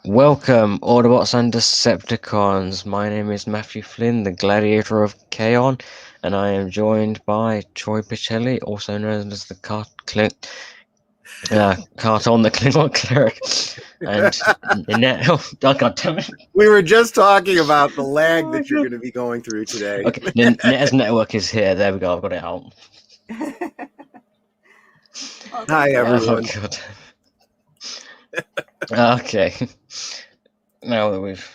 Welcome, Autobots and Decepticons. My name is Matthew Flynn, the Gladiator of Chaos, and I am joined by Troy Pacelli, also known as the Carton the Klingon Cleric, and Annette. Oh, God damn it. We were just talking about the lag Oh, that you're going to be going through today. Okay, Netta's network is here. There we go. I've got it out. Hi, everyone. Oh, God. Okay. Now that we've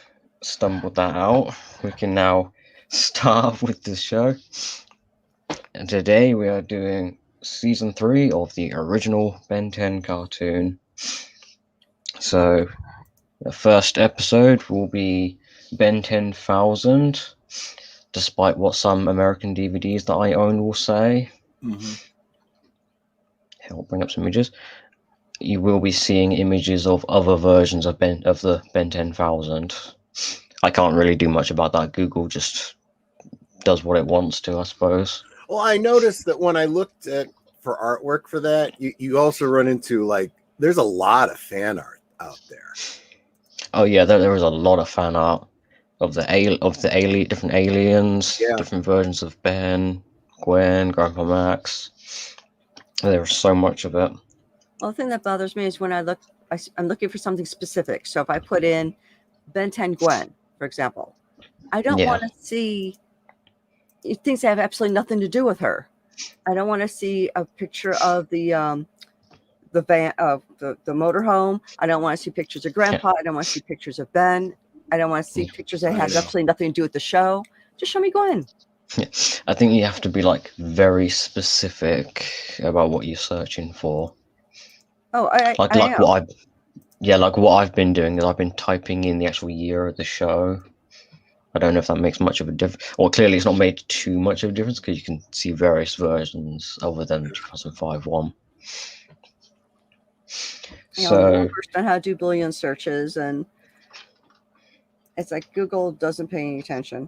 stumbled that out, we can now start with the show. And today we are doing season 3 of the original Ben 10 cartoon. So the first episode will be Ben 10,000, despite what some American DVDs that I own will say. I'll bring up some images. You will be seeing images of other versions of the Ben 10,000. I can't really do much about that. Google just does what it wants to, I suppose. Well, I noticed that when I looked for artwork for that, you also run into there's a lot of fan art out there. Oh yeah, there was a lot of fan art of the different aliens, different versions of Ben, Gwen, Grandpa Max. There was so much of it. Well, the thing that bothers me is when I'm looking for something specific. So if I put in Ben 10 Gwen, for example, I don't want to see things that have absolutely nothing to do with her. I don't want to see a picture of the van of the motorhome. I don't want to see pictures of Grandpa. I don't want to see pictures of Ben. I don't want to see pictures that have absolutely nothing to do with the show. Just show me Gwen. Yeah, I think you have to be very specific about what you're searching for. Oh, what I've been doing is I've been typing in the actual year of the show. I don't know if that makes much of a difference. Or clearly it's not made too much of a difference because you can see various versions other than 2005 one. So I first learned how to do Boolean searches, and it's like Google doesn't pay any attention.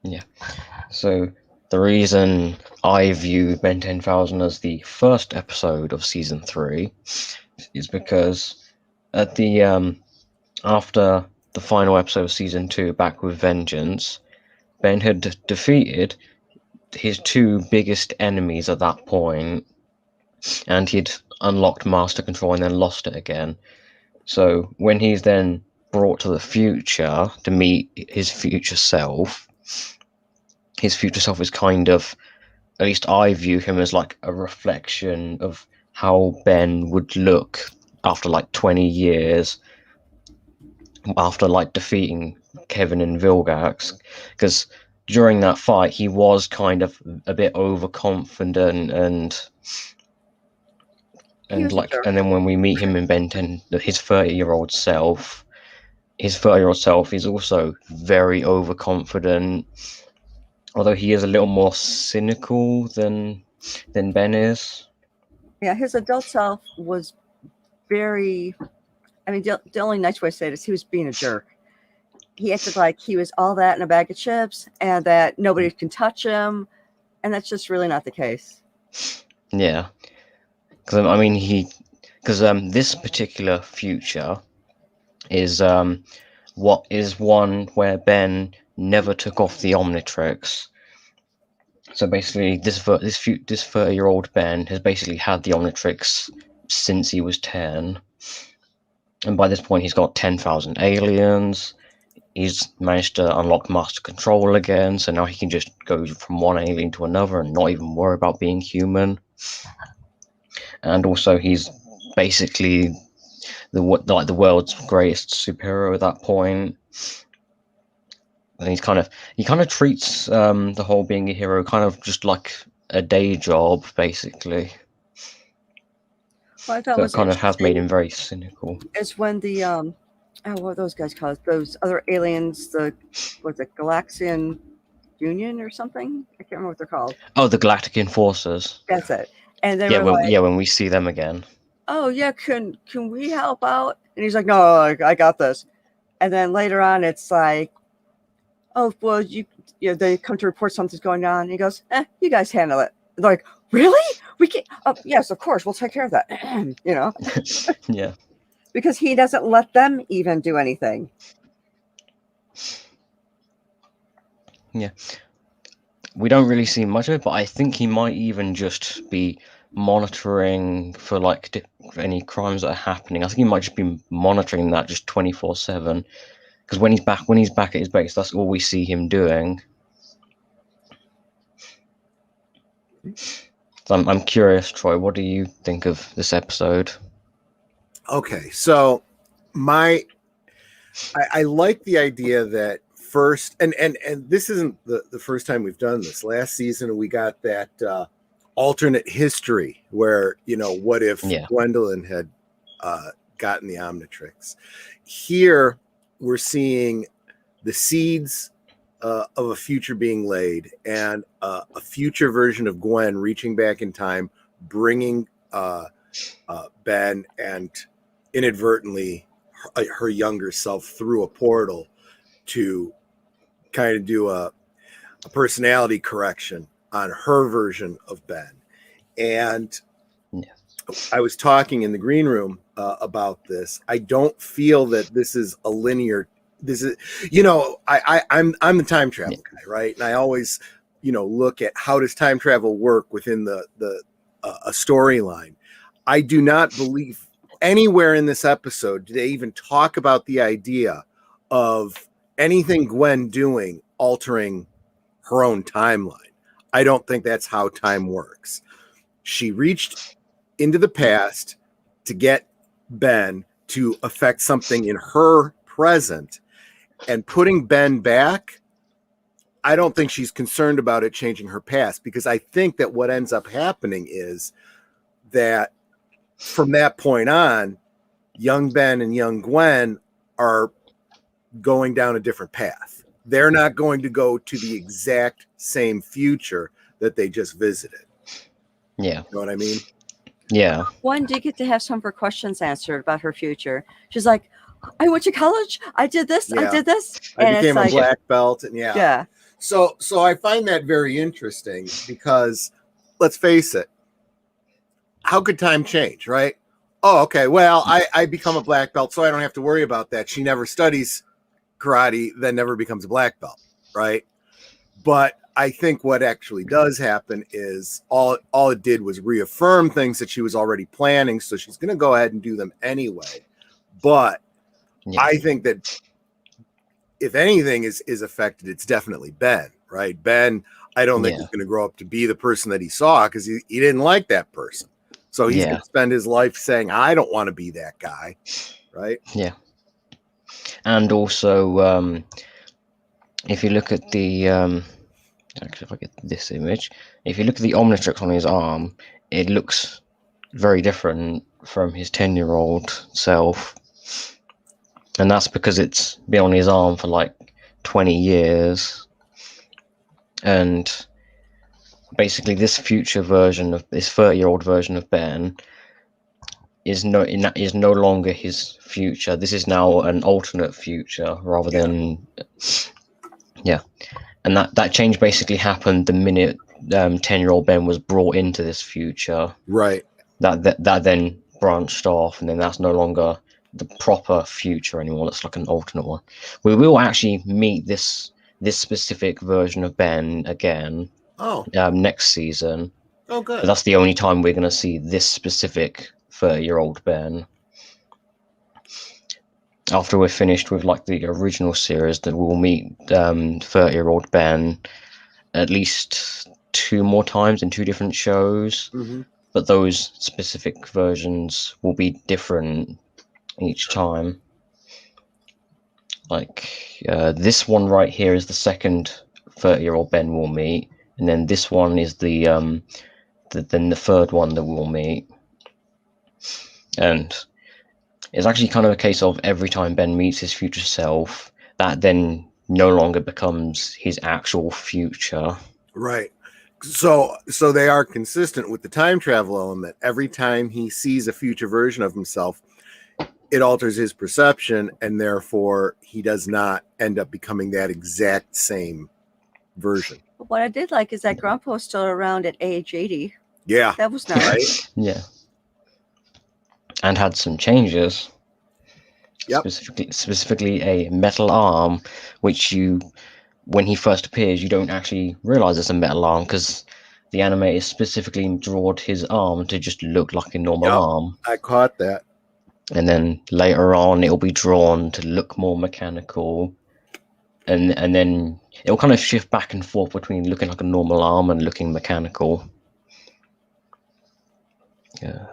Yeah. So the reason I view Ben 10,000 as the first episode of season 3 is because at the after the final episode of season 2, Back with Vengeance, Ben had defeated his 2 biggest enemies at that point, and he'd unlocked Master Control and then lost it again. So when he's then brought to the future to meet his future self is kind of, at least I view him as a reflection of how Ben would look after 20 years after defeating Kevin and Vilgax, because during that fight he was kind of a bit overconfident and then when we meet him in Ben 10, his 30-year-old self is also very overconfident, although he is a little more cynical than Ben is. Yeah, his adult self was very, the only nice way to say it is he was being a jerk. He acted like he was all that in a bag of chips and that nobody can touch him, and that's just really not the case. Yeah, because this particular future is one where Ben never took off the Omnitrix. So basically, this 30-year-old Ben has basically had the Omnitrix since he was 10, and by this point he's got 10,000 aliens. He's managed to unlock Master Control again, so now he can just go from one alien to another and not even worry about being human. And also, he's basically the world's greatest superhero at that point. And he kind of treats the whole being a hero kind of just like a day job, basically. Well, I thought so it kind of has made him very cynical. It's when the what are those guys called? Those other aliens, was it Galaxian Union or something? I can't remember what they're called. Oh, the Galactic Enforcers. That's it. And they when we see them again. Oh yeah, can we help out? And he's like, no, I got this. And then later on, it's like, oh well, they come to report something's going on. And he goes, you guys handle it. And they're like, Really? We can? Yes, of course. We'll take care of that. Yeah. Because he doesn't let them even do anything. Yeah. We don't really see much of it, but I think he might even just be monitoring for like any crimes that are happening. I think he might just be monitoring that just 24/7. Because when he's back at his base, that's all we see him doing. So I'm curious, Troy. What do you think of this episode? Okay, so I like the idea that first, and this isn't the first time we've done this. Last season we got that alternate history where, what if Gwendolyn had gotten the Omnitrix. Here we're seeing the seeds of a future being laid, and a future version of Gwen reaching back in time, bringing Ben and inadvertently her younger self through a portal to kind of do a personality correction on her version of Ben. And I was talking in the green room about this. I don't feel that this is a linear. This is, I'm the time travel guy, right? And I always, look at how does time travel work within a storyline. I do not believe anywhere in this episode do they even talk about the idea of anything Gwen doing altering her own timeline. I don't think that's how time works. She reached into the past to get Ben to affect something in her present, and putting Ben back, I don't think she's concerned about it changing her past, because I think that what ends up happening is that from that point on, young Ben and young Gwen are going down a different path. They're not going to go to the exact same future that they just visited. Yeah. You know what I mean? Yeah. Gwen did get to have some of her questions answered about her future. She's like, I went to college. I did this. Yeah. I did this. I became a black belt. And yeah. So I find that very interesting, because let's face it, how could time change, right? Oh, okay. Well, I become a black belt, so I don't have to worry about that. She never studies karate, then never becomes a black belt, right? But I think what actually does happen is all it did was reaffirm things that she was already planning, so she's going to go ahead and do them anyway. But I think that if anything is affected, it's definitely Ben, right? Ben, I don't think he's going to grow up to be the person that he saw, because he didn't like that person. So he's going to spend his life saying, I don't want to be that guy, right? Yeah. And also, if you look at the actually, if I get this image, if you look at the Omnitrix on his arm, it looks very different from his 10-year-old self, and that's because it's been on his arm for like 20 years. And basically this future version of this 30-year-old version of Ben is no longer his future. This is now an alternate future rather than and that change basically happened the minute 10-year-old Ben was brought into this future, right? That then branched off, and then that's no longer the proper future anymore. It's like an alternate one. We will actually meet this specific version of Ben again next season. Oh, good. But that's the only time we're going to see this specific 30-year-old Ben. After we're finished with like the original series, that we'll meet 30-year-old Ben at least 2 more times in 2 different shows. Mm-hmm. But those specific versions will be different each time. Like this one right here is the second 30-year-old Ben we'll meet, and then this one is then the third one that we'll meet. And it's actually kind of a case of every time Ben meets his future self, that then no longer becomes his actual future. Right. So they are consistent with the time travel element. Every time he sees a future version of himself, it alters his perception, and therefore he does not end up becoming that exact same version. What I did like is that Grandpa is still around at age 80. Yeah. That was nice. Right. Yeah. And had some changes. Yep. Specifically a metal arm, which when he first appears, you don't actually realize it's a metal arm because the animator specifically drawn his arm to just look like a normal arm. I caught that. And then later on, it'll be drawn to look more mechanical, and then it'll kind of shift back and forth between looking like a normal arm and looking mechanical. Yeah.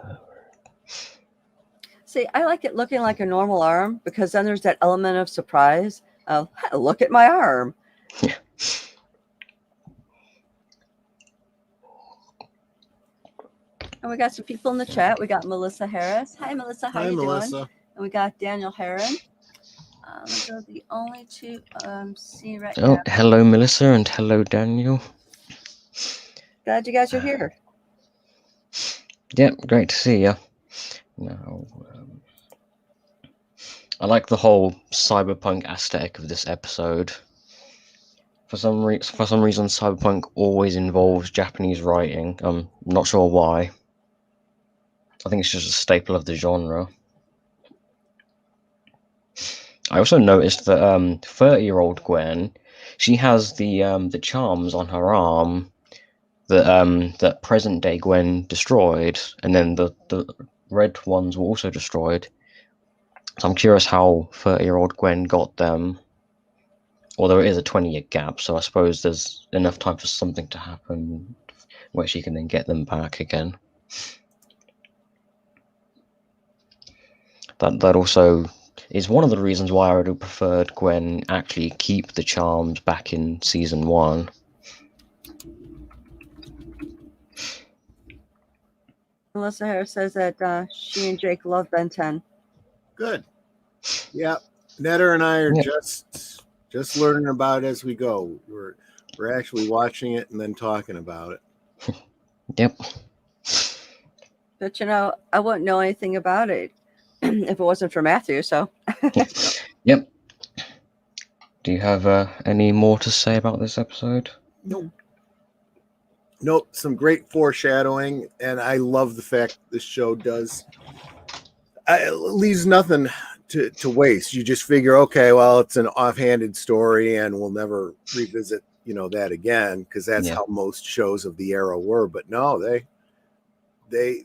See, I like it looking like a normal arm because then there's that element of surprise of, look at my arm. Yeah. And we got some people in the chat. We got Melissa Harris. Hi, Melissa. How you Melissa. doing? And we got Daniel Heron. Those are the only two I'm seeing right now. Oh, hello, Melissa, and hello, Daniel. Glad you guys are here. Yep, great to see you. Now, I like the whole cyberpunk aesthetic of this episode. For some reason, cyberpunk always involves Japanese writing. I'm not sure why. I think it's just a staple of the genre. I also noticed that 30-year-old Gwen, she has the charms on her arm that present-day Gwen destroyed, and then the red ones were also destroyed. So I'm curious how 30-year-old Gwen got them. Although it is a 20-year gap, so I suppose there's enough time for something to happen where she can then get them back again. That also is one of the reasons why I would have preferred Gwen actually keep the charms back in season 1. Melissa Harris says that she and Jake love Ben 10. Good. Yeah. Netter and I are just learning about it as we go. We're actually watching it and then talking about it. Yep. But I wouldn't know anything about it if it wasn't for Matthew. So. Yep. Do you have any more to say about this episode? Nope. Some great foreshadowing, and I love the fact this show leaves nothing to waste. You just figure, okay, well, it's an offhanded story, and we'll never revisit, that again, because that's how most shows of the era were. But no, they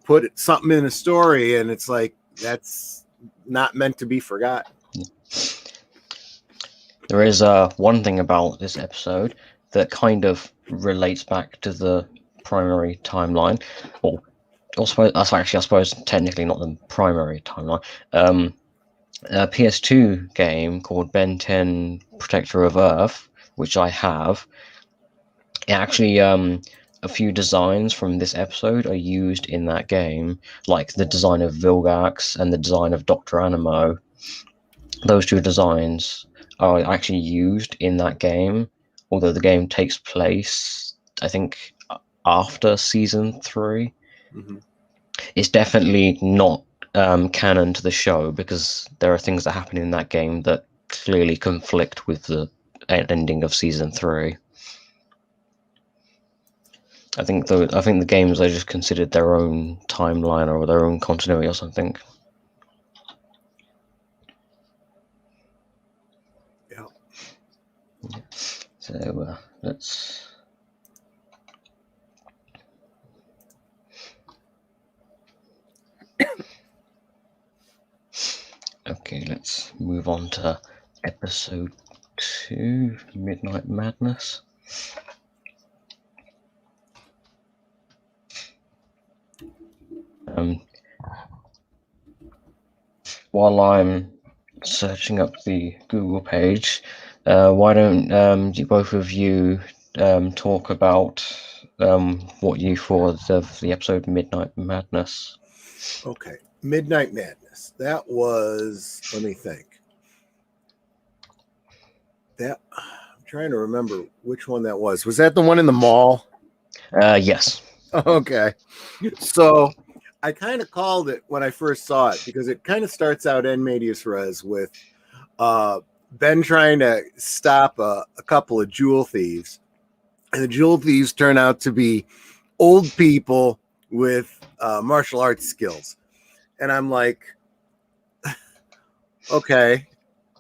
put something in a story, and it's like that's not meant to be forgotten. There is one thing about this episode that kind of relates back to the primary timeline, or I suppose technically not the primary timeline. A PS2 game called Ben 10 Protector of Earth, which I have. It actually, a few designs from this episode are used in that game, like the design of Vilgax and the design of Dr. Animo. Those two designs are actually used in that game, although the game takes place, I think, after season 3. Mm-hmm. It's definitely not canon to the show because there are things that happen in that game that clearly conflict with the ending of season 3. I think the games are just considered their own timeline or their own continuity or something. Yeah. So let's. Okay, let's move on to episode 2, Midnight Madness. While I'm searching up the Google page, why don't both of you talk about what you thought of the episode Midnight Madness? Okay, Midnight Madness. That was, let me think. I'm trying to remember which one that was. Was that the one in the mall? Yes. Okay. So I kind of called it when I first saw it because it kind of starts out en medias res with Ben trying to stop a couple of jewel thieves. And the jewel thieves turn out to be old people with martial arts skills. And I'm like, okay,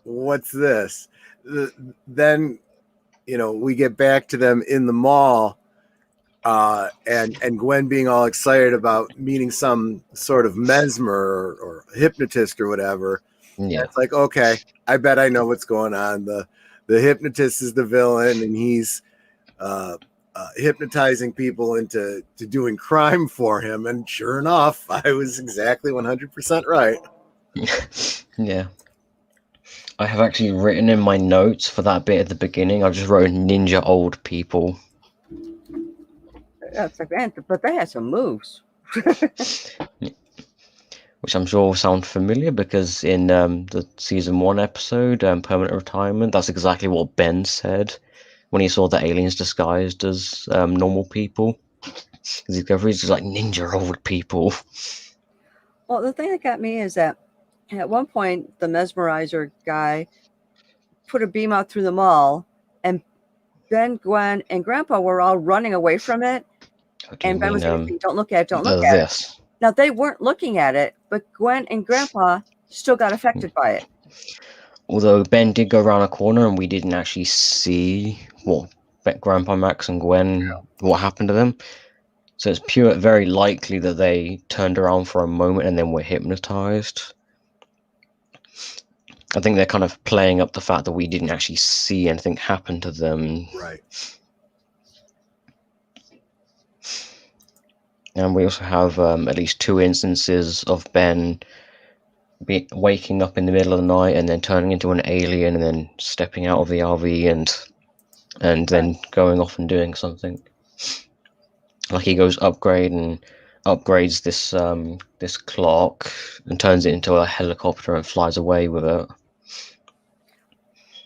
what's this? Then, we get back to them in the mall, and Gwen being all excited about meeting some sort of mesmer or hypnotist or whatever. Yeah. It's like, okay, I bet I know what's going on. The hypnotist is the villain, and he's hypnotizing people into doing crime for him. And sure enough, I was exactly 100% right. Yeah. I have actually written in my notes for that bit at the beginning. I've just written ninja old people. That's like, man, but they had some moves. Which I'm sure will sound familiar because in the season 1 episode, Permanent Retirement, that's exactly what Ben said when he saw the aliens disguised as normal people. He's just like ninja old people. Well, the thing that got me is that at one point, the mesmerizer guy put a beam out through the mall, and Ben, Gwen, and Grandpa were all running away from it. And Ben was like, don't look at it, don't look at it. Now, they weren't looking at it, but Gwen and Grandpa still got affected by it. Although Ben did go around a corner and we didn't actually see what Grandpa Max and Gwen, what happened to them. So it's very likely that they turned around for a moment and then were hypnotized. I think they're kind of playing up the fact that we didn't actually see anything happen to them. Right. And we also have at least 2 instances of Ben waking up in the middle of the night and then turning into an alien and then stepping out of the RV and then going off and doing something. Like he goes upgrades this clock and turns it into a helicopter and flies away with it.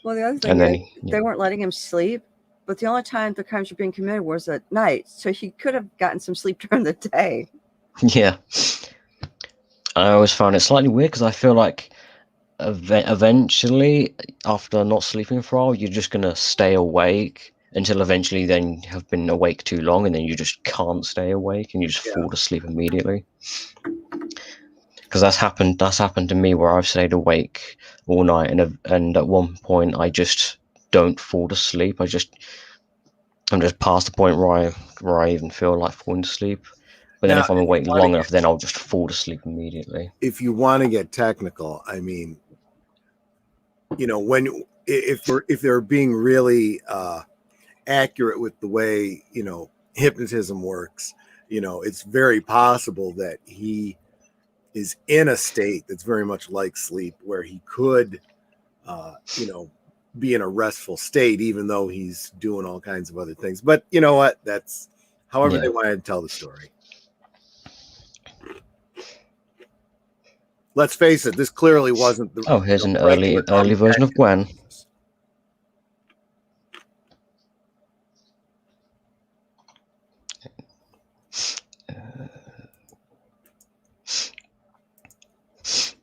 Well, the other thing is they weren't letting him sleep, but the only time the crimes were being committed was at night, so he could have gotten some sleep during the day. Yeah. I always found it slightly weird because I feel like eventually, after not sleeping for a while, you're just going to stay awake until eventually then you have been awake too long and then you just can't stay awake and you just fall asleep immediately. Because that's happened to me where I've stayed awake all night and at one point I just don't fall to sleep. I'm just past the point where I even feel like falling to sleep. But then if I'm awake long enough, then I'll just fall asleep immediately. If you want to get technical, I mean, if they're being really accurate with the way, hypnotism works, it's very possible that he is in a state that's very much like sleep where he could, be in a restful state, even though he's doing all kinds of other things. But you know what? That's however they wanted to tell the story. Let's face it, this clearly wasn't the. Oh, here's an early version of Gwen.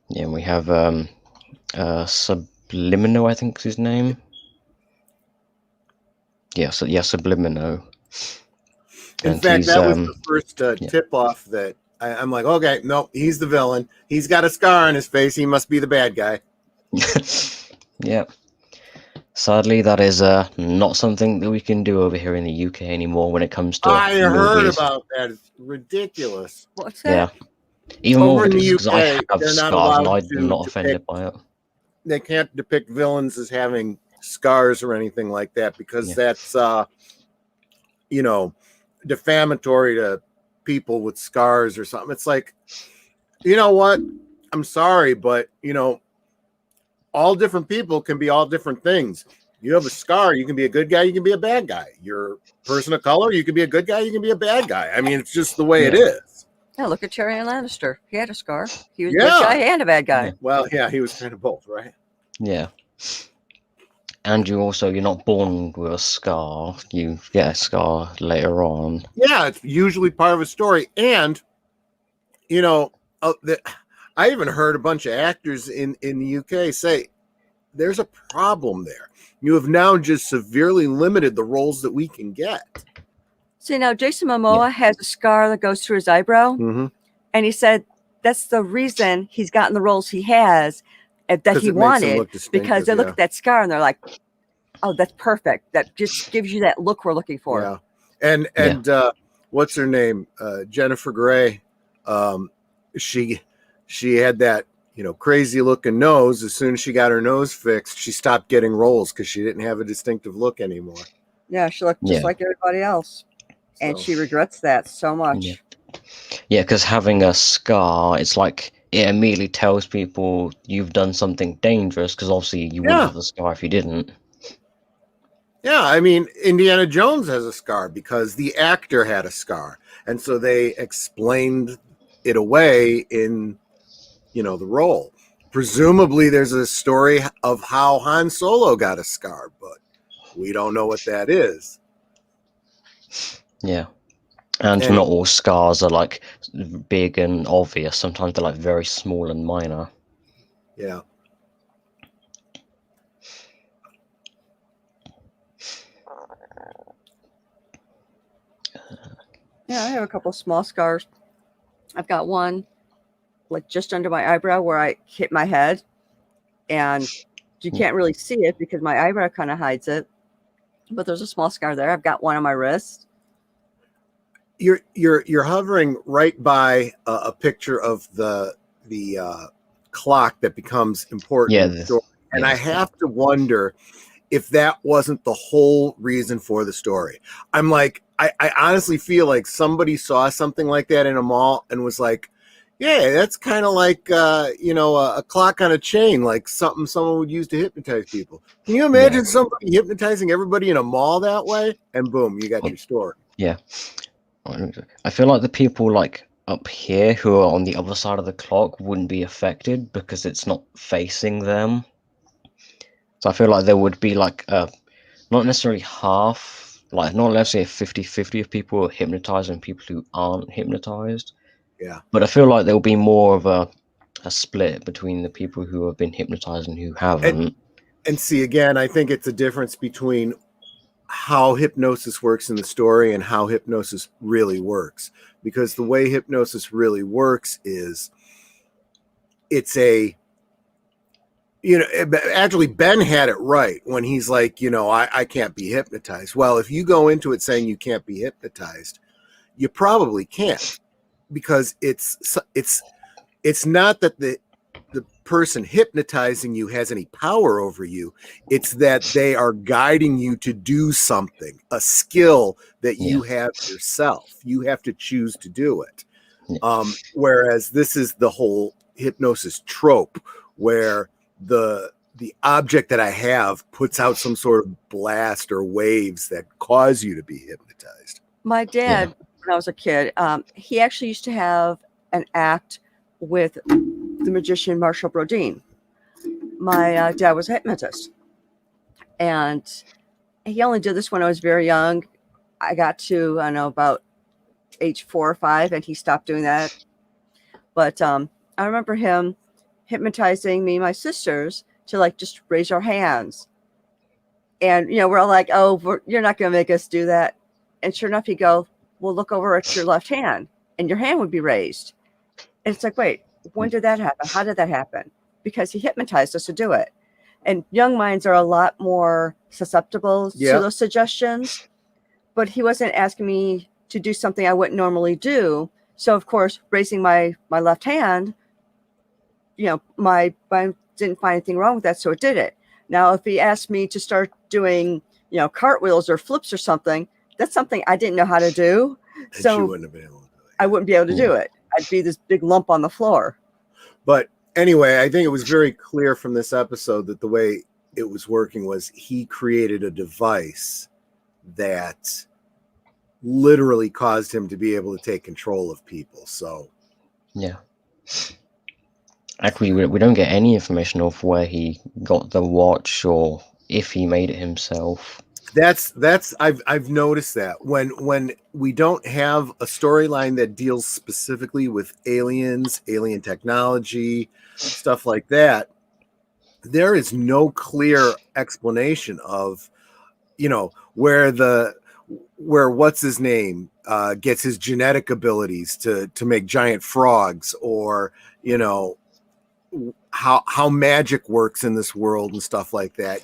Yeah, we have Subliminal, I think is his name. Subliminal. In fact, that was the first tip-off that I'm like, okay, no, he's the villain. He's got a scar on his face. He must be the bad guy. Yeah. Sadly, that is not something that we can do over here in the UK anymore when it comes to I movies. Heard about that. It's ridiculous. What's that? Yeah. Even over more in the because UK, I have they're not scars and allowed I'm not offended by it. They can't depict villains as having scars or anything like that because that's, defamatory to people with scars or something. It's like, you know what? I'm sorry, but, all different people can be all different things. You have a scar, you can be a good guy, you can be a bad guy. You're a person of color, you can be a good guy, you can be a bad guy. I mean, it's just the way it is. Yeah, look at Tyrion Lannister. He had a scar. He was a good guy and a bad guy. Yeah. Well, yeah, he was kind of both, right? Yeah. And you're not born with a scar. You get a scar later on. Yeah, it's usually part of a story. And, I even heard a bunch of actors in the UK say, there's a problem there. You have now just severely limited the roles that we can get. See, now Jason Momoa has a scar that goes through his eyebrow, and he said that's the reason he's gotten the roles he has that he wanted, because they look at that scar and they're like, oh, that's perfect. That just gives you that look we're looking for. Yeah. And what's her name? Jennifer Grey. She had that, crazy looking nose. As soon as she got her nose fixed, she stopped getting roles because she didn't have a distinctive look anymore. Yeah, she looked just like everybody else. And she regrets that so much. Yeah, because having a scar, it's like it immediately tells people you've done something dangerous, because obviously you wouldn't have the scar if you didn't. Yeah, I mean, Indiana Jones has a scar because the actor had a scar. And so they explained it away in, the role. Presumably there's a story of how Han Solo got a scar, but we don't know what that is. Yeah. And not all scars are like big and obvious. Sometimes they're like very small and minor. Yeah. Yeah, I have a couple small scars. I've got one like just under my eyebrow where I hit my head, and you can't really see it because my eyebrow kind of hides it. But there's a small scar there. I've got one on my wrist. You're hovering right by a picture of the clock that becomes important. And I have to wonder if that wasn't the whole reason for the story. I'm like, I honestly feel like somebody saw something like that in a mall and was like, yeah, that's kind of like, a clock on a chain, like something someone would use to hypnotize people. Can you imagine somebody hypnotizing everybody in a mall that way? And boom, you got your story. Yeah. I feel like the people like up here who are on the other side of the clock wouldn't be affected because it's not facing them. So I feel like there would be like not necessarily half, like not let's say 50-50 of people who are hypnotized and people who aren't hypnotized. Yeah. But I feel like there'll be more of a split between the people who have been hypnotized and who haven't. And see, again, I think it's a difference between how hypnosis works in the story and how hypnosis really works. Because the way hypnosis really works is actually Ben had it right when he's like, I can't be hypnotized. Well, if you go into it saying you can't be hypnotized, you probably can't, because it's not that the person hypnotizing you has any power over you. It's that they are guiding you to do something, a skill that you have yourself. You have to choose to do it. Whereas this is the whole hypnosis trope where the object that I have puts out some sort of blast or waves that cause you to be hypnotized. My dad, when I was a kid, he actually used to have an act with the magician Marshall Brodeen. My dad was a hypnotist, and he only did this when I was very young. I got to, about age 4 or 5, and he stopped doing that. But I remember him hypnotizing me and my sisters to like just raise our hands. And, we're all like, oh, you're not going to make us do that. And sure enough, he'd go, well, look over at your left hand, and your hand would be raised. And it's like, wait, when did that happen? How did that happen? Because he hypnotized us to do it. And young minds are a lot more susceptible to those suggestions. But he wasn't asking me to do something I wouldn't normally do. So, of course, raising my left hand, my mind didn't find anything wrong with that, so it did it. Now, if he asked me to start doing, cartwheels or flips or something, that's something I didn't know how to do. So you wouldn't have been able to do it. I wouldn't be able to do it. I'd be this big lump on the floor. But anyway, I think it was very clear from this episode that the way it was working was he created a device that literally caused him to be able to take control of people. So yeah. Actually, we don't get any information of where he got the watch or if he made it himself. I've noticed that when we don't have a storyline that deals specifically with aliens, alien technology, stuff like that, there is no clear explanation of, where where what's his name gets his genetic abilities to make giant frogs, or how magic works in this world and stuff like that.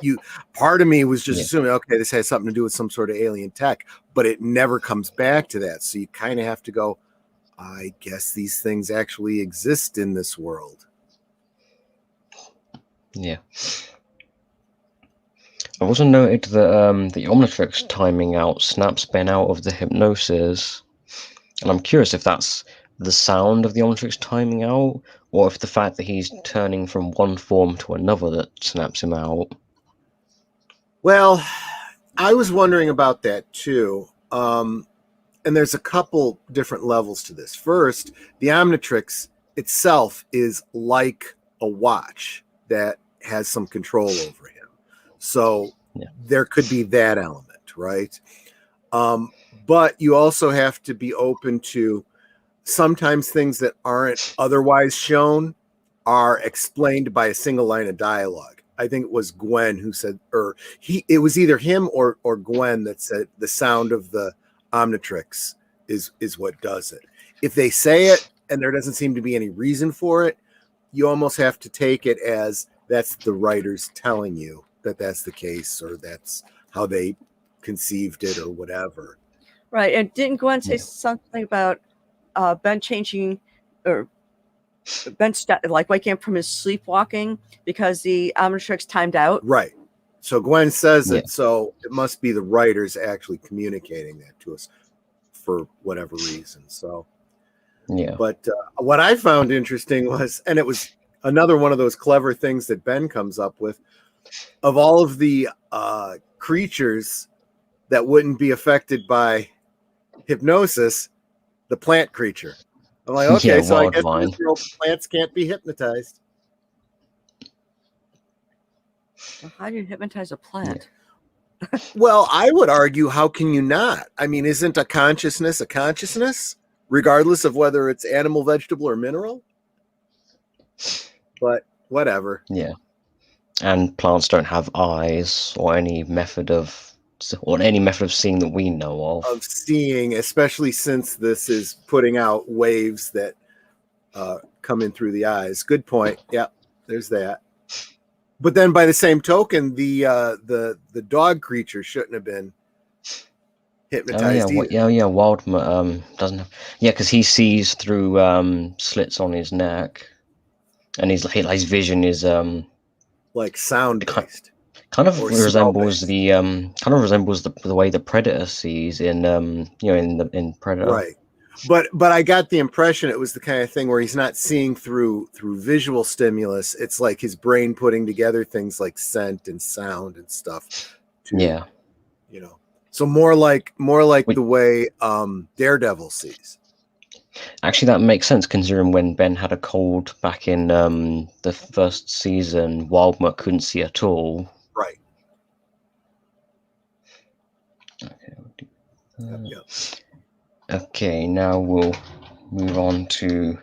Part of me was just assuming, okay, this has something to do with some sort of alien tech, but it never comes back to that. So you kind of have to go, I guess these things actually exist in this world. Yeah. I also noted that the Omnitrix timing out snaps Ben out of the hypnosis, and I'm curious if that's the sound of the Omnitrix timing out, or if the fact that he's turning from one form to another that snaps him out. Well, I was wondering about that too. And there's a couple different levels to this. First, the Omnitrix itself is like a watch that has some control over him. So there could be that element, right? But you also have to be open to sometimes things that aren't otherwise shown are explained by a single line of dialogue. I think it was Gwen who said, it was either him or Gwen that said the sound of the Omnitrix is what does it. If they say it and there doesn't seem to be any reason for it, you almost have to take it as that's the writers telling you that that's the case, or that's how they conceived it, or whatever. Right. And didn't Gwen say something about Ben changing, or Ben waking up from his sleepwalking because the Omnitrix timed out? Right. So Gwen says it, so it must be the writers actually communicating that to us for whatever reason. So, but what I found interesting was, and it was another one of those clever things that Ben comes up with, of all of the creatures that wouldn't be affected by hypnosis, the plant creature. I'm like, okay, so I guess in this world, plants can't be hypnotized. Well, how do you hypnotize a plant? Well, I would argue, how can you not? I mean, isn't a consciousness, regardless of whether it's animal, vegetable, or mineral? But whatever. Yeah. And plants don't have eyes or any method of seeing that we know of. Of seeing, especially since this is putting out waves that come in through the eyes. Good point. Yeah, there's that. But then, by the same token, the dog creature shouldn't have been hypnotized either. Wildman doesn't have. Yeah, because he sees through slits on his neck, and his vision is like sound based. Kind of resembles the way the Predator sees in in Predator. Right. But I got the impression it was the kind of thing where he's not seeing through visual stimulus. It's like his brain putting together things like scent and sound and stuff. So more like the way Daredevil sees. Actually, that makes sense considering when Ben had a cold back in the first season, Wildmutt couldn't see at all. Right. Okay, now we'll move on to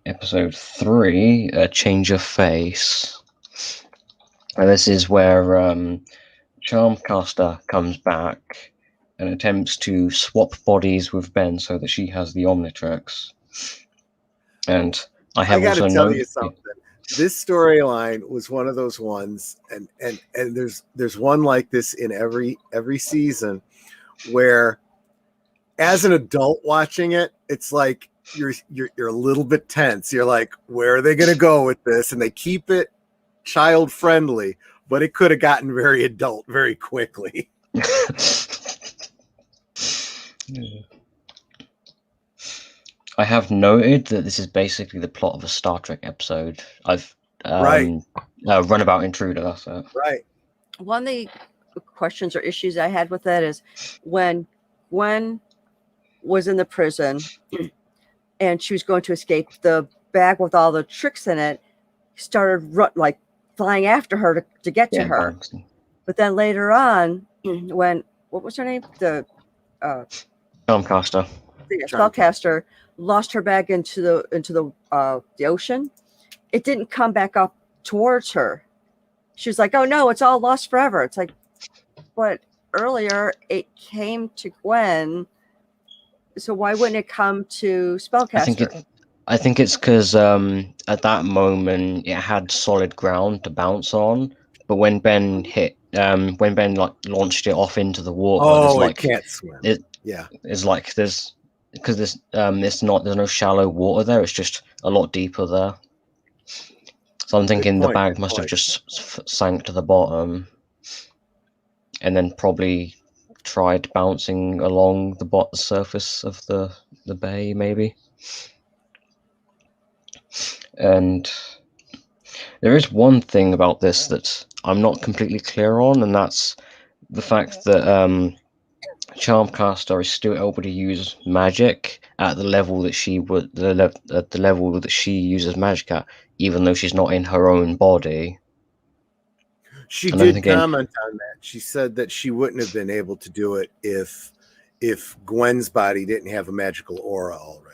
episode 3, Change of Face. And this is where Charmcaster comes back and attempts to swap bodies with Ben so that she has the Omnitrix. And I got to tell you something. This storyline was one of those ones, and there's one like this in every season, where as an adult watching it, it's like you're a little bit tense. You're like, where are they going to go with this? And they keep it child friendly, but it could have gotten very adult very quickly. I have noted that this is basically the plot of a Star Trek episode. I've Runabout Intruder. That's it. Right. One of the questions or issues I had with that is when Gwen was in the prison and she was going to escape, the bag with all the tricks in it started flying after her to get to her. But then later on, when what was her name? The Charmcaster. The spellcaster lost her bag into the ocean. It didn't come back up towards her. She was like, "Oh no, it's all lost forever." It's like, but earlier it came to Gwen. So why wouldn't it come to Spellcaster? I think it's because at that moment it had solid ground to bounce on, but when Ben like launched it off into the water, there's Oh, it like can't swim. yeah, it's like there's there's no shallow water there. It's just a lot deeper there. So I'm thinking the bag must have just sank to the bottom, and then probably tried bouncing along the surface of the bay, maybe. And there is one thing about this that I'm not completely clear on, and that's the fact that Charmcaster is still able to use magic at the level that she would at the level that she uses magic at, even though she's not in her own body. She did comment on that. She said that she wouldn't have been able to do it if Gwen's body didn't have a magical aura already.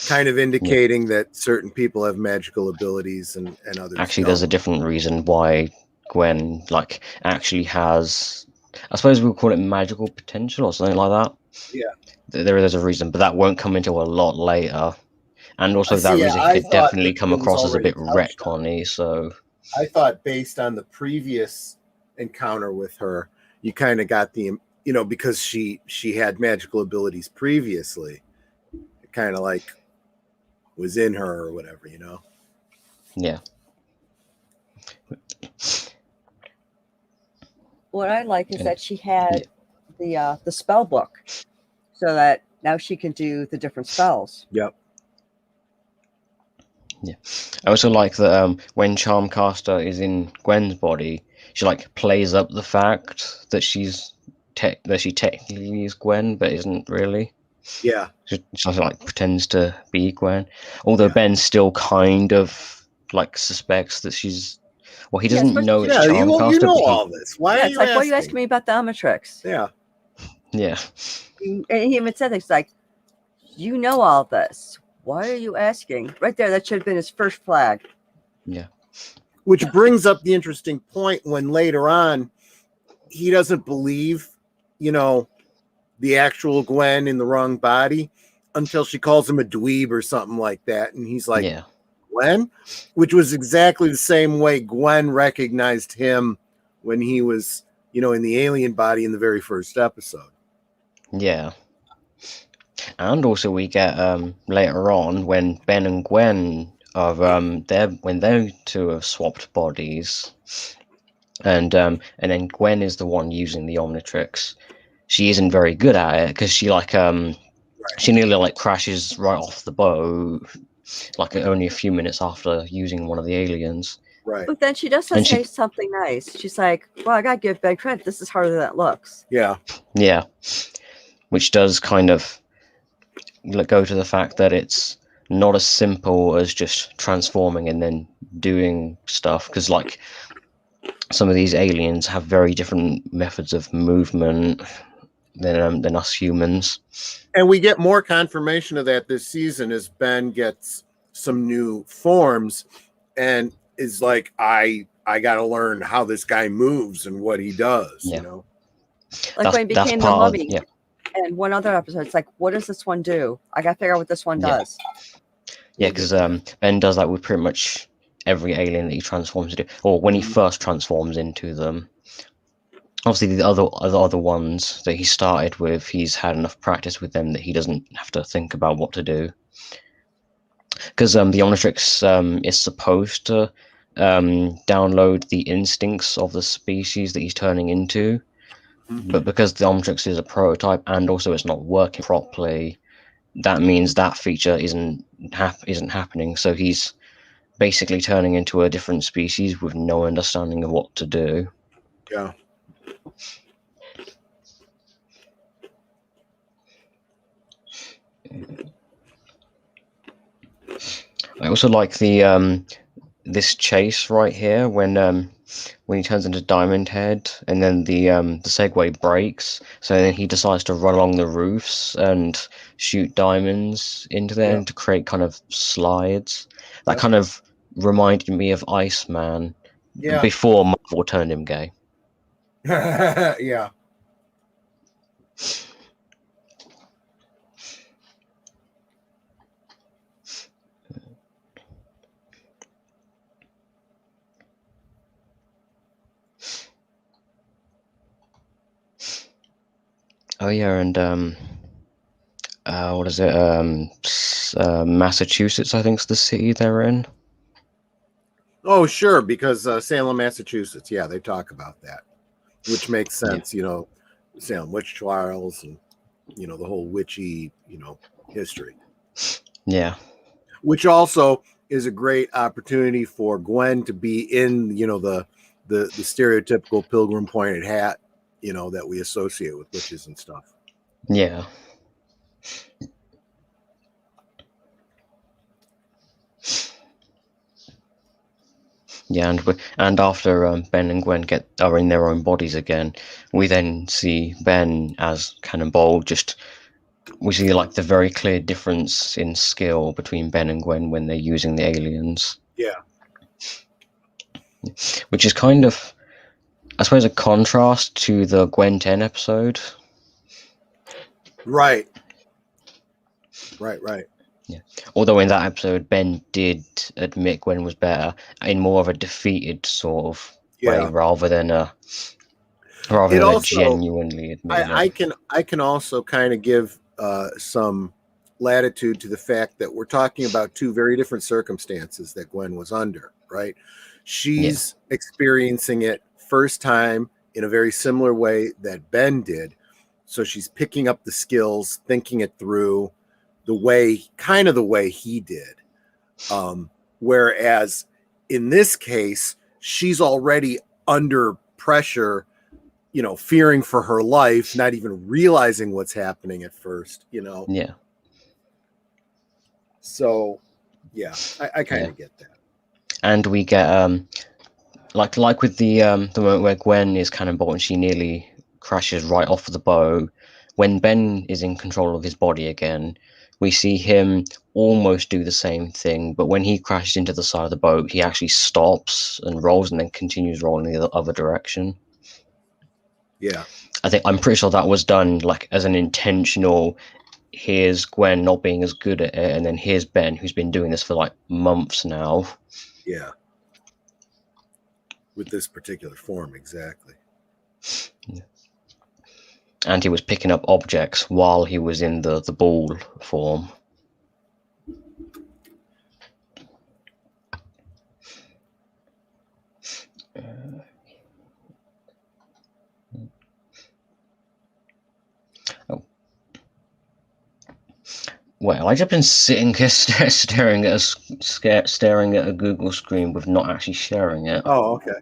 Kind of indicating that certain people have magical abilities and others actually don't. There's a different reason why Gwen like actually has, I suppose we'll call it magical potential or something like that. Yeah. There's a reason, but that won't come until a lot later. And also that reason could definitely come across as a bit retconny, so I thought based on the previous encounter with her, you kind of got the, because she had magical abilities previously, it kind of like was in her or whatever, Yeah. What I like is that she had the spell book, so that now she can do the different spells. Yep. Yeah. I also like that when Charmcaster is in Gwen's body, she like plays up the fact that she technically is Gwen, but isn't really. Yeah. She like pretends to be Gwen, although Ben still kind of like suspects that she's. Well, he doesn't know it's Charmcaster. You know all this. Why are you why are you asking me about the Omnitrix? Yeah. Yeah. And he even said things like, "You know all this. Why are you asking?" Right there, that should have been his first flag. Yeah. Which brings up the interesting point when later on he doesn't believe, the actual Gwen in the wrong body until she calls him a dweeb or something like that. And he's like, yeah. Gwen? Which was exactly the same way Gwen recognized him when he was, in the alien body in the very first episode. Yeah. And also we get later on when Ben and Gwen are when they two have swapped bodies, and then Gwen is the one using the Omnitrix. She isn't very good at it because she she nearly like crashes right off the boat, like only a few minutes after using one of the aliens. Right. But then she does say something nice. She's like, "Well, I gotta give Ben credit. This is harder than it looks." Yeah. Yeah. Which does kind of go to the fact that it's not as simple as just transforming and then doing stuff, because like some of these aliens have very different methods of movement than us humans. And we get more confirmation of that this season as Ben gets some new forms and is like, I got to learn how this guy moves and what he does, Like when he became the mummy. And one other episode, it's like, what does this one do? I got to figure out what this one does. Yeah, because Ben does that with pretty much every alien that he transforms into, or when he first transforms into them. Obviously, the other ones that he started with, he's had enough practice with them that he doesn't have to think about what to do. Because the Omnitrix is supposed to download the instincts of the species that he's turning into, but because the Omnitrix is a prototype and also it's not working properly, that means that feature isn't happening. So he's basically turning into a different species with no understanding of what to do. Yeah. I also like the this chase right here when he turns into Diamond Head, and then the Segway breaks, so then he decides to run along the roofs and shoot diamonds into there to create kind of slides. That kind of reminded me of Iceman before Marvel turned him gay. Yeah. Oh yeah, and what is it? Massachusetts, I think, is the city they're in. Oh, sure, because Salem, Massachusetts. Yeah, they talk about that, which makes sense. Yeah. You know, Salem witch trials and the whole witchy history. Yeah. Which also is a great opportunity for Gwen to be in the stereotypical pilgrim pointed hat that we associate with witches and stuff. Yeah. Yeah, and after Ben and Gwen are in their own bodies again, we then see Ben as Cannonball. We see like the very clear difference in skill between Ben and Gwen when they're using the aliens. Yeah. Which is kind of, I suppose, a contrast to the Gwen 10 episode. Right. Yeah. Although in that episode, Ben did admit Gwen was better in more of a defeated sort of way, rather than a genuinely admitting it. I can also kind of give some latitude to the fact that we're talking about two very different circumstances that Gwen was under, right? She's experiencing it first time in a very similar way that Ben did. So she's picking up the skills, thinking it through the way he did. Whereas in this case, she's already under pressure, fearing for her life, not even realizing what's happening at first, Yeah. So, yeah, I kind of get that. And we get like with the moment where Gwen is Cannonball and she nearly crashes right off the boat. When Ben is in control of his body again, we see him almost do the same thing, but when he crashes into the side of the boat, he actually stops and rolls and then continues rolling the other direction. Yeah. I'm pretty sure that was done like as an intentional, here's Gwen not being as good at it, and then here's Ben who's been doing this for like months now. Yeah. With this particular form, exactly. Yeah. And he was picking up objects while he was in the ball form. Oh. Well, I've just been sitting here staring at a Google screen with not actually sharing it. Oh, okay.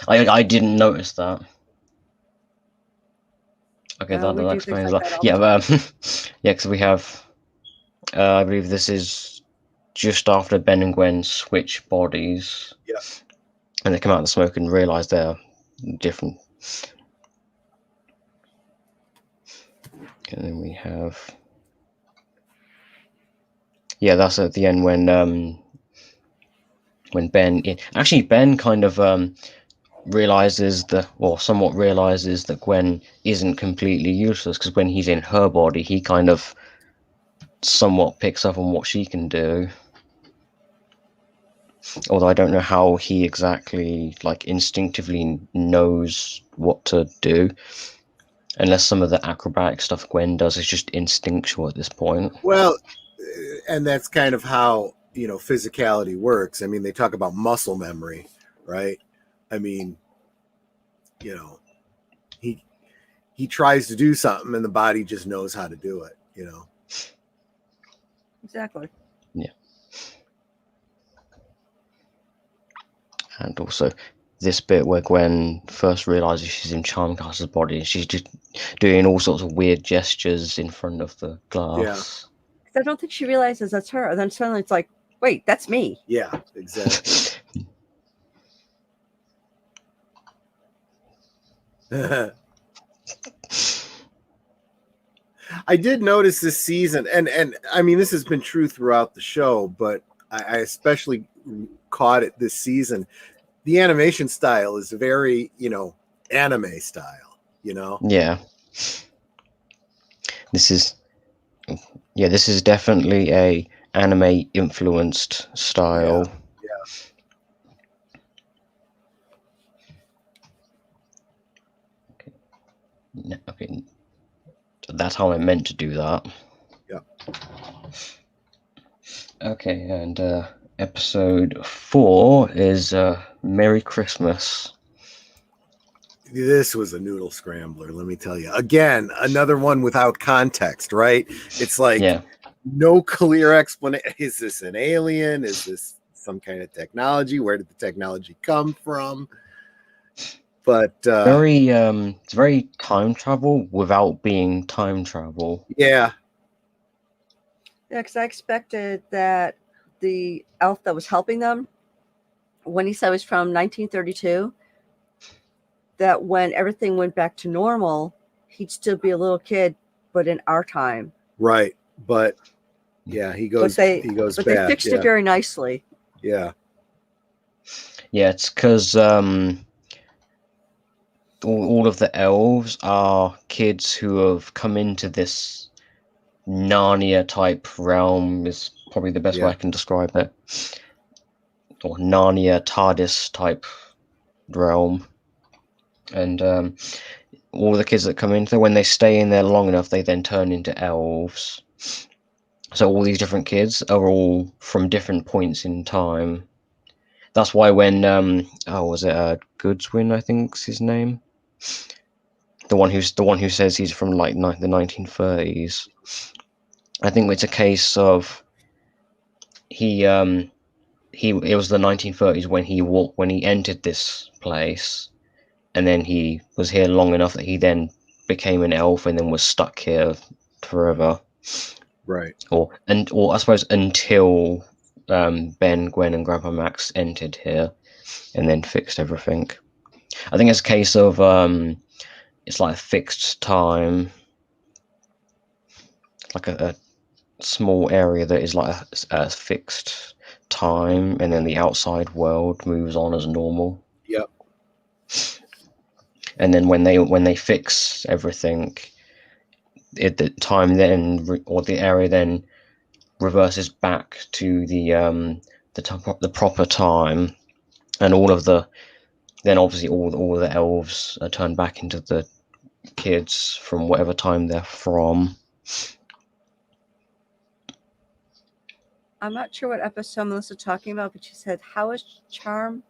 I didn't notice that. Okay, that explains that. Yeah, because we have, I believe this is just after Ben and Gwen switch bodies. Yeah. And they come out of the smoke and realize they're different. And then we have, yeah, that's at the end when Ben kind of somewhat realizes that Gwen isn't completely useless, because when he's in her body, he kind of somewhat picks up on what she can do. Although I don't know how he exactly like instinctively knows what to do, unless some of the acrobatic stuff Gwen does is just instinctual at this point. Well, and that's kind of how physicality works. I mean, they talk about muscle memory, right? I mean, he tries to do something and the body just knows how to do it, Exactly. Yeah. And also this bit where Gwen first realizes she's in Charmcastle's body and she's just doing all sorts of weird gestures in front of the glass. Yeah. I don't think she realizes that's her. And then suddenly it's like, wait, that's me. Yeah, exactly. I did notice this season, and I mean, this has been true throughout the show, but I especially caught it this season. The animation style is very, anime style, you know? Yeah. This is definitely a anime influenced style. Okay. That's how I meant to do that. Yeah. Okay, and episode 4 is Merry Christmas. This was a noodle scrambler, let me tell you. Again, another one without context, right? It's like no clear explanation. Is this an alien? Is this some kind of technology? Where did the technology come from? But it's very time travel without being time travel. Yeah, because I expected that the elf that was helping them, when he said it was from 1932, that when everything went back to normal, he'd still be a little kid, but in our time. Right. But yeah, he goes But back. They fixed it very nicely. Yeah. Yeah, it's because all of the elves are kids who have come into this Narnia type realm, is probably the best way I can describe it. Or Narnia TARDIS type realm. And all the kids that come into, when they stay in there long enough, they then turn into elves. So all these different kids are all from different points in time. That's why when was it Goodswin, I think's his name, the one who says he's from like the 1930s. I think it's a case of it was the 1930s when he entered this place, and then he was here long enough that he then became an elf and then was stuck here forever. Right. Or I suppose until Ben, Gwen, and Grandpa Max entered here and then fixed everything. I think it's a case of it's like a fixed time, like a small area that is like a fixed time, and then the outside world moves on as normal. Yep. And then when they fix everything, the time then or the area then reverses back to the proper time, and all of the elves are turned back into the kids from whatever time they're from. I'm not sure what episode Melissa's talking about, but she said, "How is Charm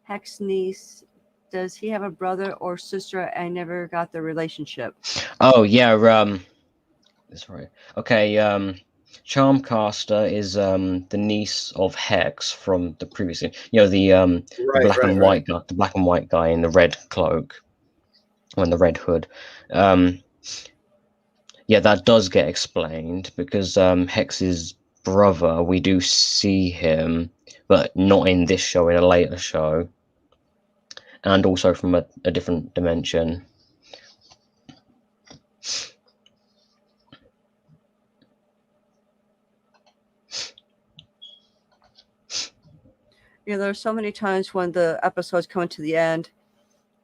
Heck's niece? Does he have a brother or sister? I never got the relationship." Oh yeah, that's right. Okay, Charmcaster is the niece of Hex from the previous, the black and white guy, the black and white guy in the red cloak, or in the red hood. Yeah, that does get explained because Hex's brother, we do see him, but not in this show, in a later show, and also from a different dimension. You know, there are so many times when the episode's coming to the end,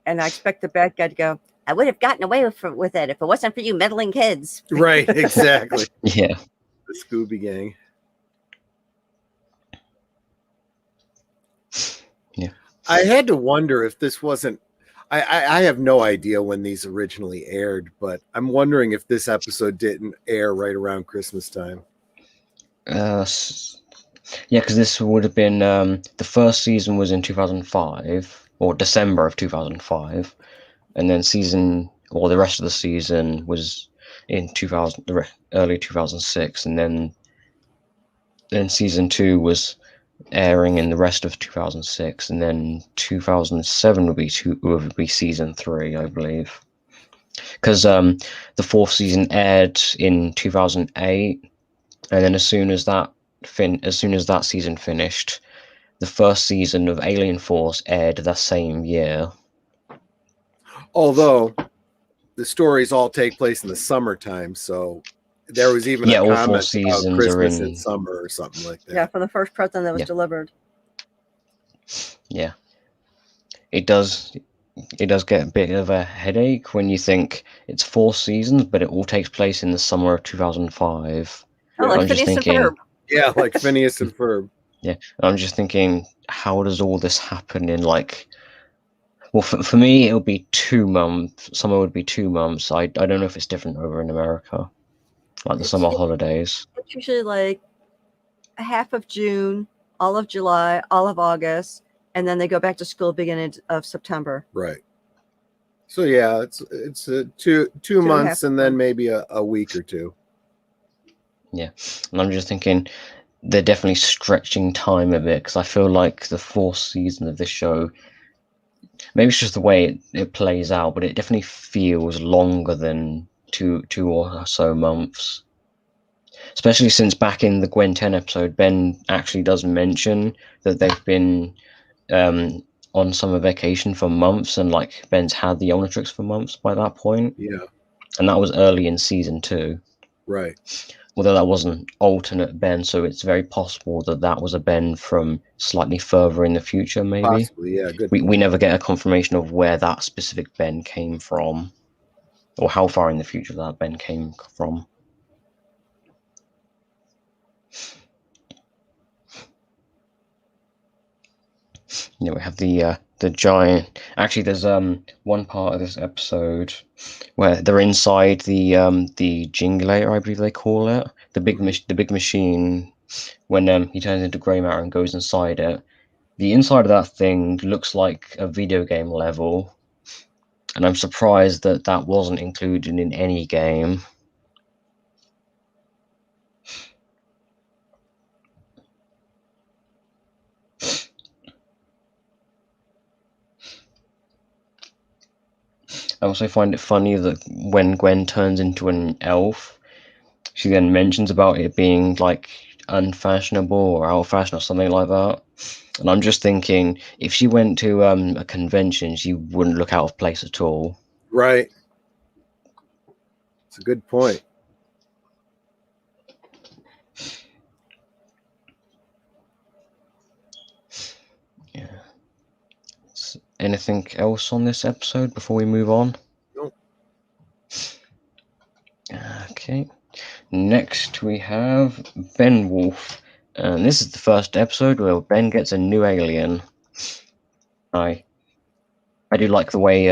and I expect the bad guy to go, "I would have gotten away with it if it wasn't for you meddling kids." Right, exactly. Yeah. The Scooby Gang. Yeah. I had to wonder if this wasn't. I have no idea when these originally aired, but I'm wondering if this episode didn't air right around Christmas time. Yeah, because this would have been the first season was in 2005 or December of 2005, and then the rest of the season was in early 2006, and then season 2 was airing in the rest of 2006, and then 2007 would be season 3, I believe, because the 4th season aired in 2008, and then as soon as that season finished, the first season of Alien Force aired that same year. Although the stories all take place in the summertime, so there was even a all 4 comment seasons about Christmas are in in summer or something like that. Yeah, from the first present that was delivered. Yeah, it does. it does get a bit of a headache when you think it's 4 seasons, but it all takes place in the summer of 2005. Oh, like I'm just Phineas and thinking, Ferb. Yeah, like Phineas and Ferb. yeah, I'm just thinking, how does all this happen in like? Well, for me, it would be 2 months. Summer would be 2 months. I don't know if it's different over in America, like the summer holidays. It's usually like half of June, all of July, all of August, and then they go back to school beginning of September. Right. So yeah, it's two and a months half and then months. maybe a week or two. Yeah, and I'm just thinking they're definitely stretching time a bit because I feel like the 4th season of this show, maybe it's just the way it plays out, but it definitely feels longer than two or so months. Especially since back in the Gwen 10 episode, Ben actually does mention that they've been on summer vacation for months, and like Ben's had the Omnitrix for months by that point. Yeah. And that was early in season 2. Right. Although that was an alternate Ben, so it's very possible that that was a Ben from slightly further in the future, maybe. Possibly, yeah. Good. We never get a confirmation of where that specific Ben came from, or how far in the future that Ben came from. You know, we have the giant. Actually, there's one part of this episode where they're inside the jingulator, I believe they call it, the big machine. When he turns into grey matter and goes inside it, the inside of that thing looks like a video game level, and I'm surprised that that wasn't included in any game. I also find it funny that when Gwen turns into an elf, she then mentions about it being like unfashionable or out of fashion or something like that. And I'm just thinking, if she went to a convention, she wouldn't look out of place at all. Right. It's a good point. Yeah. Anything else on this episode before we move on? Nope. Okay. Next we have Ben Wolf. And this is the first episode where Ben gets a new alien. I do like the way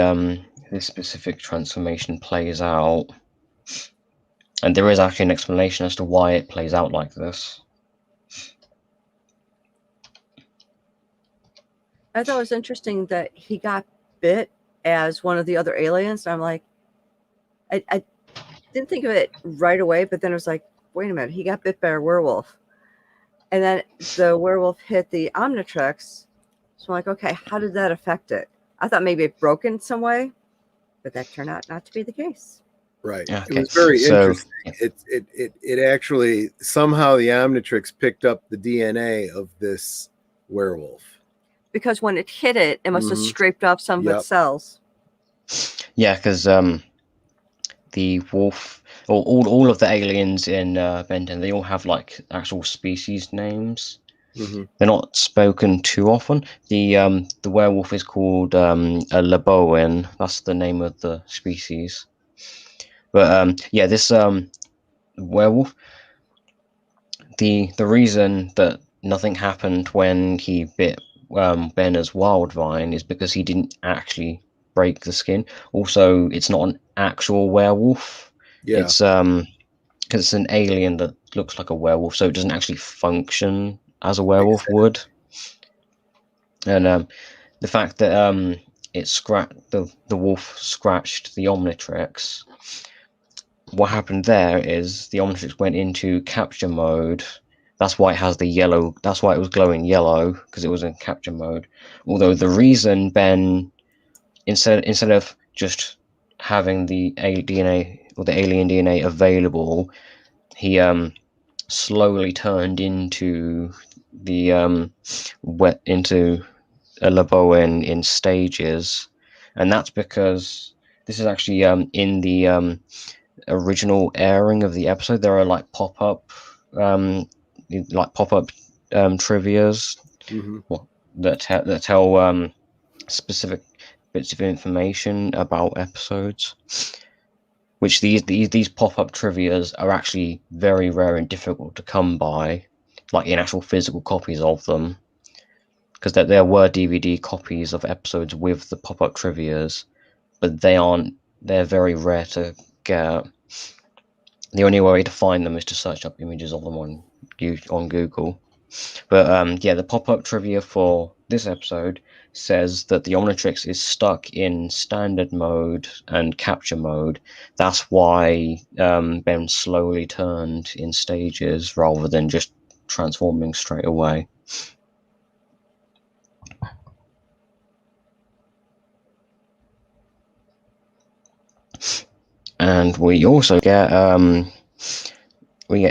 this specific transformation plays out. And there is actually an explanation as to why it plays out like this. I thought it was interesting that he got bit as one of the other aliens. I'm like, I didn't think of it right away, but then it was like, wait a minute, he got bit by a werewolf. And then the werewolf hit the Omnitrix. So I'm like, okay, how did that affect it? I thought maybe it broke in some way, but that turned out not to be the case. Right. Okay. It was very interesting. It actually somehow the Omnitrix picked up the DNA of this werewolf. Because when it hit it, it must have scraped off some of its cells. Yeah, because the wolf, or all of the aliens in Ben 10, they all have like actual species names. Mm-hmm. They're not spoken too often. The werewolf is called a Leboan. That's the name of the species. But yeah, this werewolf. The reason that nothing happened when he bit Ben as Wildvine is because he didn't actually break the skin. Also, it's not an actual werewolf. Yeah. It's because it's an alien that looks like a werewolf, so it doesn't actually function as a werewolf would. And the fact that the wolf scratched the Omnitrix. What happened there is the Omnitrix went into capture mode. That's why it has the yellow. That's why it was glowing yellow, because it was in capture mode. Although the reason Ben, instead of just having the DNA or the alien DNA available, he slowly turned into the into a Leboan in stages, and that's because this is actually in the original airing of the episode. There are like pop-up trivias that tell specific bits of information about episodes, which these pop-up trivias are actually very rare and difficult to come by, like in actual physical copies of them, because there were DVD copies of episodes with the pop-up trivias, but they're very rare to get. The only way to find them is to search up images of them on Google. But yeah, the pop-up trivia for this episode says that the Omnitrix is stuck in standard mode and capture mode. That's why Ben slowly turned in stages rather than just transforming straight away. And we also get to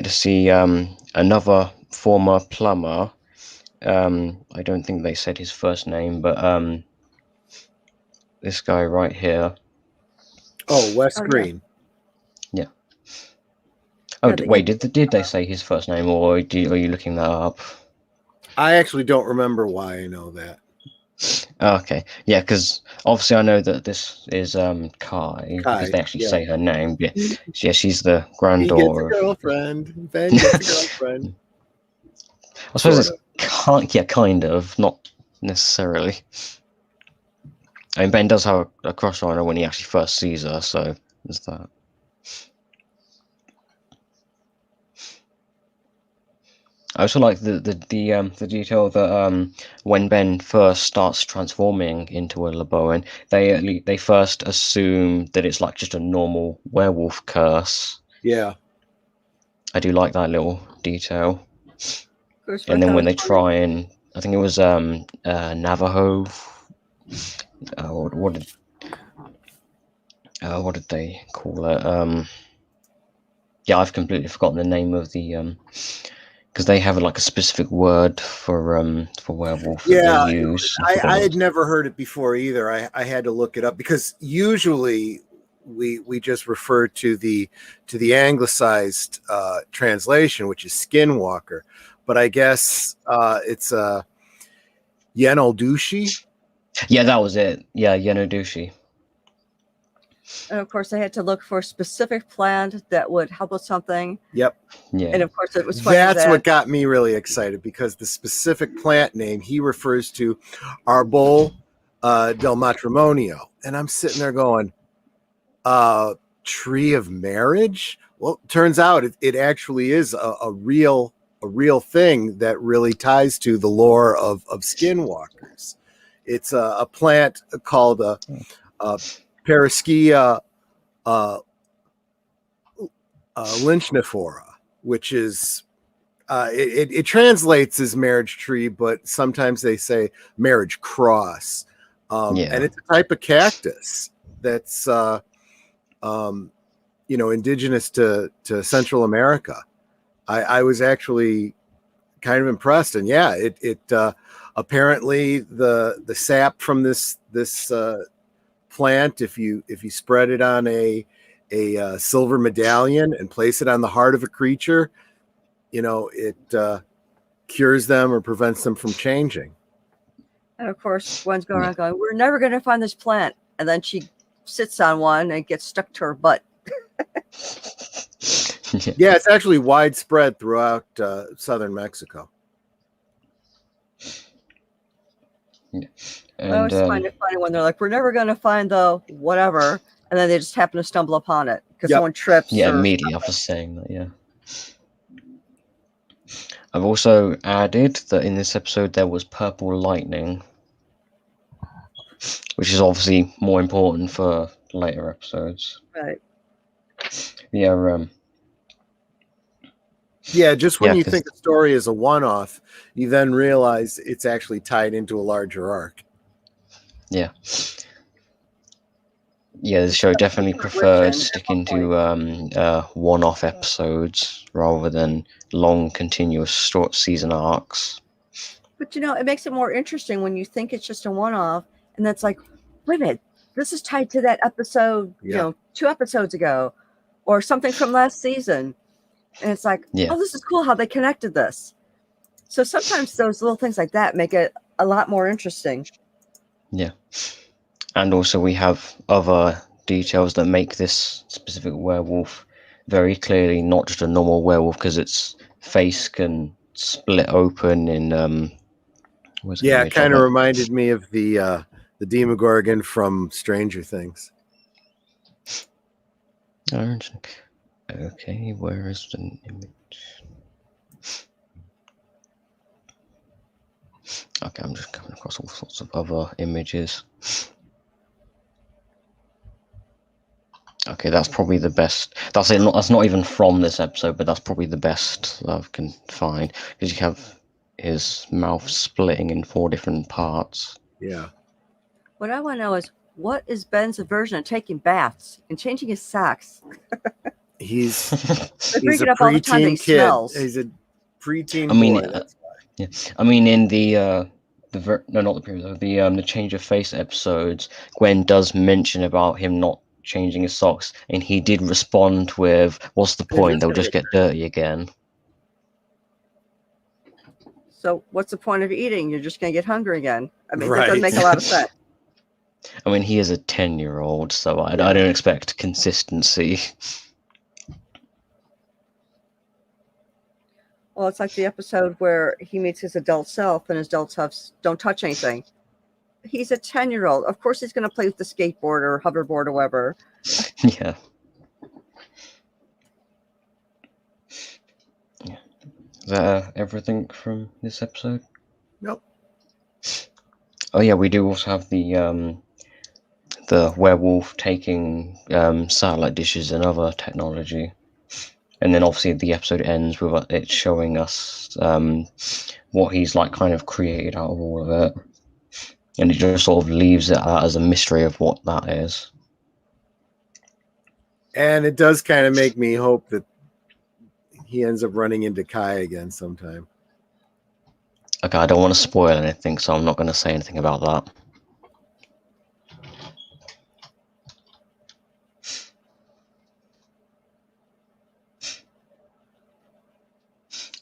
see another former plumber. I don't think they said his first name, but this guy right here. Oh, Wes Green. Yeah. Oh, wait, did they say his first name, or are you looking that up? I actually don't remember why I know that. Okay, yeah, because obviously I know that this is Kai, because they actually say her name. Yeah, she's the granddaughter. He gets a girlfriend. Ben gets a girlfriend. I suppose it's kind of, not necessarily. I mean, Ben does have a crush on her when he actually first sees her, so there's that. I also like the detail that when Ben first starts transforming into a Leboan, they first assume that it's like just a normal werewolf curse. Yeah, I do like that little detail. And then when they try and, I think it was Navajo. What did they call it? Yeah, I've completely forgotten the name of the because they have like a specific word for werewolf that they use. I had never heard it before either. I had to look it up because usually we just refer to the anglicized translation, which is skinwalker, but I guess it's Yenoldushi. Yeah, that was it. Yeah, Yenoldushi. And of course, they had to look for a specific plant that would help with something. Yep. Yeah. And of course, it was funny. That's what got me really excited, because the specific plant name he refers to Arbol del Matrimonio. And I'm sitting there going, tree of marriage? Well, it turns out it actually is a real thing that really ties to the lore of skinwalkers. It's a plant called Paraschia lynchnifora, which is it translates as marriage tree, but sometimes they say marriage cross. And it's a type of cactus that's indigenous to Central America. I was actually kind of impressed, and yeah, it apparently the sap from this plant, if you spread it on a silver medallion and place it on the heart of a creature, it cures them or prevents them from changing. And of course, Gwen's going around going, "We're never going to find this plant," and then she sits on one and gets stuck to her butt. Yeah, it's actually widespread throughout southern Mexico. Yeah. I always find it funny when they're like, "We're never going to find the whatever," and then they just happen to stumble upon it because someone trips. Yeah, immediately after saying that, yeah. I've also added that in this episode there was purple lightning, which is obviously more important for later episodes. Right. Yeah. Yeah, just when you think the story is a one-off, you then realize it's actually tied into a larger arc. Yeah. Yeah, the show definitely prefers sticking to one-off episodes rather than long, continuous short season arcs. But it makes it more interesting when you think it's just a one-off, and that's like, wait a minute, this is tied to that episode, 2 episodes ago, or something from last season. And it's like, oh, this is cool how they connected this. So sometimes those little things like that make it a lot more interesting. Yeah. And also we have other details that make this specific werewolf very clearly not just a normal werewolf, because its face can split open in where's an Yeah, it image of kind of it? reminded me of the Demogorgon from Stranger Things. Okay, where is the image? Okay, I'm just coming across all sorts of other images. Okay, that's probably the best. That's it. That's not even from this episode, but that's probably the best that I can find, because you have his mouth splitting in 4 different parts. Yeah. What I want to know is, what is Ben's aversion of taking baths and changing his socks? He's They bring a it up all the time that he preteen kid. smells. He's a preteen I mean, boy. That's why. yeah. I mean, in no, not the previous, the change of face episodes, Gwen does mention about him not changing his socks, and he did respond with, "What's the They're point? just They'll gonna just get dirty again." So what's the point of eating? You're just going to get hungry again. I mean, that Right. doesn't make a lot of sense. I mean, he is a 10-year-old, so I Yeah. don't expect consistency. Well, it's like the episode where he meets his adult self and his adult self don't touch anything. He's a 10-year-old. Of course he's going to play with the skateboard or hoverboard or whatever. Yeah. Is that everything from this episode? Nope. Oh yeah, we do also have the werewolf taking satellite dishes and other technology, and then obviously the episode ends with it showing us what he's like kind of created out of all of it, and it just sort of leaves it as a mystery of what that is. And it does kind of make me hope that he ends up running into Kai again sometime. Okay, I don't want to spoil anything, so I'm not going to say anything about that.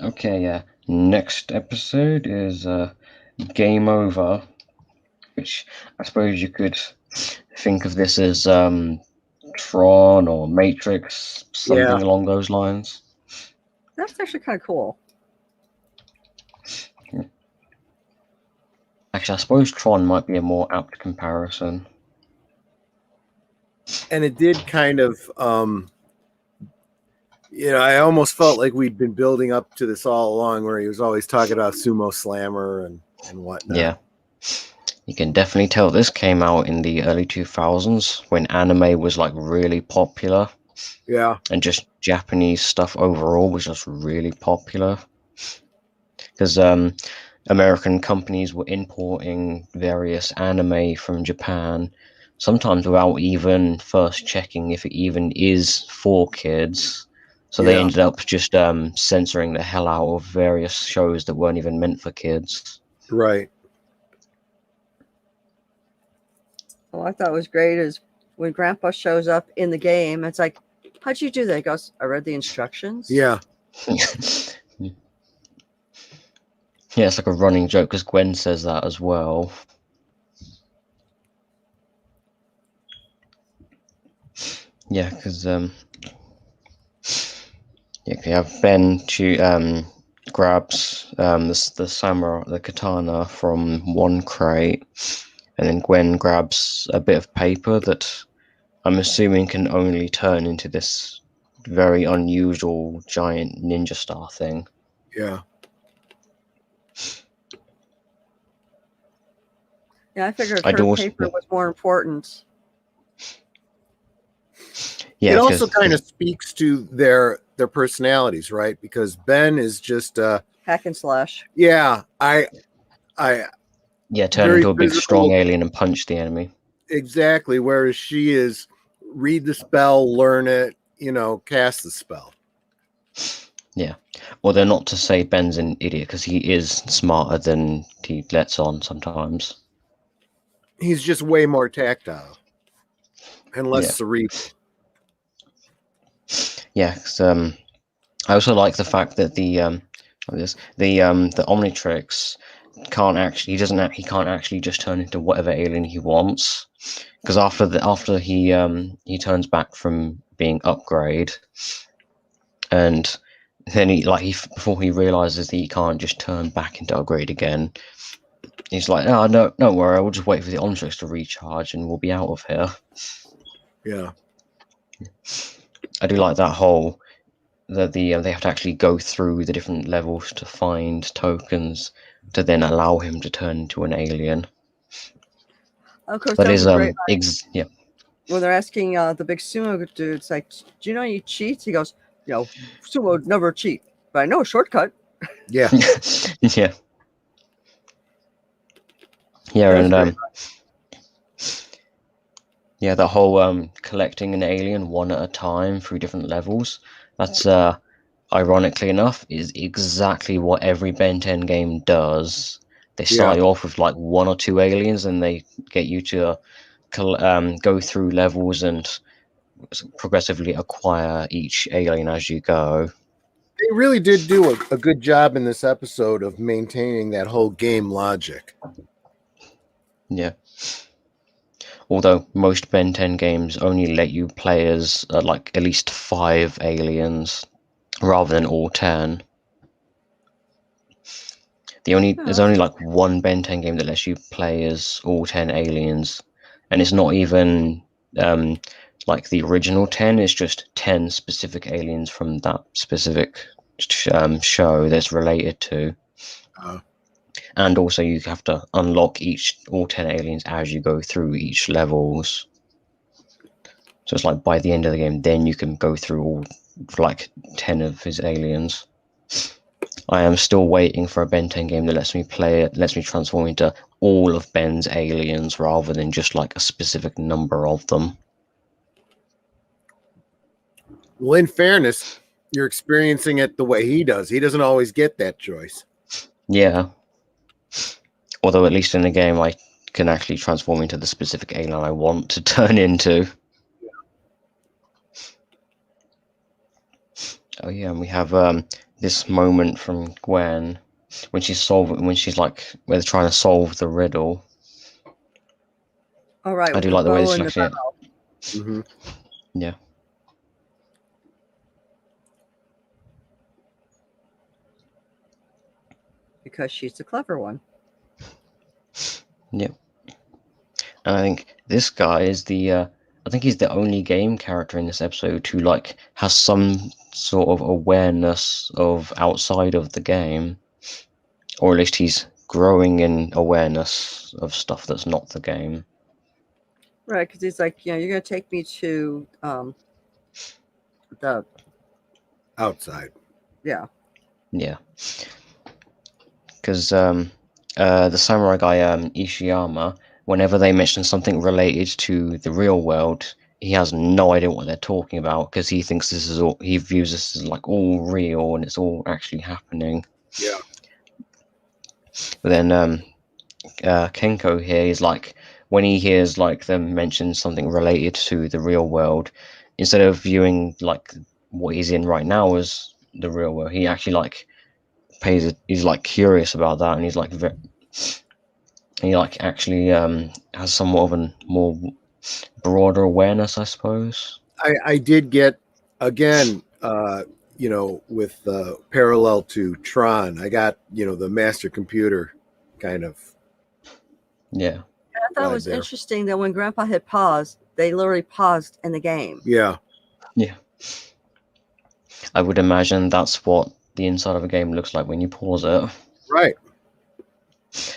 Okay, yeah. Next episode is Game Over, which I suppose you could think of this as Tron or Matrix, something along those lines. That's actually kind of cool. Actually, I suppose Tron might be a more apt comparison. And it did kind of, I almost felt like we'd been building up to this all along, where he was always talking about Sumo Slammer and whatnot. Yeah. You can definitely tell this came out in the early 2000s when anime was like really popular. Yeah. And just Japanese stuff overall was just really popular. Because American companies were importing various anime from Japan, sometimes without even first checking if it even is for kids. So they ended up just censoring the hell out of various shows that weren't even meant for kids. Right. Well, I thought was great is when Grandpa shows up in the game, it's like, how'd you do that? He goes, I read the instructions. Yeah. Yeah, it's like a running joke because Gwen says that as well. Yeah, because you have Ben grabs the samurai, the katana from one crate, and then Gwen grabs a bit of paper that I'm assuming can only turn into this very unusual giant ninja star thing. Yeah. Yeah, I figured her paper was more important. Yeah, it also kind of speaks to their personalities, right? Because Ben is just hack and slash. Yeah, turn into a big strong alien and punch the enemy. Exactly. Whereas she is read the spell, learn it, cast the spell. Yeah. Well, they're not to say Ben's an idiot, because he is smarter than he lets on sometimes. He's just way more tactile and less cerebral. Yeah, because I also like the fact that the Omnitrix he can't actually just turn into whatever alien he wants, because after he turns back from being upgrade, and then before he realizes that he can't just turn back into upgrade again, he's like, oh no, don't worry, we'll just wait for the Omnitrix to recharge and we'll be out of here. Yeah. I do like that whole that they have to actually go through the different levels to find tokens to then allow him to turn into an alien. Of course, That that is was great. yeah. When they're asking the big sumo dude, it's like, do you know any cheats? He goes, sumo never cheat, but I know a shortcut. Yeah. Yeah. Yeah, and yeah, the whole collecting an alien one at a time through different levels. That's ironically enough is exactly what every Ben 10 game does. They start you off with like 1 or 2 aliens, and they get you to go through levels and progressively acquire each alien as you go. They really did do a good job in this episode of maintaining that whole game logic. Yeah. Although most Ben 10 games only let you play as like at least 5 aliens rather than all 10. There's only like one Ben 10 game that lets you play as all 10 aliens, and it's not even like the original 10. It's just 10 specific aliens from that specific show that's related to. And also you have to unlock all 10 aliens as you go through each levels. So it's like by the end of the game, then you can go through all like 10 of his aliens. I am still waiting for a Ben 10 game that lets me transform into all of Ben's aliens rather than just like a specific number of them. Well, in fairness, you're experiencing it the way he does. He doesn't always get that choice. Yeah. Although at least in the game, I can actually transform into the specific alien I want to turn into. Oh yeah, and we have this moment from Gwen when where they're trying to solve the riddle. All right. I do like the way this actually. Mm-hmm. Yeah. Because she's the clever one. Yep. And I think this guy is I think he's the only game character in this episode who like has some sort of awareness of outside of the game, or at least he's growing in awareness of stuff that's not the game. Right, because he's like, you're going to take me to the outside. Yeah. Yeah. Because the samurai guy Ishiyama, whenever they mention something related to the real world, he has no idea what they're talking about because he thinks he views this as like all real and it's all actually happening. Yeah. But then Kenko here is like, when he hears like them mention something related to the real world, instead of viewing like what he's in right now as the real world, he actually like he's like curious about that, and he's like he like actually has somewhat of a more broader awareness, I suppose. I did get again with parallel to Tron, I got the master computer kind of. Yeah. I thought it was interesting that when Grandpa hit pause, they literally paused in the game. Yeah. I would imagine that's what the inside of a game looks like when you pause it. Right.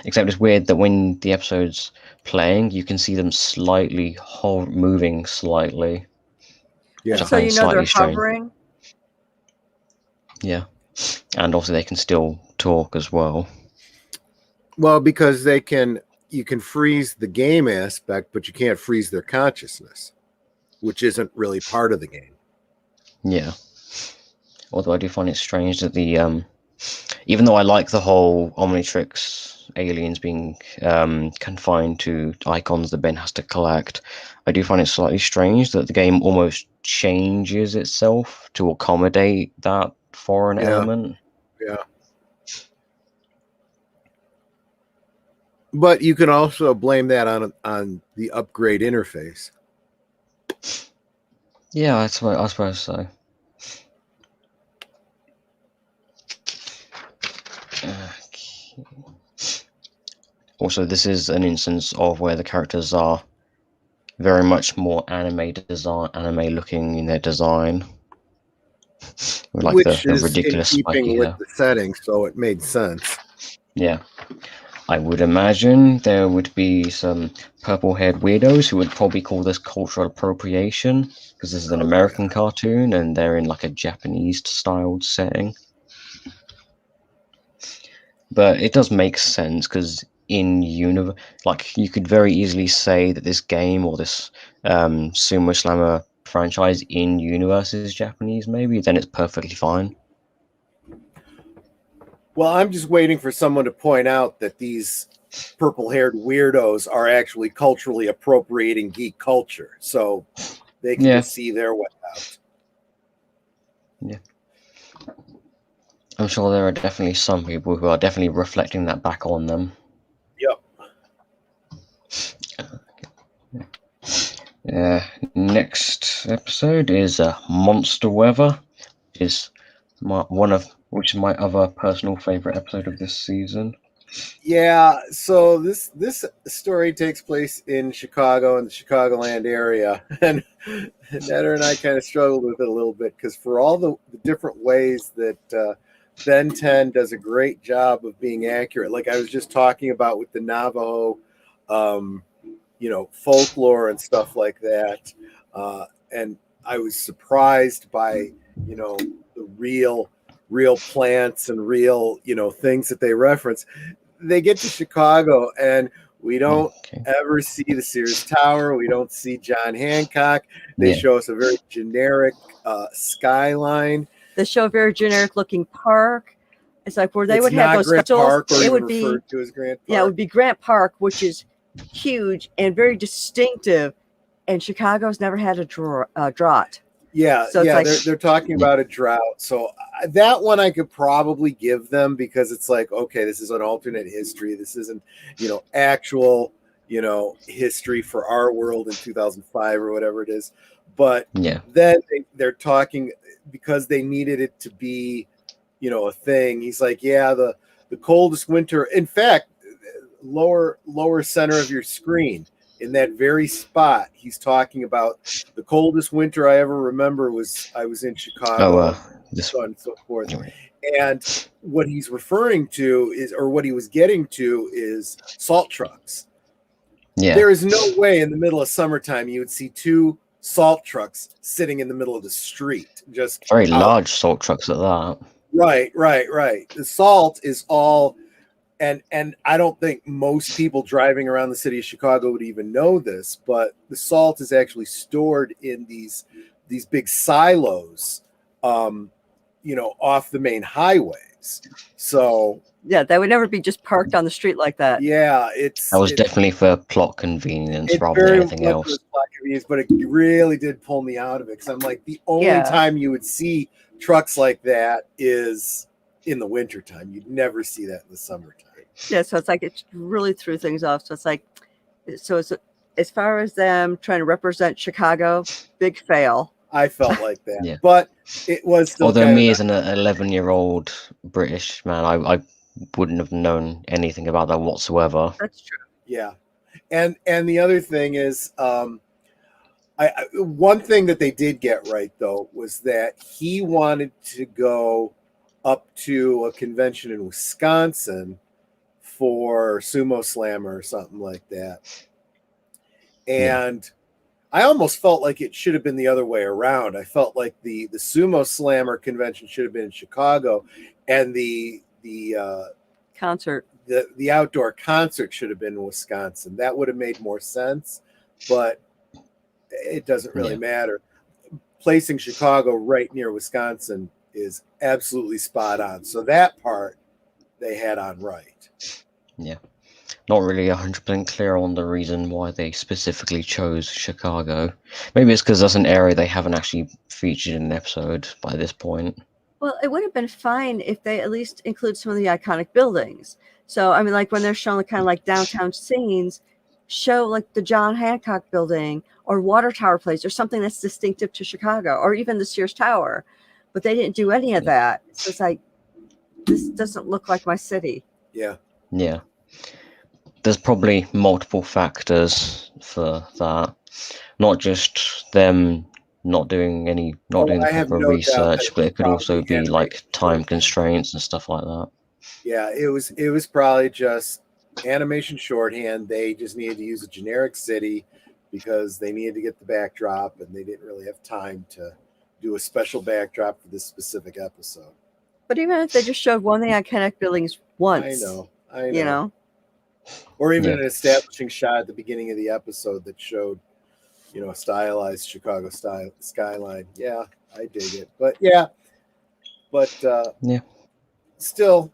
Except it's weird that when the episode's playing, you can see them slightly moving slightly. Yeah. So they're hovering. Yeah. And also they can still talk as well. Well, because you can freeze the game aspect, but you can't freeze their consciousness, which isn't really part of the game. Yeah. Although I do find it strange that even though I like the whole Omnitrix aliens being confined to icons that Ben has to collect, I do find it slightly strange that the game almost changes itself to accommodate that foreign element. Yeah. But you can also blame that on the upgrade interface. Yeah, I suppose so. Okay. Also, this is an instance of where the characters are very much more anime looking in their design, with like Which the is in ridiculous spiky keeping with hair. the setting, so it made sense. Yeah, I would imagine there would be some purple-haired weirdos who would probably call this cultural appropriation because this is an American cartoon and they're in like a Japanese-styled setting. But it does make sense because in universe, like you could very easily say that this game or this Sumo Slammer franchise in universe is Japanese. Maybe then it's perfectly fine. Well, I'm just waiting for someone to point out that these purple-haired weirdos are actually culturally appropriating geek culture, so they can just see their way out. Yeah. I'm sure there are definitely some people who are definitely reflecting that back on them. Yep. Next episode is Monster Weather, which is my other personal favorite episode of this season. Yeah, so this story takes place in Chicago, in the Chicagoland area, and Netter and I kind of struggled with it a little bit because for all the different ways that Ben 10 does a great job of being accurate, like I was just talking about with the Navajo, folklore and stuff like that, and I was surprised by the real plants and real things that they reference. They get to Chicago and we don't ever see the Sears Tower. We don't see John Hancock. They show us a very generic skyline. They show a very generic looking park. It's like where they It's would have those Grant specials. Park, or it would be referred to as Grant Park. Yeah, it would be Grant Park, which is huge and very distinctive. And Chicago's never had a drought. Yeah, so yeah, like, they're talking about a drought. So that one I could probably give them because it's like, okay, this is an alternate history. This isn't, actual, history for our world in 2005 or whatever it is. But then they're talking because they needed it to be, a thing. He's like, yeah, the coldest winter. In fact, lower center of your screen. In that very spot, he's talking about the coldest winter I ever remember I was in Chicago, so on and so forth. And what he's referring to is, or what he was getting to is salt trucks. Yeah. There is no way in the middle of summertime you would see two salt trucks sitting in the middle of the street. Just very large salt trucks at that. Right. The salt is all... And I don't think most people driving around the city of Chicago would even know this, but the salt is actually stored in these big silos, off the main highways. So yeah, that would never be just parked on the street like that. Yeah, that was definitely for plot convenience rather than anything else. Plot convenience, but it really did pull me out of it because I'm like, the only time you would see trucks like that is in the wintertime. You'd never see that in the summertime. Yeah, so it's like it really threw things off. So it's like, it's as far as them trying to represent Chicago, big fail. I felt like that, but it was still. Although me as an 11-year-old British man, I wouldn't have known anything about that whatsoever. That's true. Yeah, and the other thing is, one thing that they did get right though was that he wanted to go up to a convention in Wisconsin for Sumo Slammer or something like that. And I almost felt like it should have been the other way around. I felt like the Sumo Slammer convention should have been in Chicago, and the concert, the outdoor concert should have been in Wisconsin. That would have made more sense, but it doesn't really matter. Placing Chicago right near Wisconsin is absolutely spot on. So that part they had on right. Yeah. Not really 100% clear on the reason why they specifically chose Chicago. Maybe it's because that's an area they haven't actually featured in an episode by this point. Well, it would have been fine if they at least include some of the iconic buildings. So, I mean, like when they're showing the kind of like downtown scenes, show like the John Hancock building or Water Tower Place or something that's distinctive to Chicago, or even the Sears Tower. But they didn't do any of that. So it's like, this doesn't look like my city. Yeah. Yeah. There's probably multiple factors for that. Not just them not doing the I have proper no doubt that research, but it could also probably be like animated time shorthand. constraints and stuff like that. Yeah, it was probably just animation shorthand. They just needed to use a generic city because they needed to get the backdrop, and they didn't really have time to do a special backdrop for this specific episode. But even if they just showed one of the iconic buildings once, I know. you know, Or even Yeah. an establishing shot at the beginning of the episode that showed, a stylized Chicago style skyline. Yeah, I dig it. But yeah, still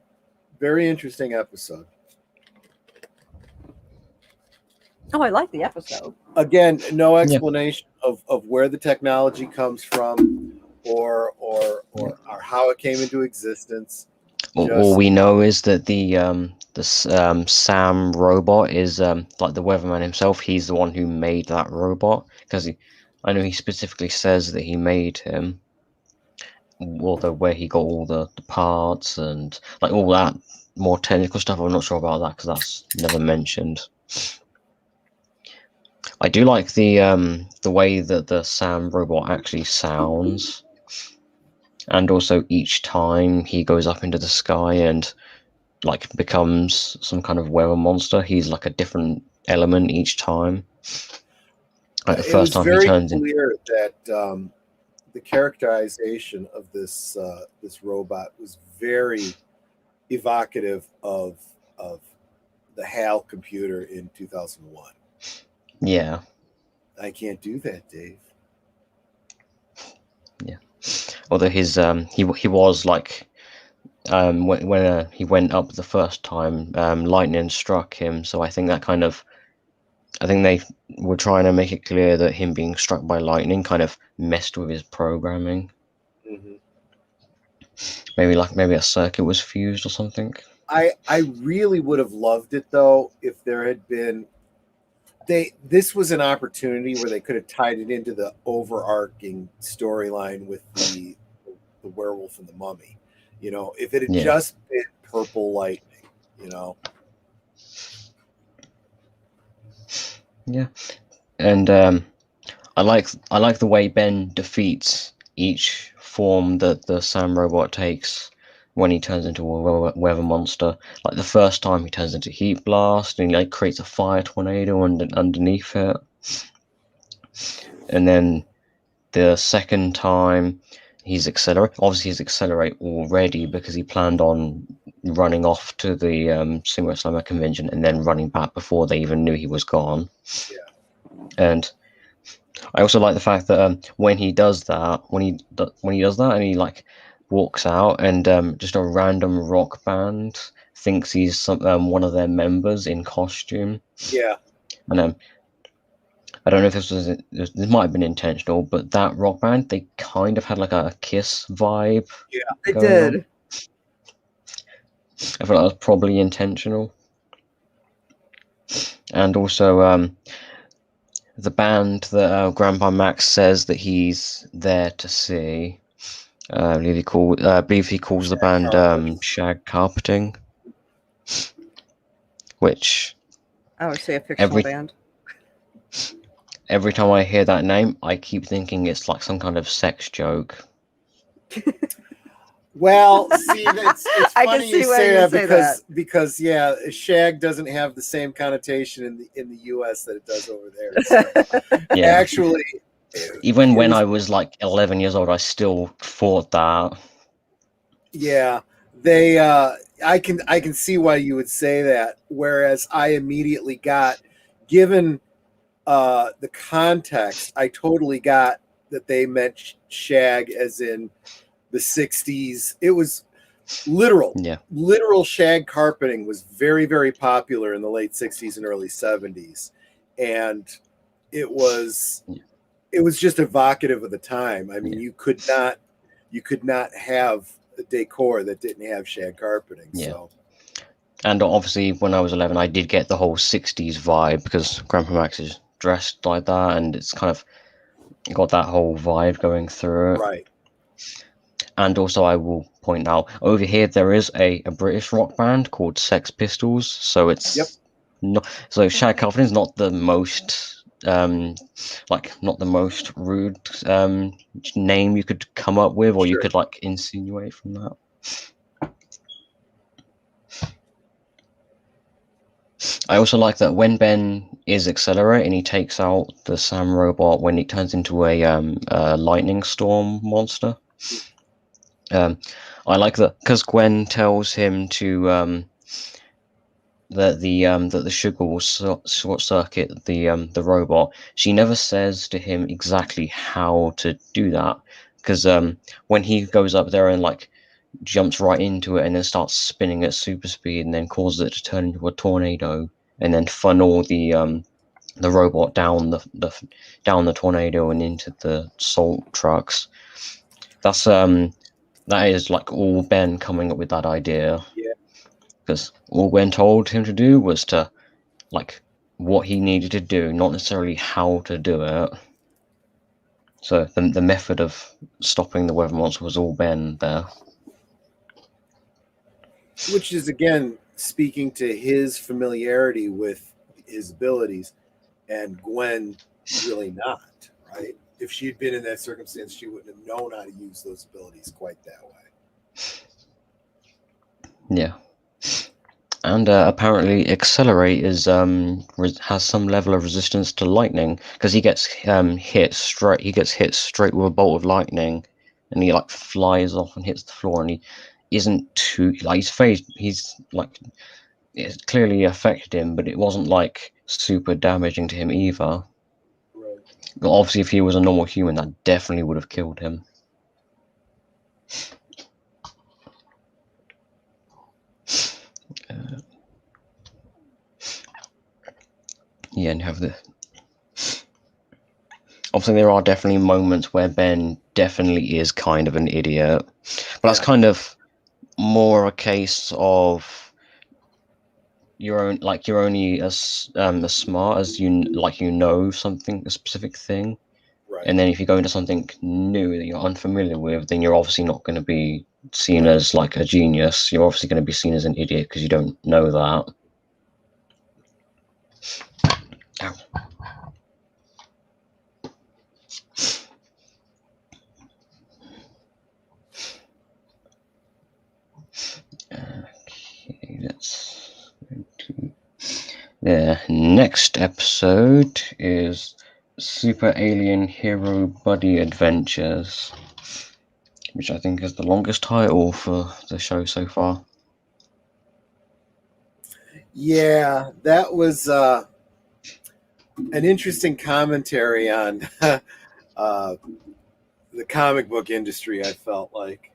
very interesting episode. oh, I like the episode. Again, no explanation of where the technology comes from or how it came into existence. All we know is that the Sam robot is like the weatherman himself. He's the one who made that robot because I know he specifically says that he made him. Although where he got all the parts and like all that more technical stuff, I'm not sure about that because that's never mentioned. I do like the way that the Sam robot actually sounds, and also each time he goes up into the sky and like becomes some kind of weather monster, he's like a different element each time. Like the first time he turns in. It was very clear that the characterization of this robot was very evocative of the HAL computer in 2001. Yeah. I can't do that, Dave. Yeah. Although his he was like when he went up the first time, lightning struck him. So I think they were trying to make it clear that him being struck by lightning kind of messed with his programming. Mm-hmm. Maybe a circuit was fused or something. I really would have loved it though if there had been this was an opportunity where they could have tied it into the overarching storyline with the werewolf and the mummy. If it had just been purple lightning, Yeah. And I like the way Ben defeats each form that the Sam robot takes when he turns into a weather monster. Like the first time he turns into Heat Blast and he like creates a fire tornado underneath it. And then the second time he's accelerate already because he planned on running off to the Sumo Slammer convention and then running back before they even knew he was gone. Yeah. And I also like the fact that when he does that, and he like walks out, and just a random rock band thinks he's one of their members in costume. Yeah. And I don't know if this might have been intentional, but that rock band, they kind of had like a Kiss vibe. Yeah, they did. I feel like that was probably intentional. And also, the band that Grandpa Max says that he's there to see, I believe he calls the band Shag Carpeting, which I would say a fictional band. Every time I hear that name, I keep thinking it's like some kind of sex joke. Well, see, it's funny you say that because yeah, shag doesn't have the same connotation in the U.S. that it does over there. So, yeah, actually, even when I was like 11 years old, I still thought that. Yeah, I can see why you would say that. Whereas I immediately got, given the context, I totally got that they meant shag as in the 60s. It was literal. Yeah. Literal shag carpeting was very, very popular in the late 60s and early 70s. And it was just evocative of the time. I mean, you could not have decor that didn't have shag carpeting. Yeah. So, and obviously when I was 11, I did get the whole 60s vibe because Grandpa Max is dressed like that, and it's kind of got that whole vibe going through it. right. And also, I will point out over here there is a British rock band called Sex Pistols. So it's not so shag carpeting is not the most not the most rude name you could come up with, or you Sure. could like insinuate from that. I also like that when Ben is accelerating, he takes out the Sam robot when it turns into a lightning storm monster. I like that because Gwen tells him to that the sugar will short circuit the robot. She never says to him exactly how to do that, because when he goes up there and like jumps right into it and then starts spinning at super speed and then causes it to turn into a tornado and then funnel the robot down the tornado and into the salt trucks. That is like all Ben coming up with that idea. Yeah. Because all Gwen told him to do was to like what he needed to do, not necessarily how to do it. So the method of stopping the weather monster was all Ben there. Which is again speaking to his familiarity with his abilities, and Gwen really not, right? If she'd been in that circumstance, she wouldn't have known how to use those abilities quite that way. Yeah. And apparently, Accelerate is has some level of resistance to lightning because he gets hit straight. He gets hit straight with a bolt of lightning, and he like flies off and hits the floor. And he isn't too like his face. He's like it clearly affected him, but it wasn't like super damaging to him either. Right. But obviously, if he was a normal human, that definitely would have killed him. Yeah, and have the. Obviously, there are definitely moments where Ben definitely is kind of an idiot, but that's kind of more a case of you're only as smart as you know something, a specific thing, Right. and then if you go into something new that you're unfamiliar with, then you're obviously not going to be seen as like a genius. You're obviously going to be seen as an idiot because you don't know that. Ow. Okay, let's go to the next episode is Super Alien Hero Buddy Adventures, which I think is the longest title for the show so far. Yeah, that was an interesting commentary on the comic book industry, I felt like.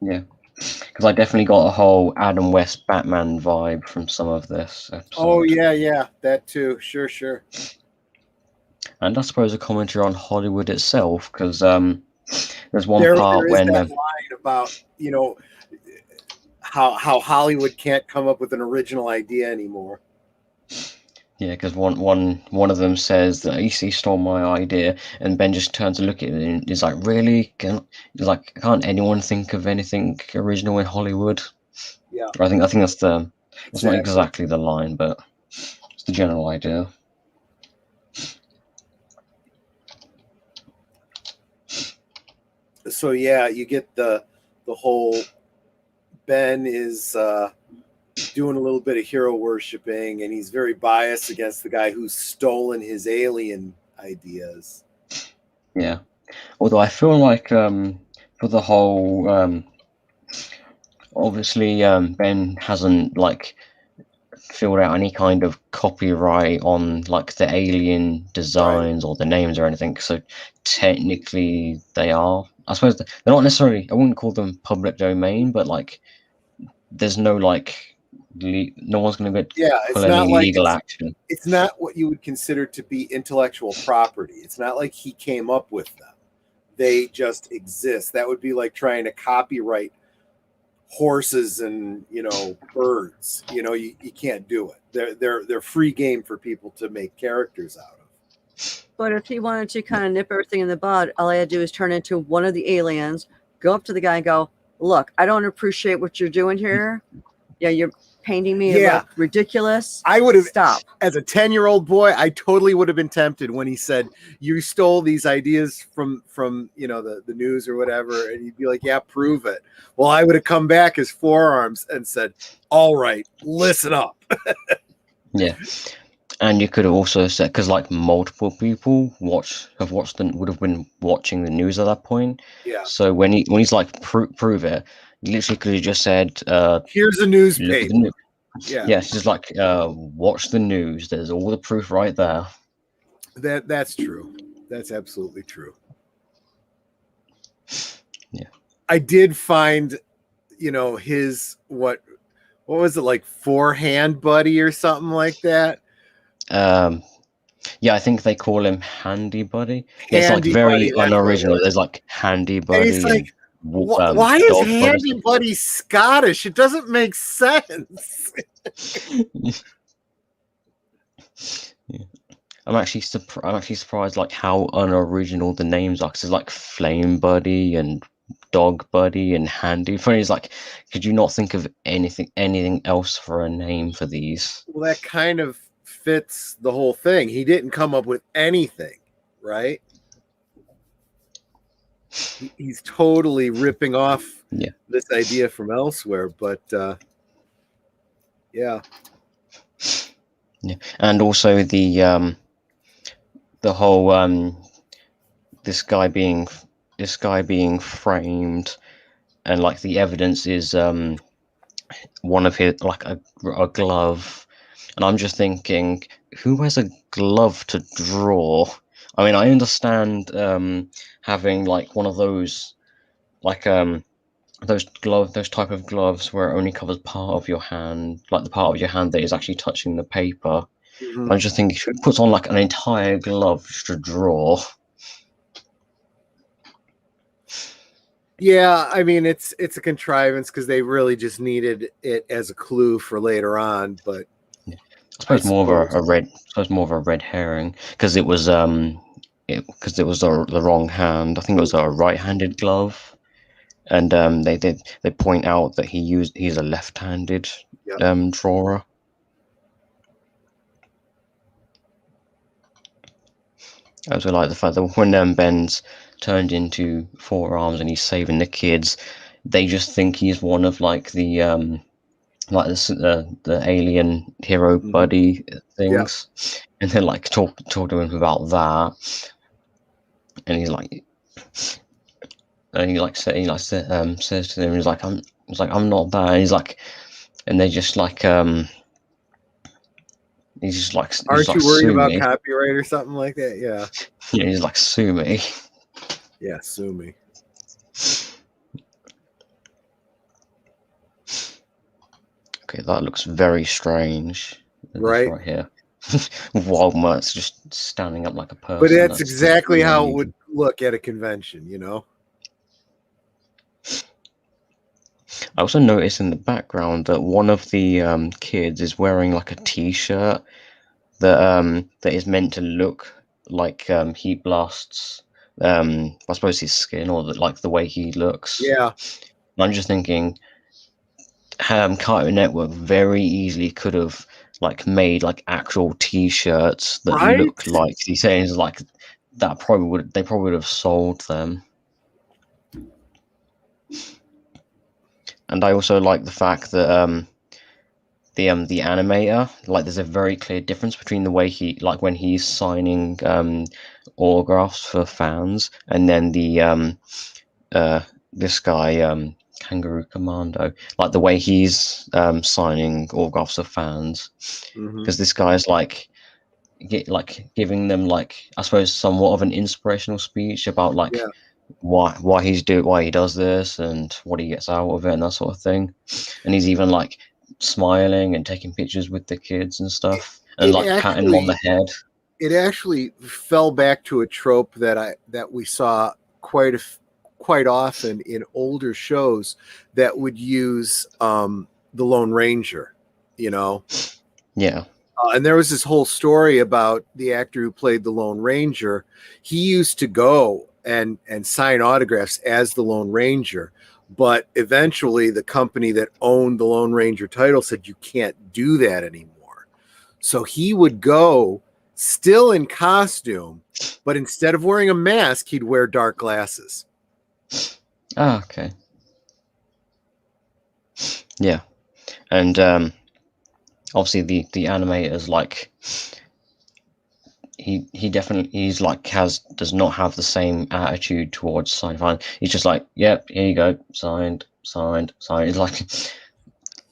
Yeah, because I definitely got a whole Adam West Batman vibe from some of this episode. Oh, yeah, that too. Sure. And I suppose a commentary on Hollywood itself, because there's one part there is when that line about, how Hollywood can't come up with an original idea anymore. yeah, because one of them says that he stole my idea, and Ben just turns to look at it and is like, "Really? Can't anyone think of anything original in Hollywood?" Yeah, I think that's the it's not exactly. exactly the line, but it's the general idea. So yeah, you get the whole Ben is doing a little bit of hero worshiping, and he's very biased against the guy who's stolen his alien ideas. Yeah, although I feel like for the whole obviously Ben hasn't like filled out any kind of copyright on like the alien designs or the names or anything, so technically they are, I suppose they're not necessarily, I wouldn't call them public domain, but like there's no like no one's going to pull any legal action. It's not what you would consider to be intellectual property. It's not like he came up with them. They just exist. That would be like trying to copyright horses and birds. You can't do it. They're free game for people to make characters out of. But if he wanted to kind of nip everything in the bud, all I had to do is turn into one of the aliens, go up to the guy and go, look, I don't appreciate what you're doing here. Yeah, you're painting me to look ridiculous. I would have stop. As a 10-year-old boy, I totally would have been tempted when he said, you stole these ideas from the news or whatever, and you'd be like, yeah, prove it. Well, I would have come back as forearms and said, all right, listen up. Yeah. And you could have also said, because like multiple people would have been watching the news at that point. Yeah. So when he's like prove it, you literally could have just said, "Here's a newspaper." Yeah. It's just like watch the news. There's all the proof right there. That's true. That's absolutely true. Yeah. I did find, his what was it, like forehand buddy or something like that. Yeah, I think they call him Handy Buddy. It's like very unoriginal. There's like Handy Buddy. And it's like, why is Handy Buddy Scottish? It doesn't make sense. Yeah. I'm actually surprised like how unoriginal the names are. Cause it's like Flame Buddy and Dog Buddy and Handy Buddy. It's like, could you not think of anything else for a name for these? Well, that kind of fits the whole thing. He didn't come up with anything, right? He's totally ripping off this idea from elsewhere, but yeah. And also the whole this guy being framed, and like the evidence is one of his, like a glove, and I'm just thinking, who wears a glove to draw? I mean, I understand having like one of those, like those type of gloves where it only covers part of your hand, like the part of your hand that is actually touching the paper. Mm-hmm. I'm just thinking, who puts on like an entire glove just to draw? Yeah, I mean it's a contrivance because they really just needed it as a clue for later on, but I suppose more of a red herring because it was the wrong hand. I think it was a right-handed glove, and they point out that he's a left-handed drawer. I also like the fact that when Ben's turned into four arms and he's saving the kids, they just think he's one of like the alien hero buddy things, and then like talk to him about that, and he's like, and he says to them, he's like I'm not that, and he's like, and they just like he's just like, aren't you worried about copyright or something like that? Yeah. Yeah, he's like, sue me. Yeah, sue me. Okay, that looks very strange. Right here. Walmart's just standing up like a person. But that's exactly how it would look at a convention, I also noticed in the background that one of the kids is wearing like a T-shirt that is meant to look like heat blasts. I suppose his skin or the way he looks. Yeah. I'm just thinking, Cartoon Network very easily could have like made like actual T-shirts that look like these things, like that. They probably would have sold them. And I also like the fact that the animator, like, there's a very clear difference between the way he, like, when he's signing autographs for fans, and then the this guy Kangaroo Commando, like the way he's signing autographs for fans, because this guy's like giving them, like, I suppose somewhat of an inspirational speech about why he does this and what he gets out of it and that sort of thing, and he's even like smiling and taking pictures with the kids and stuff, and patting them on the head. It actually fell back to a trope that we saw quite often in older shows that would use the Lone Ranger, you know. Yeah. And there was this whole story about the actor who played the Lone Ranger. He used to go and sign autographs as the Lone Ranger, but eventually the company that owned the Lone Ranger title said you can't do that anymore. So he would go still in costume, but instead of wearing a mask, he'd wear dark glasses. Ah, okay. Yeah. And obviously the animators, like, he definitely, he's like does not have the same attitude towards sign. He's just like, yep, here you go, signed. It's like,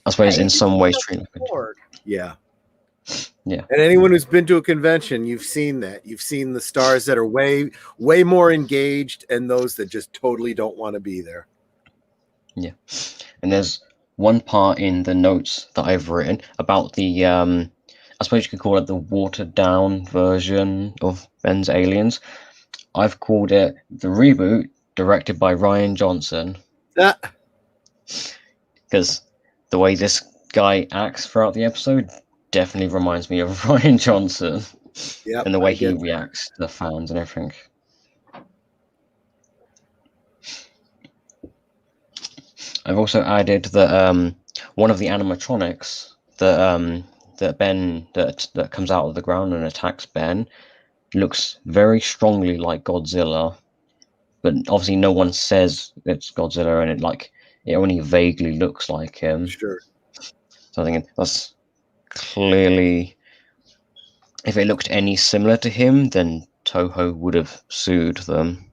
I suppose in some ways treating Yeah. Yeah. And anyone who's been to a convention, you've seen that. You've seen the stars that are way more engaged and those that just totally don't want to be there. Yeah. And there's one part in the notes that I've written about the I suppose you could call it the watered down version of Ben's Aliens. I've called it the reboot directed by Rian Johnson. Because the way this guy acts throughout the episode definitely reminds me of Rian Johnson. Yep, and the way he reacts to the fans and everything. I've also added that one of the animatronics that Ben that comes out of the ground and attacks Ben looks very strongly like Godzilla, but obviously no one says it's Godzilla, and it only vaguely looks like him. Sure. So I think that's clearly, if it looked any similar to him, then Toho would have sued them,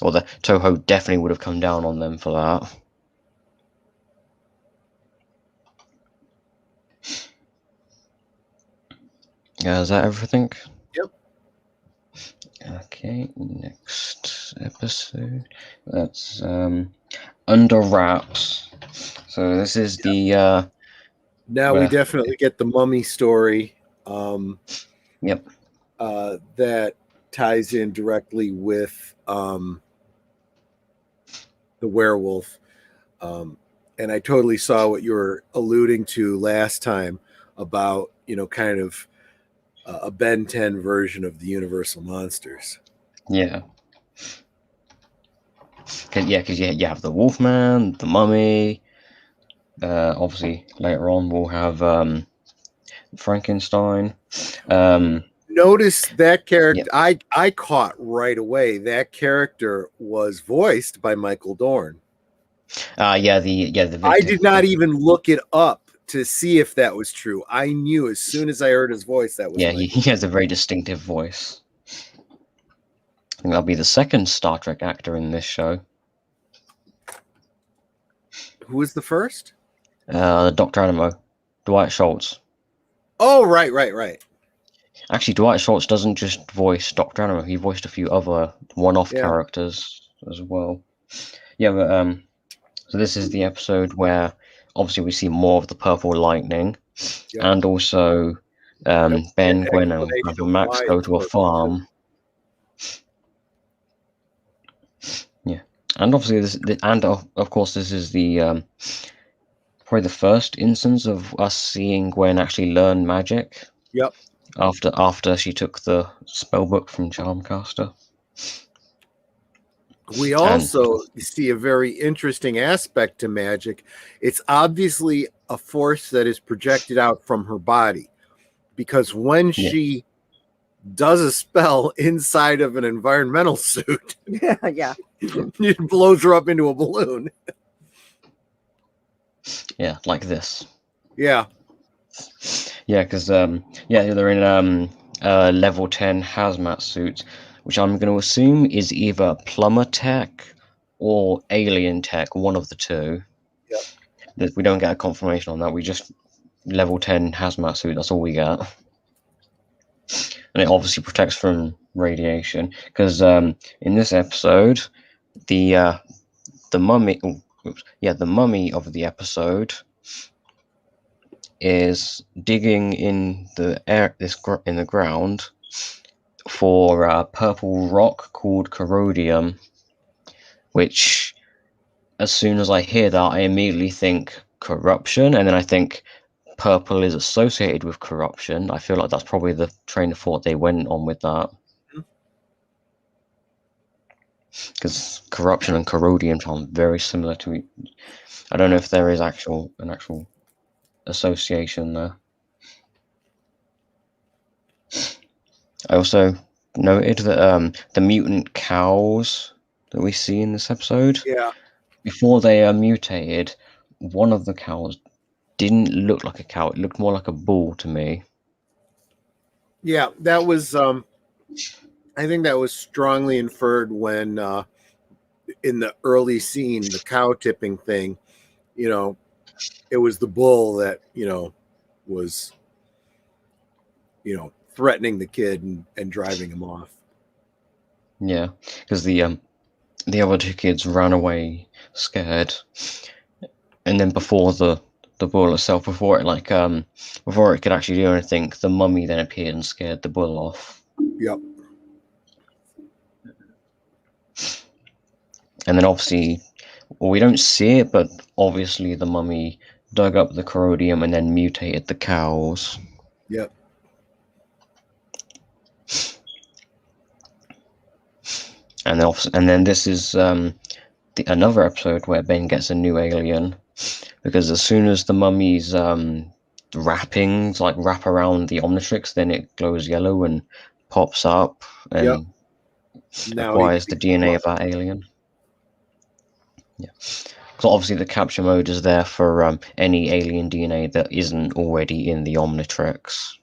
or the Toho definitely would have come down on them for that. Is that everything? Yep. Okay, next episode. That's Under Wraps. So this is the now we definitely get the mummy story. Yep. That ties in directly with the werewolf. And I totally saw what you were alluding to last time about, kind of a Ben 10 version of the Universal Monsters. Yeah. Because you have the Wolfman, the Mummy. Obviously, later on we'll have Frankenstein. Notice that character. Yep. I caught right away that character was voiced by Michael Dorn. The I did not even look it up to see if that was true. I knew as soon as I heard his voice that was. Yeah, he has a very distinctive voice. I think that'll be the second Star Trek actor in this show. Who was the first? Dr. Animo, Dwight Schultz. Oh, right. Actually, Dwight Schultz doesn't just voice Dr. Animo; he voiced a few other one-off characters as well. Yeah, but so this is the episode where obviously we see more of the Purple Lightning, and also Ben, Gwen, and Max go to a farm. Yeah, and obviously of course this is the probably the first instance of us seeing Gwen actually learn magic. Yep. After she took the spell book from Charmcaster. We also see a very interesting aspect to magic. It's obviously a force that is projected out from her body, because when she does a spell inside of an environmental suit, it blows her up into a balloon. Yeah, like this. Yeah. Yeah, because they're in level 10 hazmat suits, which I'm going to assume is either plumber tech or alien tech, one of the two. Yep. We don't get a confirmation on that. We just level 10 hazmat suit. That's all we get, and it obviously protects from radiation. Because in this episode, the mummy, the mummy of the episode is digging in in the ground for a purple rock called corrodium. which as soon as I hear that, I immediately think corruption, and then I think purple is associated with corruption. I feel like that's probably the train of thought they went on with that. Because corruption and corrodium sound very similar to each. I don't know if there is an actual association there. I also noted that the mutant cows that we see in this episode, before they are mutated, one of the cows didn't look like a cow. It looked more like a bull to me. Yeah, that was. I think that was strongly inferred when in the early scene, the cow tipping thing, it was the bull that was threatening the kid and driving him off. Yeah, because the other two kids ran away scared, and then before the bull itself, before it could actually do anything, the mummy then appeared and scared the bull off. Yep. And then obviously, well, we don't see it, but obviously the mummy dug up the corrodium and then mutated the cows. Yep. And then this is another episode where Ben gets a new alien, because as soon as the mummy's wrappings wrap around the Omnitrix, then it glows yellow and pops up and acquires the DNA of that alien. Yeah. So obviously the capture mode is there for any alien DNA that isn't already in the Omnitrix.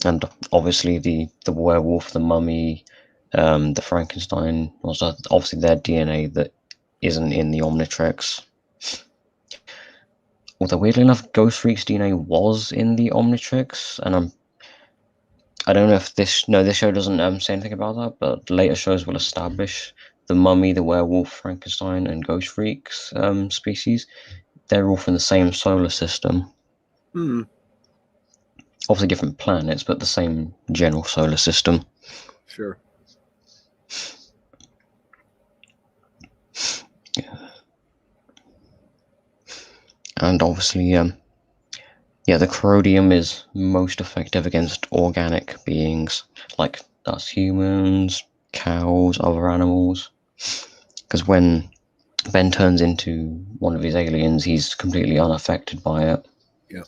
And obviously the werewolf, the mummy, the Frankenstein, also obviously their DNA that isn't in the Omnitrix. Although weirdly enough, Ghost Freak's DNA was in the Omnitrix, and I don't know if this show doesn't say anything about that, but later shows will establish the mummy, the werewolf, Frankenstein, and Ghost Freak's species. They're all from the same solar system. Obviously different planets, but the same general solar system. Sure. And obviously, the corrodium is most effective against organic beings, like us humans, cows, other animals. Because when Ben turns into one of his aliens, he's completely unaffected by it. Yeah.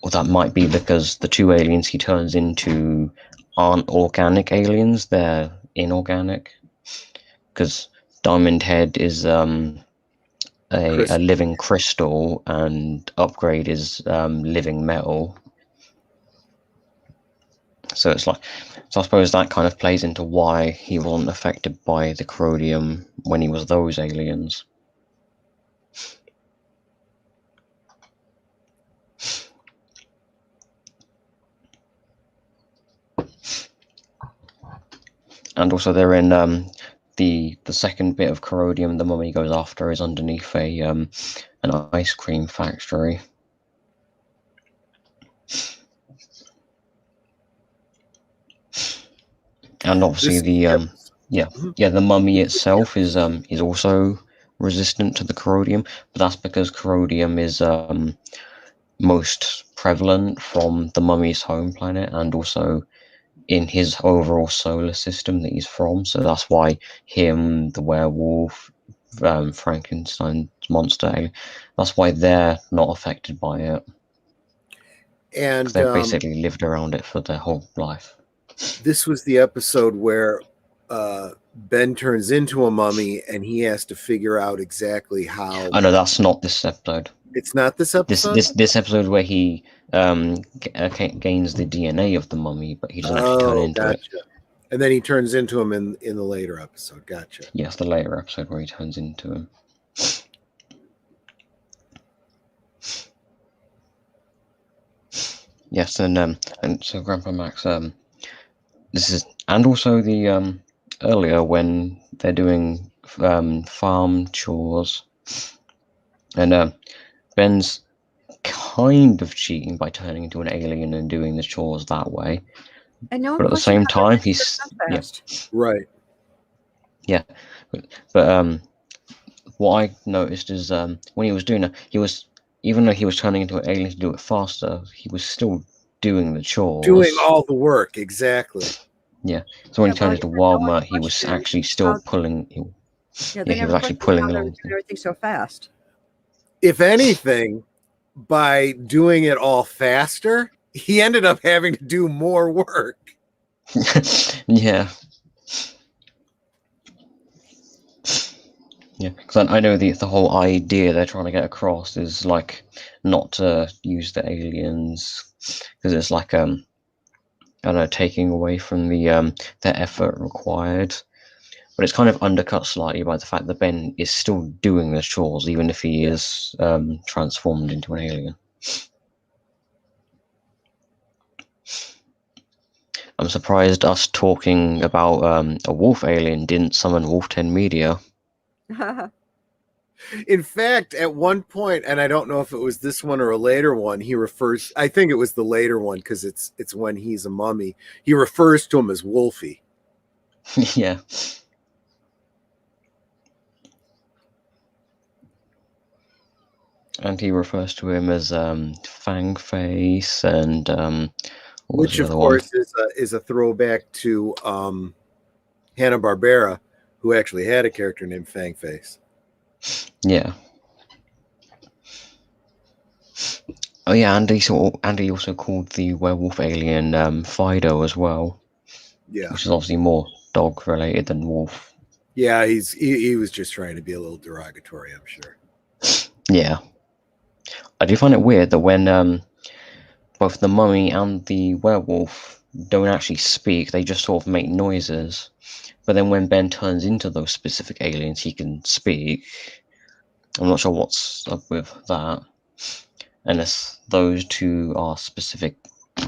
Or that might be because the two aliens he turns into aren't organic aliens, they're inorganic. Because Diamond Head is a living crystal, and Upgrade is living metal. So I suppose that kind of plays into why he wasn't affected by the corrodium when he was those aliens. And also they're in the second bit of corrodium the mummy goes after is underneath an ice cream factory. And obviously the mummy itself is also resistant to the corrodium, but that's because corrodium is most prevalent from the mummy's home planet and also in his overall solar system that he's from. So that's why him, the werewolf, Frankenstein's monster alien, that's why they're not affected by it. And they've basically lived around it for their whole life. This was the episode where Ben turns into a mummy and he has to figure out exactly how. Oh no, that's not this episode. It's not this episode? This episode where he gains the DNA of the mummy, but he doesn't actually turn into it. And then he turns into him in the later episode. Gotcha. Yes, the later episode where he turns into him. Yes, and so Grandpa Max, this is, and also the earlier when they're doing farm chores, and Ben's kind of cheating by turning into an alien and doing the chores that way. And no one but at the same time, he's right. Yeah, but what I noticed is when he was doing it, even though he was turning into an alien to do it faster, he was still doing the Doing chores. all the work, exactly. Yeah. So when Yeah, he well, turned I into guess no Wild one Mutt, he was questioned actually still how. pulling. Yeah, Yeah, they he was never actually questioned how pulling they were along. doing everything so fast. If anything, by doing it all faster, he ended up having to do more work. Yeah. Yeah, because I know the whole idea they're trying to get across is like not to use the aliens because it's like I don't know, taking away from the effort required. But it's kind of undercut slightly by the fact that Ben is still doing the chores even if he is transformed into an alien. I'm surprised us talking about a wolf alien didn't summon Wolf 10 Media. In fact, at one point, and I don't know if it was this one or a later one, he refers, I think it was the later one because it's when he's a mummy. He refers to him as Wolfie. Yeah. And he refers to him as Fang Face and what was Which, the of other one? course, is a throwback to Hanna-Barbera, who actually had a character named Fangface. Yeah. Oh yeah, and he also called the werewolf alien Fido as well, Yeah, which is obviously more dog related than wolf. yeah, he was just trying to be a little derogatory, I'm sure. Yeah. I do find it weird that when both the mummy and the werewolf don't actually speak, they just sort of make noises. But then when Ben turns into those specific aliens, he can speak. I'm not sure what's up with that. Unless those two are specific,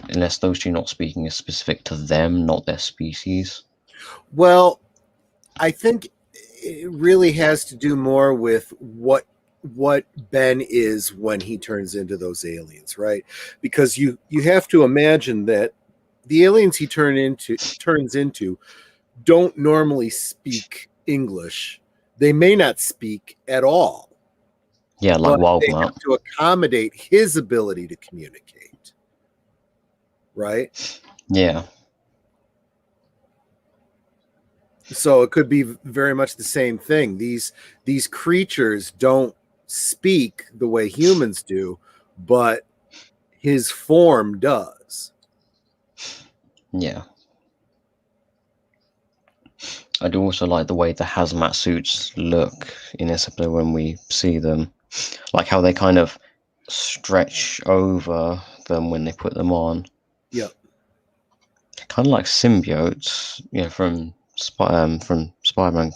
unless those two not speaking is specific to them, not their species. Well, I think it really has to do more with what Ben is when he turns into those aliens, right? Because you have to imagine that the aliens he turns into don't normally speak English. They may not speak at all, Yeah, like but Wild they Mutt. have to accommodate his ability to communicate, right? Yeah. So it could be very much the same thing. These creatures don't speak the way humans do, but his form does. Yeah. I do also like the way the hazmat suits look in this episode when we see them. Like how they kind of stretch over them when they put them on. Yep. Kind of like symbiotes, from Spider-Man.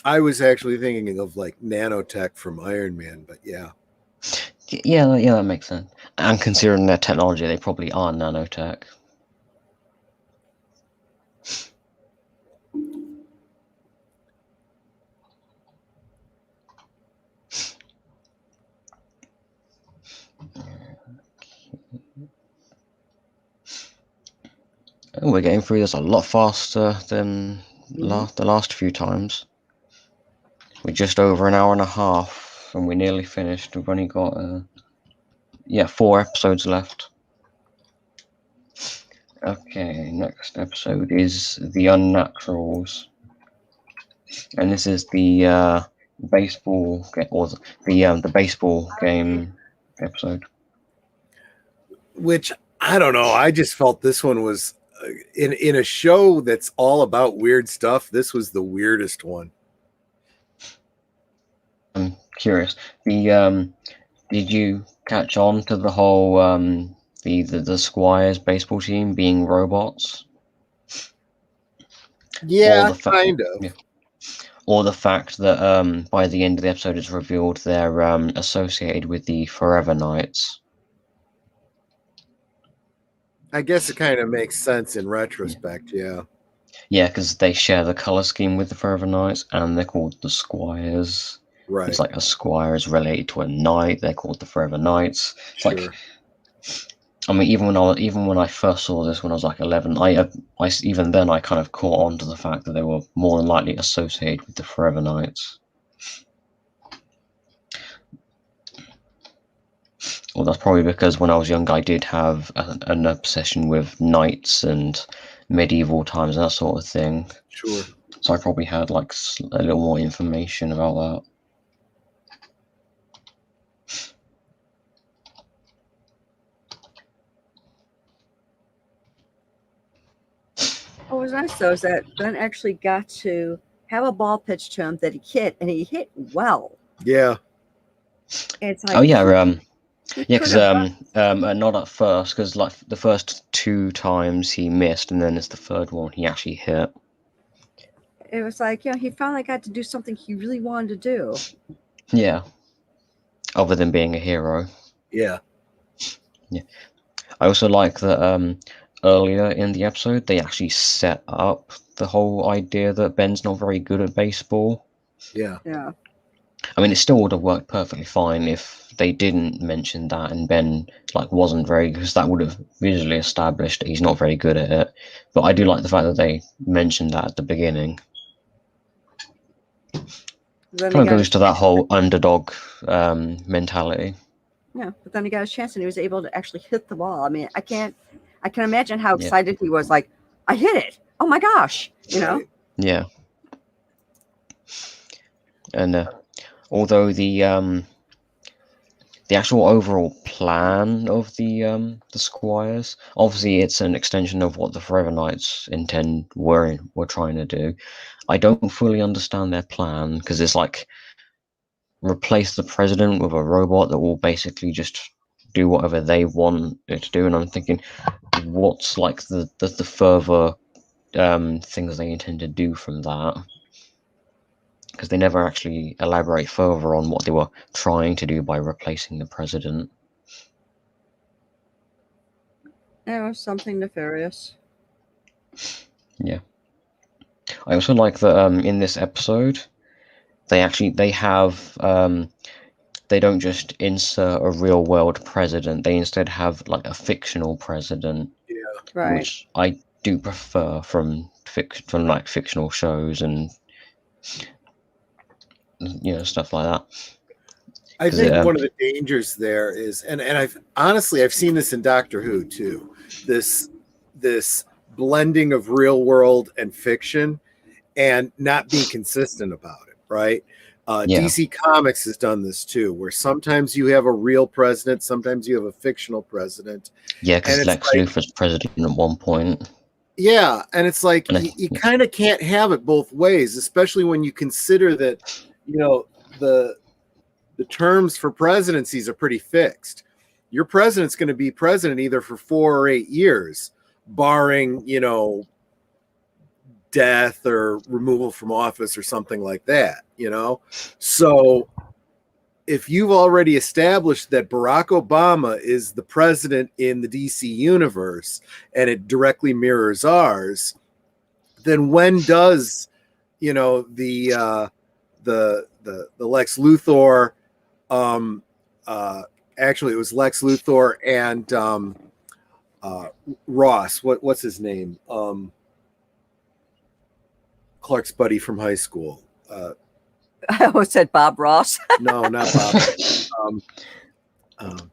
I was actually thinking of like nanotech from Iron Man, but yeah. Yeah, that makes sense. And considering their technology, they probably are nanotech. And we're getting through this a lot faster than the last few times. We're just over an hour and a half, and we're nearly finished. We've only got 4 episodes left. Okay, next episode is The Unnaturals, and this is the baseball or the baseball game episode. Which I don't know. I just felt this one was in a show that's all about weird stuff. This was the weirdest one. I'm curious. Did you catch on to the whole the Squires baseball team being robots? Yeah, Or the kind of. yeah. Or the fact that by the end of the episode it's revealed they're associated with the Forever Knights. I guess it kind of makes sense in retrospect. Yeah. Yeah, because they share the color scheme with the Forever Knights, and they're called the Squires. Right. It's like a squire is related to a knight. They're called the Forever Knights. It's Sure. like I mean, even when I first saw this when I was like 11, even then I kind of caught on to the fact that they were more than likely associated with the Forever Knights. Well, that's probably because when I was young, I did have an obsession with knights and medieval times and that sort of thing. Sure. So I probably had like a little more information about that. What was nice though is that Ben actually got to have a ball pitched to him that he hit, and he hit well. Yeah. It's like, Oh yeah, he yeah, could because have. not at first, because like the first 2 times he missed, and then it's the third one he actually hit. It was like, he finally got to do something he really wanted to do. Yeah. Other than being a hero. Yeah. Yeah. I also like that earlier in the episode they actually set up the whole idea that Ben's not very good at baseball. Yeah. Yeah. I mean, it still would have worked perfectly fine if they didn't mention that and Ben like wasn't very, because that would have visually established that he's not very good at it. But I do like the fact that they mentioned that at the beginning. Then Kind of goes to that whole underdog mentality. Yeah, but then he got his chance and he was able to actually hit the ball. I mean, I can imagine how excited he was. Like, I hit it! Oh my gosh! Right. Yeah. And although the actual overall plan of the Squires, obviously it's an extension of what the Forever Knights were trying to do. I don't fully understand their plan, because it's like replace the president with a robot that will basically just do whatever they want it to do, and I'm thinking, what's like the further things they intend to do from that? Because they never actually elaborate further on what they were trying to do by replacing the president. It was something nefarious. Yeah. I also like that in this episode, they have they don't just insert a real world president. They instead have like a fictional president, Right. which I do prefer from like fictional shows and stuff like that. I think one of the dangers there is, and I've seen this in Doctor Who too, this blending of real world and fiction and not being consistent about it, right? DC Comics has done this too, where sometimes you have a real president, sometimes you have a fictional president. Yeah, because Lex Luthor's president at one point. Yeah, and it's like you kind of can't have it both ways, especially when you consider that, the terms for presidencies are pretty fixed. Your president's going to be president either for 4 or 8 years, barring, death or removal from office or something like that, So if you've already established that Barack Obama is the president in the DC universe and it directly mirrors ours, then when does, the Lex Luthor, actually it was Lex Luthor and Ross, what's his name? Clark's buddy from high school. I almost said Bob Ross. No, not Bob.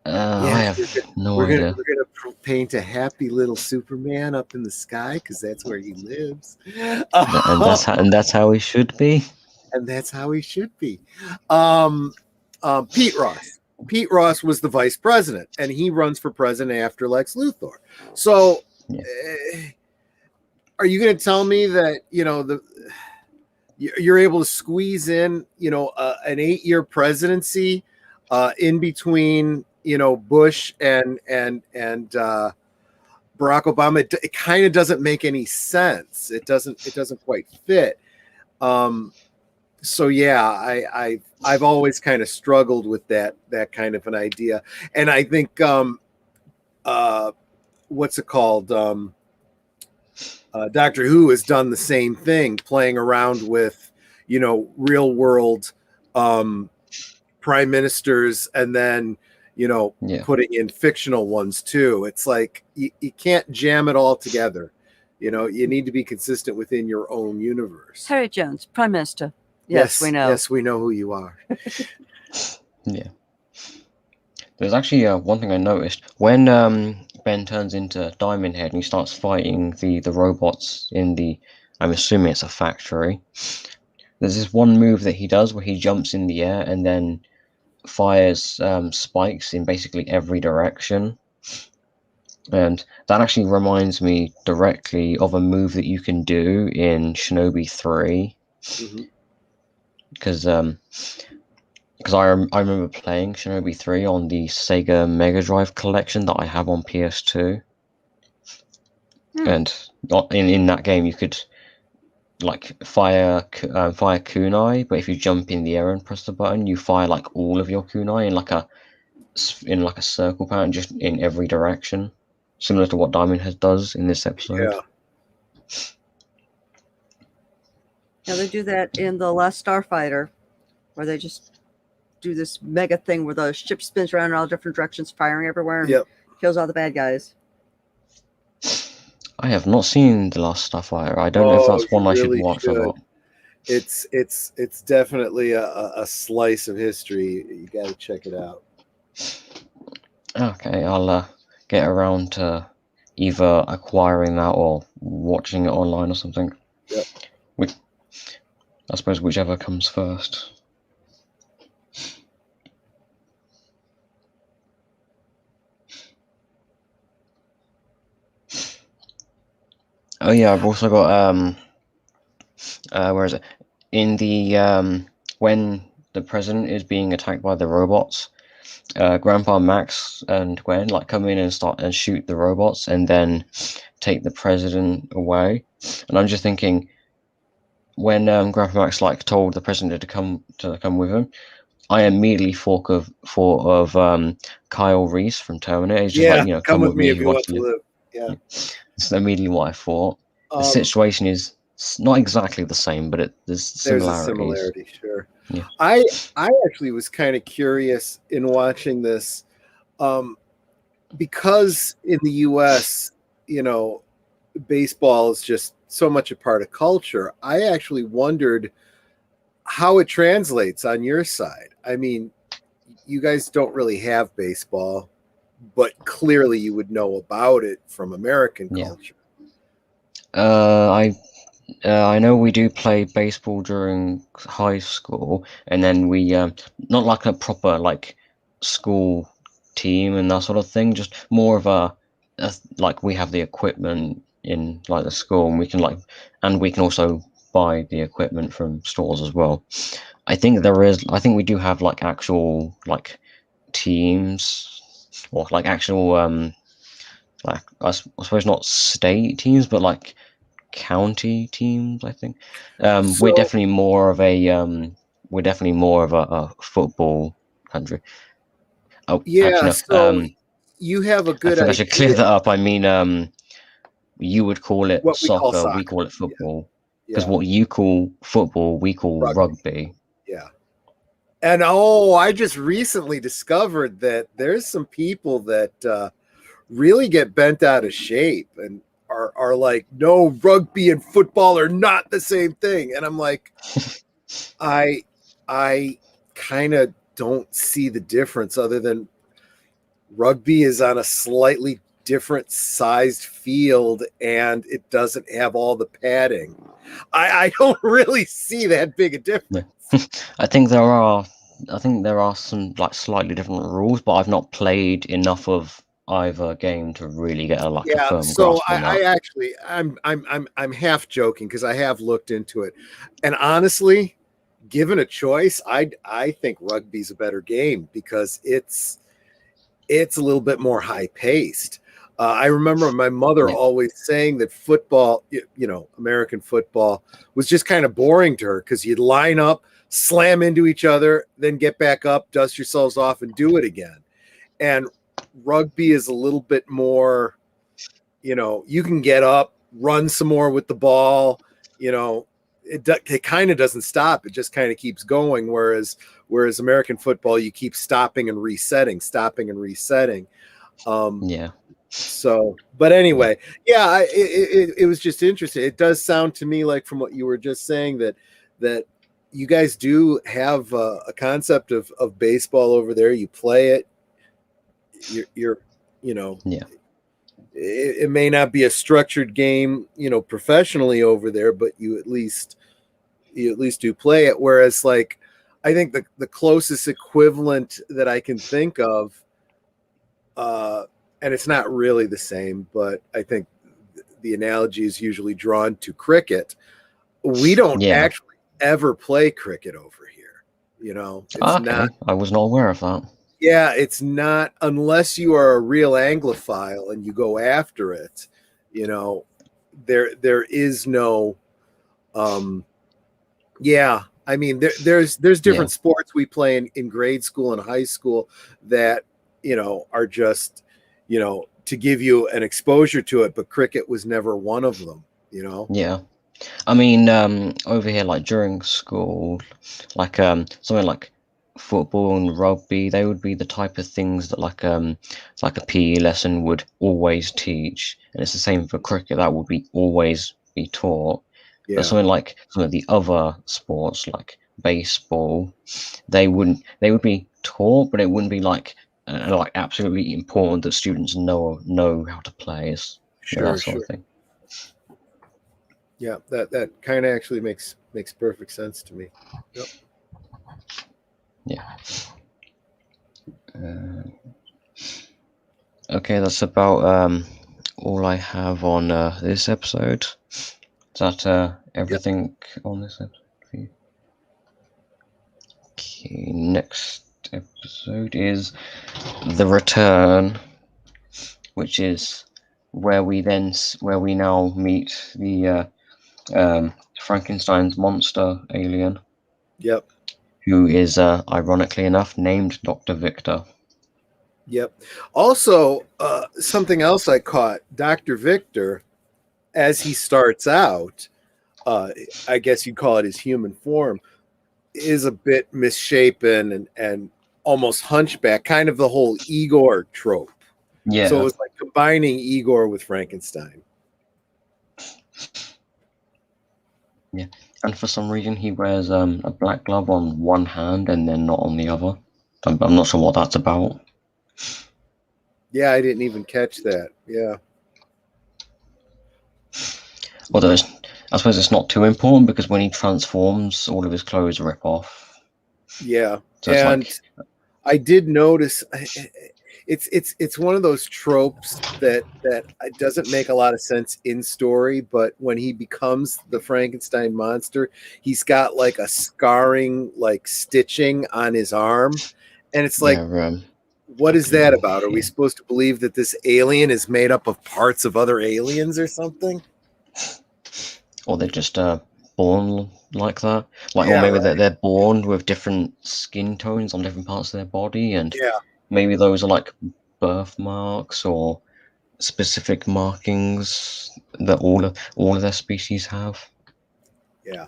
I have no idea. We're gonna paint a happy little Superman up in the sky because that's where he lives. And that's how he should be. And that's how he should be. Pete Ross. Pete Ross was the vice president, and he runs for president after Lex Luthor. So, are you going to tell me that you're able to squeeze in an 8-year presidency in between Bush and Barack Obama? It kind of doesn't make any sense. It doesn't quite fit. So yeah, I've always kind of struggled with that kind of an idea, and I think what's it called? Doctor Who has done the same thing, playing around with real world prime ministers, and then putting in fictional ones too. It's like you can't jam it all together. You need to be consistent within your own universe. Harry Jones, Prime Minister. Yes, we know. Yes, we know who you are. Yeah. There's actually one thing I noticed when Ben turns into Diamond Head and he starts fighting the robots in the, I'm assuming it's a factory. There's this one move that he does where he jumps in the air and then fires spikes in basically every direction. And that actually reminds me directly of a move that you can do in Shinobi 3. Because I remember playing Shinobi 3 on the Sega Mega Drive collection that I have on PS2. And in that game you could like fire kunai, but if you jump in the air and press the button, you fire like all of your kunai in like a circle pattern, just in every direction, similar to what Diamond Head does in this episode. Yeah, they do that in The Last Starfighter, where they just do this mega thing where the ship spins around in all different directions, firing everywhere, and kills all the bad guys. I have not seen The Last Starfighter. I don't know if that's one I should watch or not. It's definitely a slice of history. You got to check it out. Okay, I'll get around to either acquiring that or watching it online or something. Yep. I suppose whichever comes first. Oh yeah, I've also got where is it? In the when the president is being attacked by the robots, Grandpa Max and Gwen like come in and start and shoot the robots and then take the president away. And I'm just thinking, when Grandpa Max like told the president to come with him, I immediately thought of Kyle Reese from Terminator. He's just like, come with me if you want to live. Yeah, that's immediately what I thought. The situation is not exactly the same, but there's similarities. There's a similarity, sure. Yeah. I actually was kind of curious in watching this, because in the U.S., baseball is just so much a part of culture. I actually wondered how it translates on your side. I mean, you guys don't really have baseball, but clearly you would know about it from American culture. I know we do play baseball during high school, and then we not like a proper like school team and that sort of thing, just more of a like we have the equipment in like the school, and we can also buy the equipment from stores as well. I think we do have like actual like teams, or like actual like I suppose not state teams, but like county teams. I think we're definitely more of a football country. Oh yeah, actually, no, so you have a good I should clear that up. I mean, you would call it soccer, we call it football. Because what you call football, we call rugby. Yeah. And I just recently discovered that there's some people that really get bent out of shape and are like, no, rugby and football are not the same thing. And I'm like, I kind of don't see the difference, other than rugby is on a slightly different sized field and it doesn't have all the padding. I don't really see that big a difference. I think there are some like slightly different rules, but I've not played enough of either game to really get a firm grasp on that. I actually I'm half joking because I have looked into it, and honestly, given a choice, I think rugby's a better game because it's a little bit more high paced. I remember my mother always saying that football, American football, was just kind of boring to her because you'd line up, slam into each other, then get back up, dust yourselves off, and do it again. And rugby is a little bit more, you can get up, run some more with the ball. it kind of doesn't stop. It just kind of keeps going. Whereas American football, you keep stopping and resetting. Yeah. So, but anyway, yeah, it was just interesting. It does sound to me like, from what you were just saying, that you guys do have a concept of baseball over there. You play it. You're Yeah. it may not be a structured game, professionally over there, but you at least do play it. Whereas, like, I think the closest equivalent that I can think of, and it's not really the same, but I think the analogy is usually drawn to cricket. We don't actually ever play cricket over here. It's not. I was not aware of that. Yeah, it's not, unless you are a real Anglophile and you go after it. There is no. Yeah, I mean, there's different sports we play in grade school and high school that are just to give you an exposure to it, but cricket was never one of them. Yeah. I mean, over here, like during school, like something like football and rugby, they would be the type of things that like a PE lesson would always teach, and it's the same for cricket. That would be always be taught. Yeah. But something like some of the other sports, like baseball, they would be taught, but it wouldn't be like absolutely important that students know how to play. That sort of thing. Yeah, that kind of actually makes perfect sense to me. Yep. Yeah. Okay, that's about all I have on this episode. Is that everything on this episode for you? Okay, next episode is The Return, which is where we now meet the Frankenstein's monster alien. Yep. Who is, ironically enough, named Dr. Victor. Yep. Also, something else I caught, Dr. Victor, as he starts out, I guess you'd call it his human form, is a bit misshapen and almost hunchback, kind of the whole Igor trope. Yeah. So it was like combining Igor with Frankenstein. Yeah. And for some reason, he wears a black glove on one hand and then not on the other. I'm not sure what that's about. Yeah, I didn't even catch that. Yeah. Although I suppose it's not too important because when he transforms, all of his clothes rip off. Yeah. So and I did notice it's one of those tropes that doesn't make a lot of sense in story, but when he becomes the Frankenstein monster, he's got like a scarring, like stitching on his arm, and it's like, what is that about? Are we supposed to believe that this alien is made up of parts of other aliens or something? Or they're just born like that, or maybe they're born with different skin tones on different parts of their body, and maybe those are like birthmarks or specific markings that all of their species have. Yeah,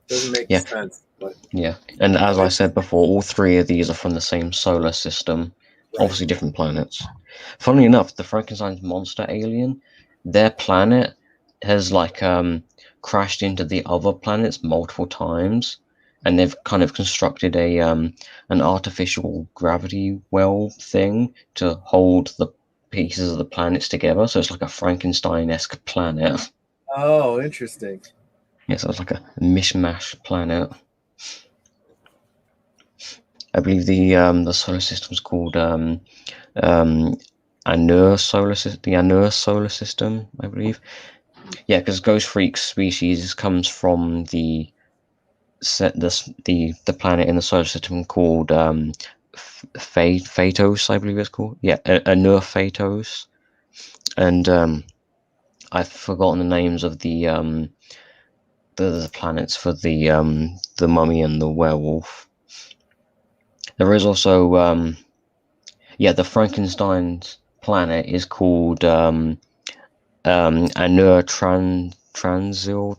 doesn't make sense. But yeah, and as I said before, all three of these are from the same solar system, obviously different planets. Funnily enough, the Frankenstein's monster alien, their planet has like crashed into the other planets multiple times, and they've kind of constructed a an artificial gravity well thing to hold the pieces of the planets together. So it's like a Frankenstein-esque planet. Oh, interesting. Yeah, so it's like a mishmash planet. I believe the solar system's called Anur solar system. The Anur solar system, I believe. Yeah, because Ghost Freak species comes from the planet in the solar system called Phaetos, I believe it's called. Yeah, Anur Phaetos, and I've forgotten the names of the planets for the mummy and the werewolf. There is also the Frankenstein's planet is called Anur Transil.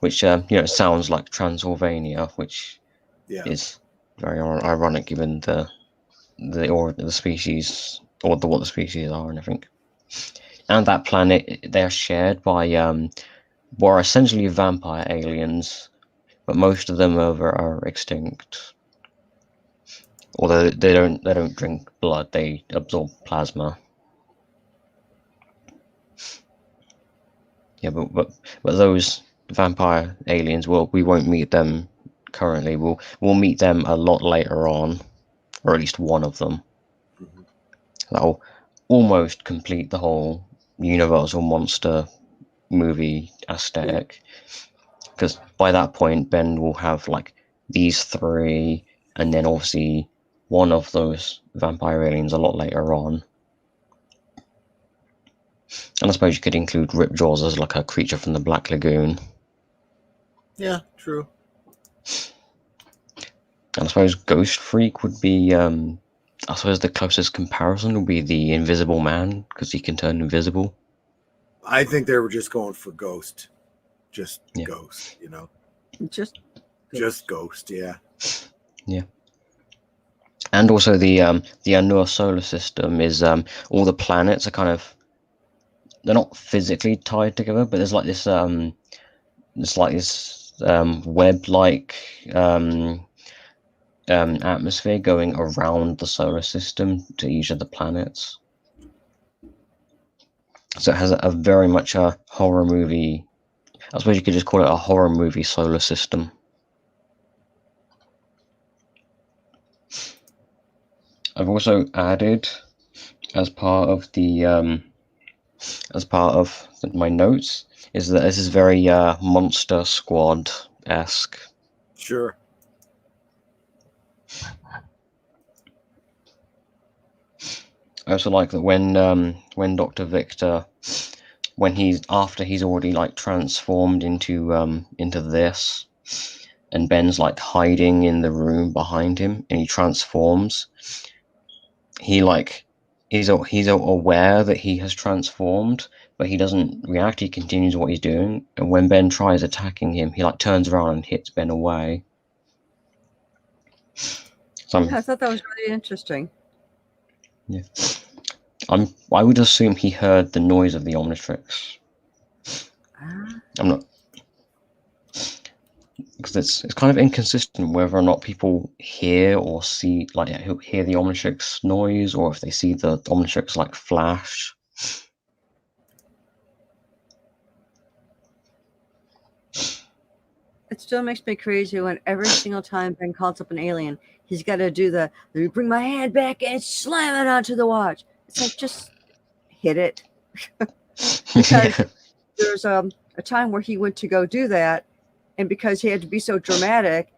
which sounds like Transylvania, which is very ironic given the species or what the species are and everything. And that planet, they are shared by what are essentially vampire aliens, but most of them are extinct. Although they don't drink blood, they absorb plasma. Yeah, but those vampire aliens, we won't meet them currently. We'll meet them a lot later on, or at least one of them. Mm-hmm. That'll almost complete the whole Universal monster movie aesthetic. Because by that point, Ben will have like these three, and then obviously one of those vampire aliens a lot later on. And I suppose you could include Ripjaws as like a creature from the Black Lagoon. Yeah, true. And I suppose Ghost Freak would be, I suppose the closest comparison would be the Invisible Man, because he can turn invisible. I think they were just going for Ghost. Just Ghost, Just Ghost, yeah. Yeah. And also the Anur solar system is all the planets are kind of, they're not physically tied together, but there's like this web-like atmosphere going around the solar system to each of the planets. So it has a very much a horror movie. I suppose you could just call it a horror movie solar system. I've also added, as part of my notes, is that this is very Monster Squad-esque. Sure. I also like that when Dr. Victor, after he's already like transformed into this, and Ben's like hiding in the room behind him, and he transforms. He's aware that he has transformed, but he doesn't react. He continues what he's doing, and when Ben tries attacking him, he like turns around and hits Ben away. So I thought that was really interesting. Yeah, I would assume he heard the noise of the Omnitrix. I'm not, because it's kind of inconsistent whether or not people hear or see, like hear the Omnitrix noise, or if they see the Omnitrix like flash. It still makes me crazy when every single time Ben calls up an alien, he's got to do the bring my hand back and slam it onto the watch. It's like, just hit it. Because there's a time where he went to go do that, and because he had to be so dramatic,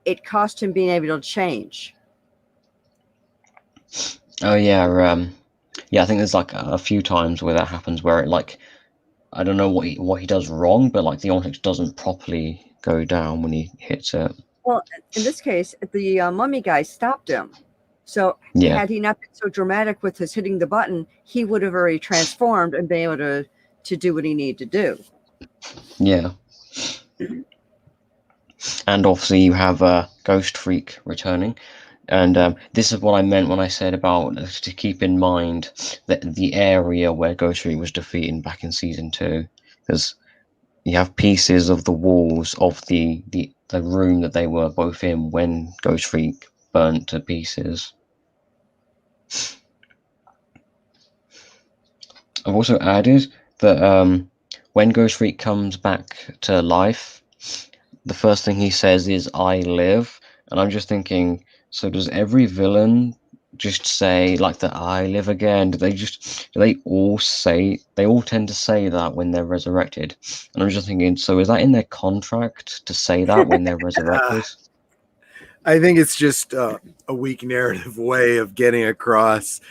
it cost him being able to change. Oh yeah, yeah. I think there's like a few times where that happens, where it like, I don't know what he does wrong, but like the Omnitrix doesn't properly go down when he hits it. Well, in this case, the mummy guy stopped him. So had he not been so dramatic with his hitting the button, he would have already transformed and been able to do what he needed to do. Yeah. And obviously you have Ghost Freak returning. And this is what I meant when I said about to keep in mind that the area where Ghost Freak was defeated back in season 2, because you have pieces of the walls of the room that they were both in when Ghost Freak burnt to pieces. I've also added that when Ghost Freak comes back to life, the first thing he says is "I live," and I'm just thinking, so does every villain just say like that "I live again"? Do they all tend to say that when they're resurrected? And I'm just thinking, so is that in their contract to say that when they're resurrected? I think it's just a weak narrative way of getting across,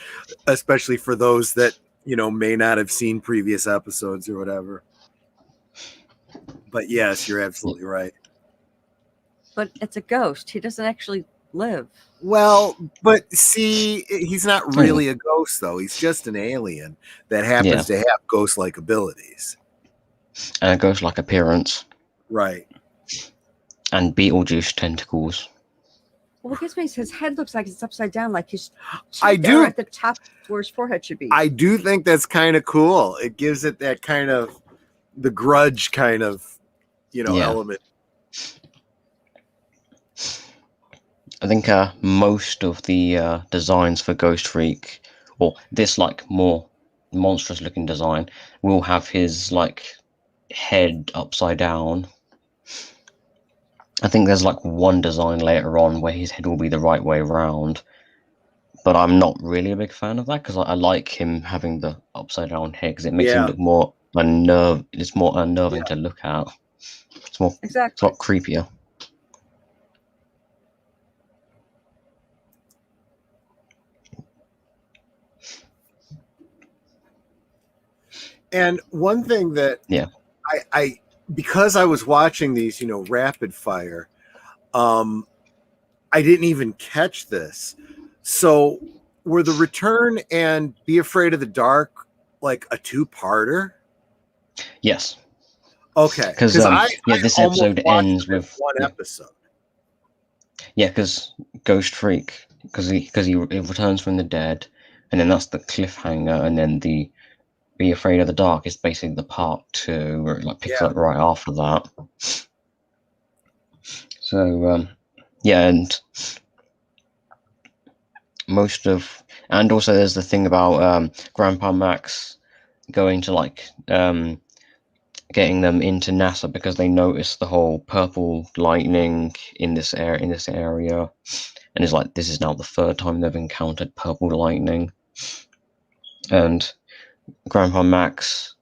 especially for those that may not have seen previous episodes or whatever. But yes, you're absolutely right. But it's a ghost. He doesn't actually live. Well, but see, he's not really a ghost, though. He's just an alien that happens to have ghost-like abilities. And a ghost-like appearance. Right. And Beetlejuice tentacles. Well, what gets me is his head looks like it's upside down, like his I cheeks do- are at the top where his forehead should be. I do think that's kind of cool. It gives it that kind of the Grudge kind of, element. I think most of the designs for Ghost Freak, or this like more monstrous looking design, will have his like head upside down. I think there's like one design later on where his head will be the right way around, but I'm not really a big fan of that because I like him having the upside down head because it makes him look more It's more unnerving to look at. It's more It's a lot creepier. And one thing that I because I was watching these, rapid fire, I didn't even catch this. So were the Return and Be Afraid of the Dark like a two-parter? Yes. Okay. Because this episode ends with one episode. Yeah, because Ghost Freak, because he returns from the dead, and then that's the cliffhanger, and then the Be Afraid of the Dark is basically the part 2 where it like picks up right after that. So and and also there's the thing about Grandpa Max going to like getting them into NASA because they notice the whole purple lightning in this area, and it's like this is now the 3rd time they've encountered purple lightning. And Grandpa Max,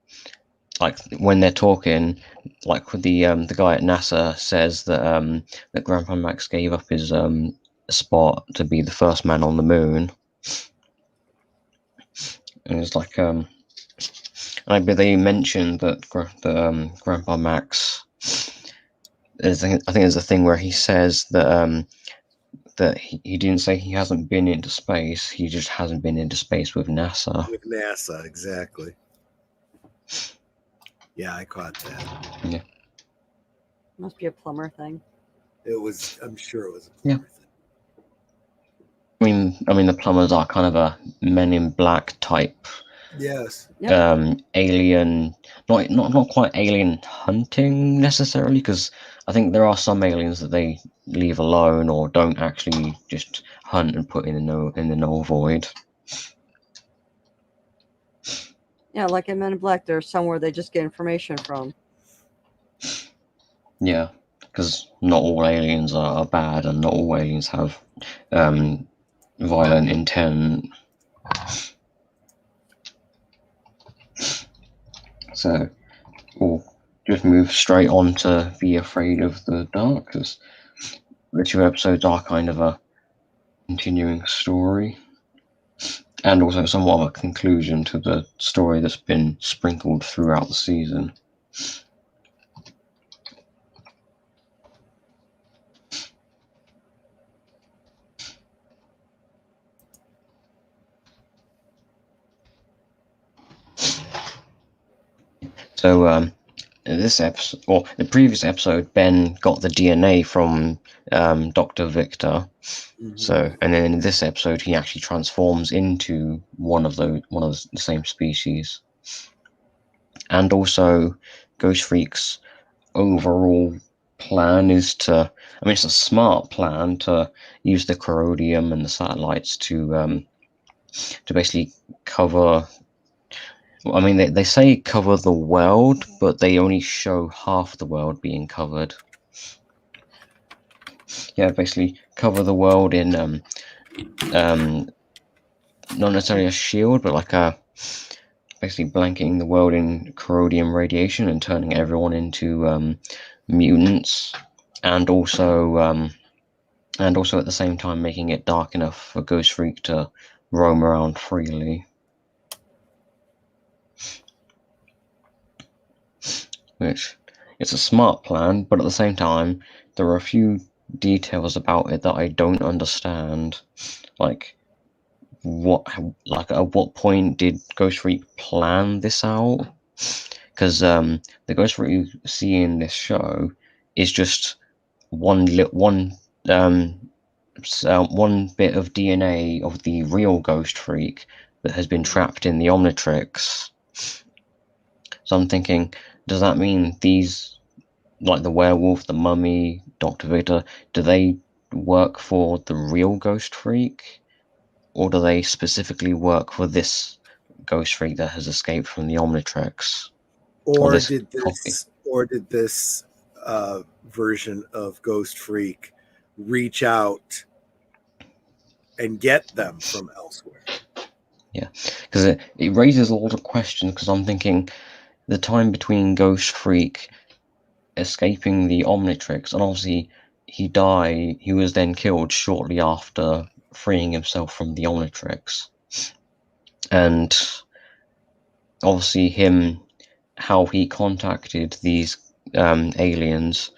like when they're talking, like the guy at NASA says that that Grandpa Max gave up his spot to be the first man on the moon, and it's like they mentioned that Grandpa Max. I think there's a thing where he says that that he didn't say he hasn't been into space. He just hasn't been into space with NASA. With NASA, exactly. Yeah, I caught that. Yeah. Must be a plumber thing. It was. I'm sure it was a plumber thing. I mean, the plumbers are kind of a Men in Black type. Yes. Alien, not quite alien hunting necessarily, because I think there are some aliens that they leave alone or don't actually just hunt and put in the null void. Yeah, like in Men in Black, there's somewhere they just get information from. Yeah, because not all aliens are bad, and not all aliens have violent intent. So we'll just move straight on to Be Afraid of the Dark, because the 2 episodes are kind of a continuing story, and also somewhat of a conclusion to the story that's been sprinkled throughout the season. So in this episode, or the previous episode, Ben got the DNA from Dr. Victor. Mm-hmm. So, and then in this episode, he actually transforms into one of the same species. And also, Ghost Freak's overall plan is it's a smart plan to use the corrodium and the satellites to basically cover. I mean, they say cover the world, but they only show half the world being covered. Yeah, basically cover the world in not necessarily a shield, but like basically blanketing the world in corrodium radiation and turning everyone into mutants, and also at the same time making it dark enough for Ghost Freak to roam around freely. Which it's a smart plan, but at the same time, there are a few details about it that I don't understand. Like at what point did Ghost Freak plan this out? Because the Ghost Freak you see in this show is just one one bit of DNA of the real Ghost Freak that has been trapped in the Omnitrix. So I'm thinking, does that mean these, like the werewolf, the mummy, Dr. Victor, do they work for the real Ghost Freak? Or do they specifically work for this Ghost Freak that has escaped from the Omnitrix? Or this did copy? this version of Ghost Freak reach out and get them from elsewhere? Yeah, because it raises a lot of questions, because I'm thinking the time between Ghost Freak escaping the Omnitrix, and obviously he was then killed shortly after freeing himself from the Omnitrix. And obviously how he contacted these aliens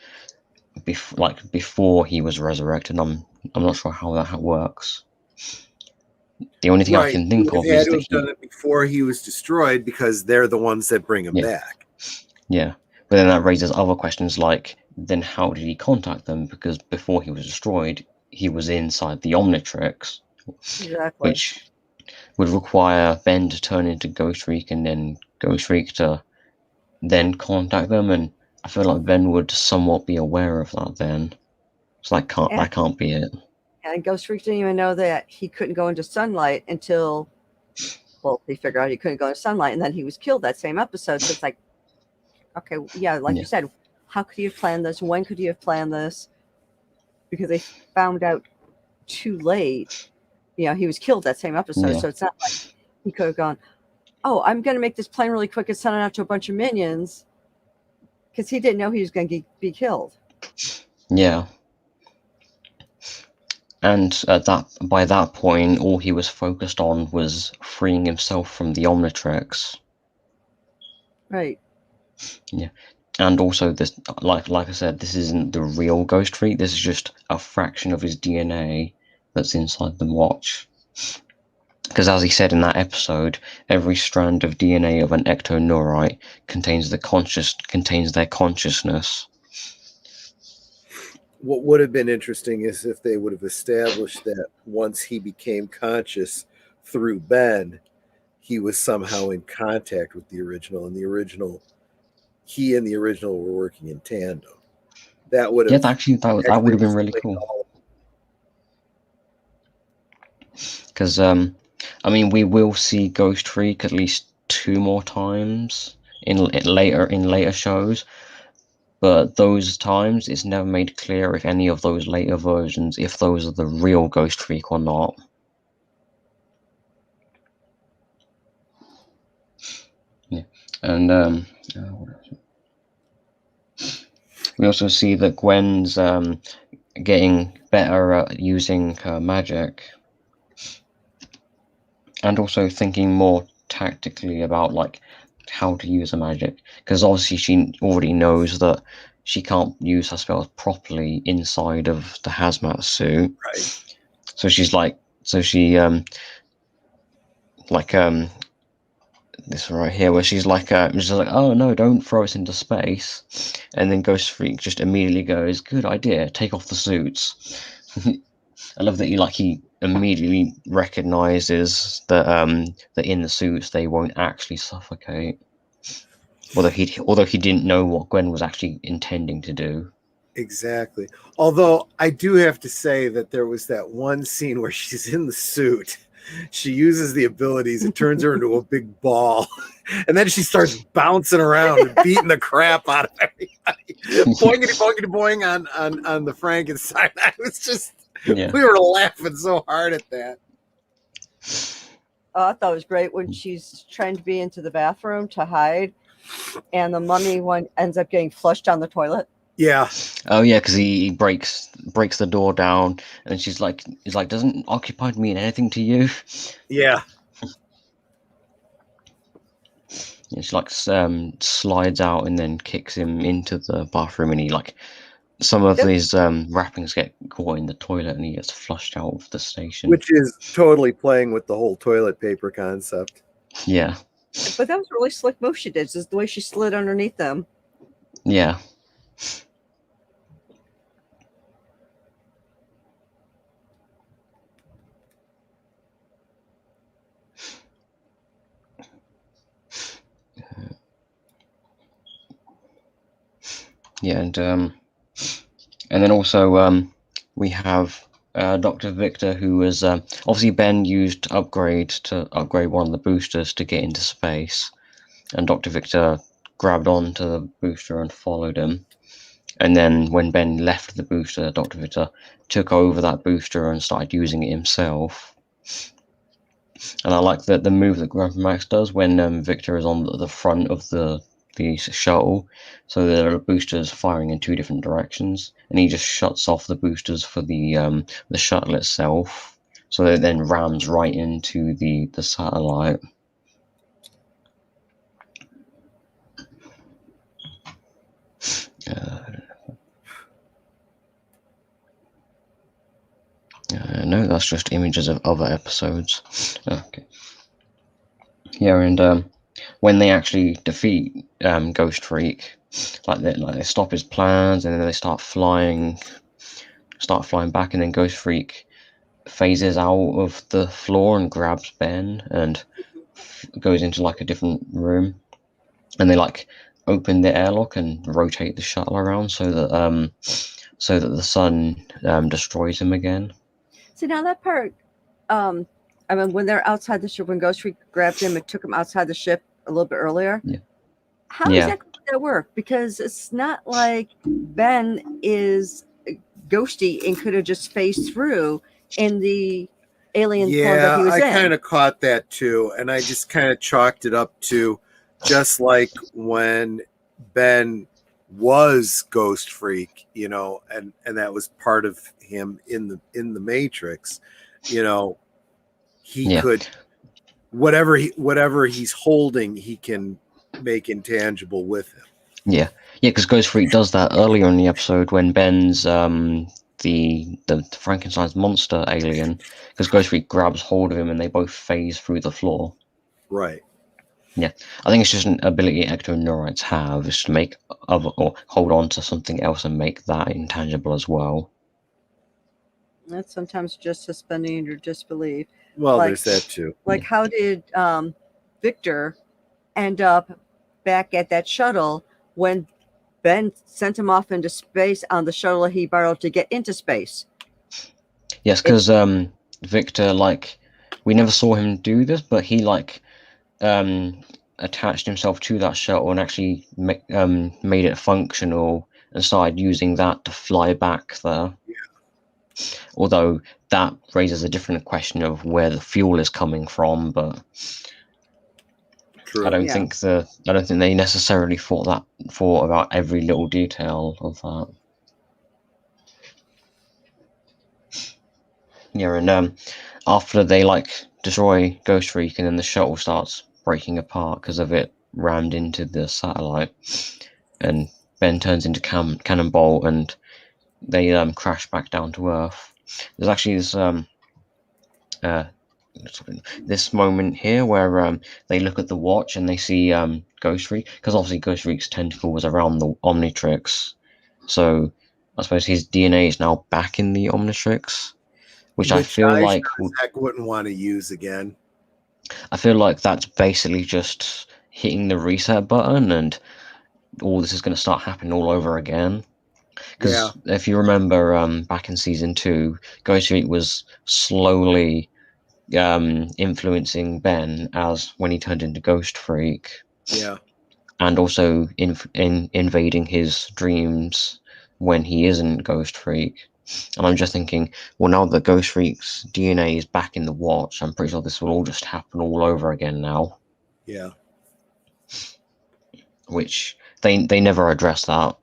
before he was resurrected, I'm not sure how that works. The only thing I can He think would of have had is to that have done it before he was destroyed, because they're the ones that bring him back. Yeah, but then that raises other questions, like, then how did he contact them? Because before he was destroyed, he was inside the Omnitrix, Exactly. which would require Ben to turn into Ghost Freak, and then Ghost Freak to then contact them, and I feel like Ben would somewhat be aware of that then. So that can't be it. And Ghost Freak didn't even know that he couldn't go into sunlight until, well, he figured out he couldn't go into sunlight, and then he was killed that same episode. So it's like, okay, yeah, like you said, how could he have planned this? When could he have planned this? Because they found out too late. You know, he was killed that same episode. Yeah. So it's not like he could have gone, oh, I'm going to make this plan really quick and send it out to a bunch of minions, because he didn't know he was going to be killed. Yeah. And by that point, all he was focused on was freeing himself from the Omnitrix. Right. Yeah. And also, this, like I said, this isn't the real Ghost Freak. This is just a fraction of his DNA that's inside the watch. Because as he said in that episode, every strand of DNA of an ectoneurite contains their consciousness. What would have been interesting is if they would have established that once he became conscious through Ben, he was somehow in contact with the original, and he and the original were working in tandem. That would have that would have been really cool. Because I mean, we will see Ghost Freak at least 2 more times in later shows, but those times it's never made clear if any of those later versions, if those are the real Ghost Freak or not. Yeah, and we also see that Gwen's getting better at using her magic, and also thinking more tactically about like how to use her magic, because obviously she already knows that she can't use her spells properly inside of the hazmat suit. Right. So she this right here, where she's like, oh no, don't throw us into space, and then Ghost Freak just immediately goes, good idea, take off the suits. I love that he immediately recognizes that that in the suits they won't actually suffocate. Although he didn't know what Gwen was actually intending to do. Exactly. Although I do have to say that there was that one scene where she's in the suit. She uses the abilities, it turns her into a big ball, and then she starts bouncing around and beating the crap out of everybody. Boingity boingity boing on the Frankenstein. I was just we were laughing so hard at that. I thought it was great when she's trying to be into the bathroom to hide, and the mummy one ends up getting flushed down the toilet. Yeah. Oh yeah, because he breaks the door down, and he's like, doesn't occupied mean anything to you? Yeah. And she like slides out and then kicks him into the bathroom, and he like some of his wrappings get caught in the toilet, and he gets flushed out of the station. Which is totally playing with the whole toilet paper concept. Yeah. But that was a really slick move she did, just the way she slid underneath them. Yeah. Yeah, and then also we have Dr. Victor, who was obviously Ben used upgrade to upgrade one of the boosters to get into space, and Dr. Victor grabbed onto the booster and followed him. And then when Ben left the booster, Dr. Victor took over that booster and started using it himself. And I like the move that Grandpa Max does when Victor is on the front of the shuttle, so there are boosters firing in two different directions, and he just shuts off the boosters for the shuttle itself, so it then rams right into the satellite. No, that's just images of other episodes. Okay. Yeah, and when they actually defeat Ghost Freak, they stop his plans, and then they start flying back, and then Ghost Freak phases out of the floor and grabs Ben and goes into like a different room, and they like open the airlock and rotate the shuttle around so that the sun destroys him again. See, now that part, I mean, when they're outside the ship, when Ghost Freak grabbed him and took him outside the ship a little bit earlier, how exactly did that work? Because it's not like Ben is ghosty and could have just phased through in the alien form that he was in. I kind of caught that too, and I just kind of chalked it up to just like when Ben was Ghost Freak, you know, and that was part of him in the Matrix, you know, he could whatever he's holding, he can make intangible with him. Yeah, because Ghost Freak does that earlier in the episode when Ben's the Frankenstein's monster alien, because Ghost Freak grabs hold of him and they both phase through the floor. Right. Yeah, I think it's just an ability ectoneuroids have, is to make or hold on to something else and make that intangible as well. That's sometimes just suspending your disbelief. Well, there's that too. Like, how did Victor end up back at that shuttle when Ben sent him off into space on the shuttle he borrowed to get into space? Yes, because Victor, we never saw him do this, but he attached himself to that shuttle and actually made it functional and started using that to fly back there. Yeah. Although that raises a different question of where the fuel is coming from, but true. I don't think they necessarily thought about every little detail of that. Yeah, and after they destroy Ghost Freak, and then the shuttle starts breaking apart because of it rammed into the satellite, and Ben turns into Cannonball, and they crash back down to Earth. There's actually this moment here where they look at the watch and they see Ghost Freak, because obviously Ghost Freak's tentacle was around the Omnitrix, so I suppose his DNA is now back in the Omnitrix, which I feel like Zach wouldn't want to use again. I feel like that's basically just hitting the reset button, and all this is going to start happening all over again. Because if you remember, back in season 2, Ghost Freak was slowly influencing Ben as when he turned into Ghost Freak. Yeah. And also invading his dreams when he isn't Ghost Freak. And I'm just thinking, well, now that Ghost Freak's DNA is back in the watch, I'm pretty sure this will all just happen all over again now. Yeah. Which they never address that.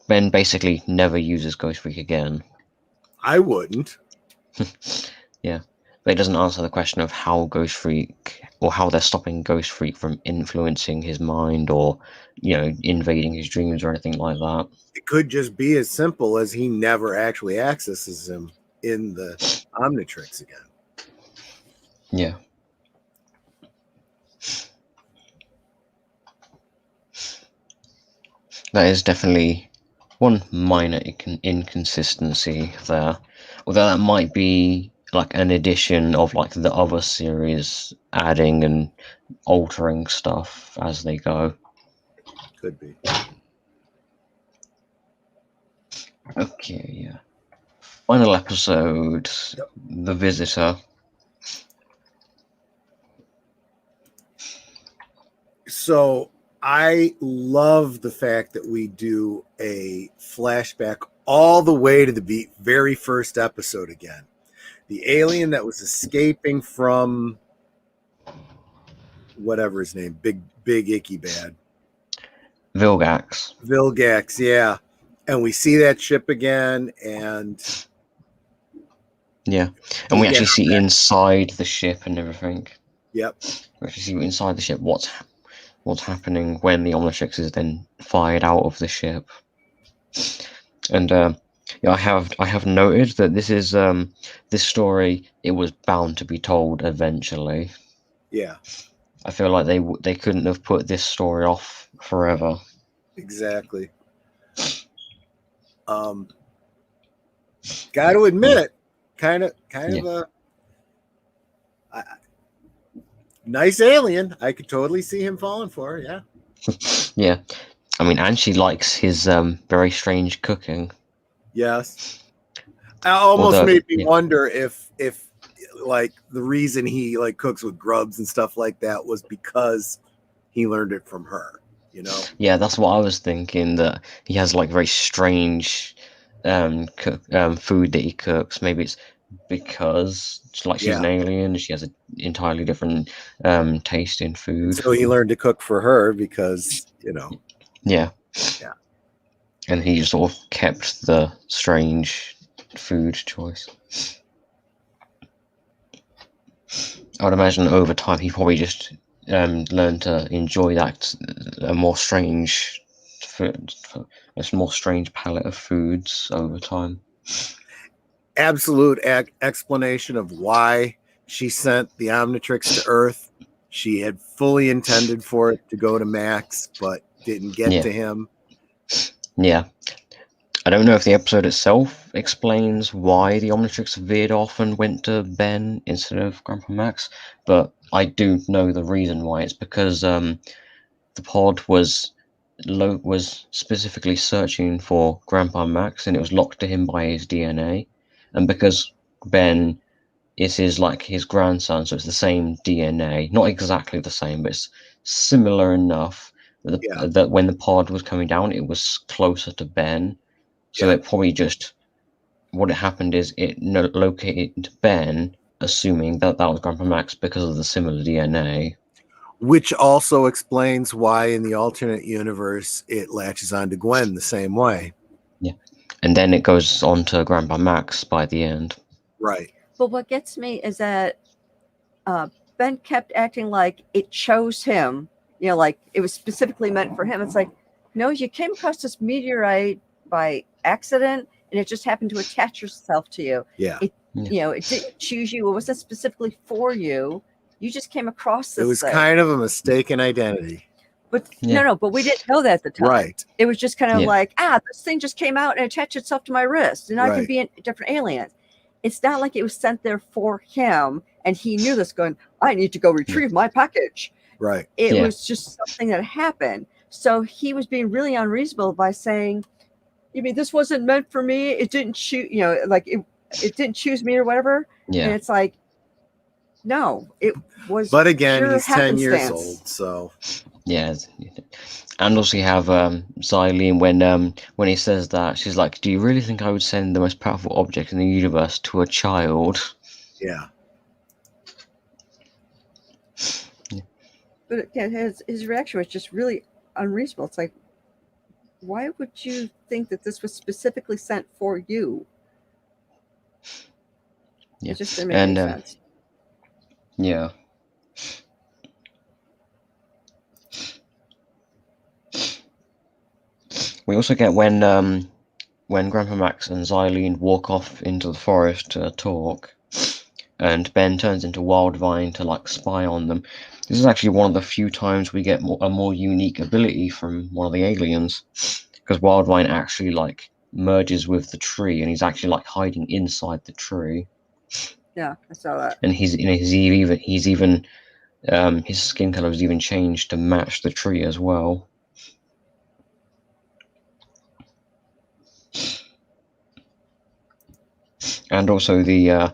Ben basically never uses Ghost Freak again. I wouldn't. Yeah. But it doesn't answer the question of how Ghost Freak, or how they're stopping Ghost Freak from influencing his mind or, invading his dreams or anything like that. It could just be as simple as he never actually accesses him in the Omnitrix again. Yeah. That is definitely one minor inconsistency there. Although that might be an addition of the other series adding and altering stuff as they go. Could be. Okay, yeah. Final episode, Yep. The Visitor. So I love the fact that we do a flashback all the way to the very first episode again. The alien that was escaping from whatever his name, big icky bad. Vilgax. Vilgax, yeah. And we see that ship again, and Yeah. And we actually see inside the ship and everything. Yep. We actually see inside the ship what's happening when the Omnitrix is then fired out of the ship. And yeah, I have noted that this is this story, it was bound to be told eventually. Yeah. I feel like they couldn't have put this story off forever. Exactly. Got to admit, kind of a nice alien. I could totally see him falling for her. Yeah. Yeah, I mean, and she likes his very strange cooking. Yes. I almost made me wonder if like the reason he like cooks with grubs and stuff like that was because he learned it from her, you know? Yeah, that's what I was thinking, that he has like very strange food that he cooks. Maybe it's because she's an alien, she has an entirely different taste in food. And so he learned to cook for her because, you know. Yeah. Yeah. And he sort of kept the strange food choice. I would imagine over time he probably just learned to enjoy that a more strange palette of foods over time. Absolute explanation of why she sent the Omnitrix to Earth. She had fully intended for it to go to Max, but didn't get to him. Yeah. I don't know if the episode itself explains why the Omnitrix veered off and went to Ben instead of Grandpa Max, but I do know the reason why. It's because the pod was specifically searching for Grandpa Max, and it was locked to him by his DNA, and because Ben is his grandson, so it's the same DNA, not exactly the same, but it's similar enough that when the pod was coming down, it was closer to Ben. So it probably just, what it happened is it located Ben, assuming that was Grandpa Max because of the similar DNA. Which also explains why in the alternate universe it latches on to Gwen the same way. Yeah. And then it goes on to Grandpa Max by the end. Right. But what gets me is that Ben kept acting like it chose him, you know, like it was specifically meant for him. It's like, no, you came across this meteorite by accident and it just happened to attach itself to you. Yeah. You know, it didn't choose you. It wasn't specifically for you. You just came across this. It was kind of a mistaken identity. But no, but we didn't know that at the time. Right. It was just kind of like, this thing just came out and attached itself to my wrist, and I can be a different alien. It's not like it was sent there for him, and he knew this going, I need to go retrieve my package. Right. It was just something that happened. So he was being really unreasonable by saying, you mean this wasn't meant for me? It didn't choose, you know, like it didn't choose me or whatever. Yeah. And it's like, no, it was. But again, he's 10 years old, so. Yeah. And also you have Xylene when he says that, she's like, do you really think I would send the most powerful object in the universe to a child? Yeah. But again, his reaction was just really unreasonable. It's like, why would you think that this was specifically sent for you? Yeah. It just didn't make any sense. Yeah. We also get when Grandpa Max and Xylene walk off into the forest to talk, and Ben turns into Wildvine to spy on them. This is actually one of the few times we get a more unique ability from one of the aliens, because Wildvine actually merges with the tree, and he's actually hiding inside the tree. Yeah, I saw that. And he's even his skin color is even changed to match the tree as well. And also the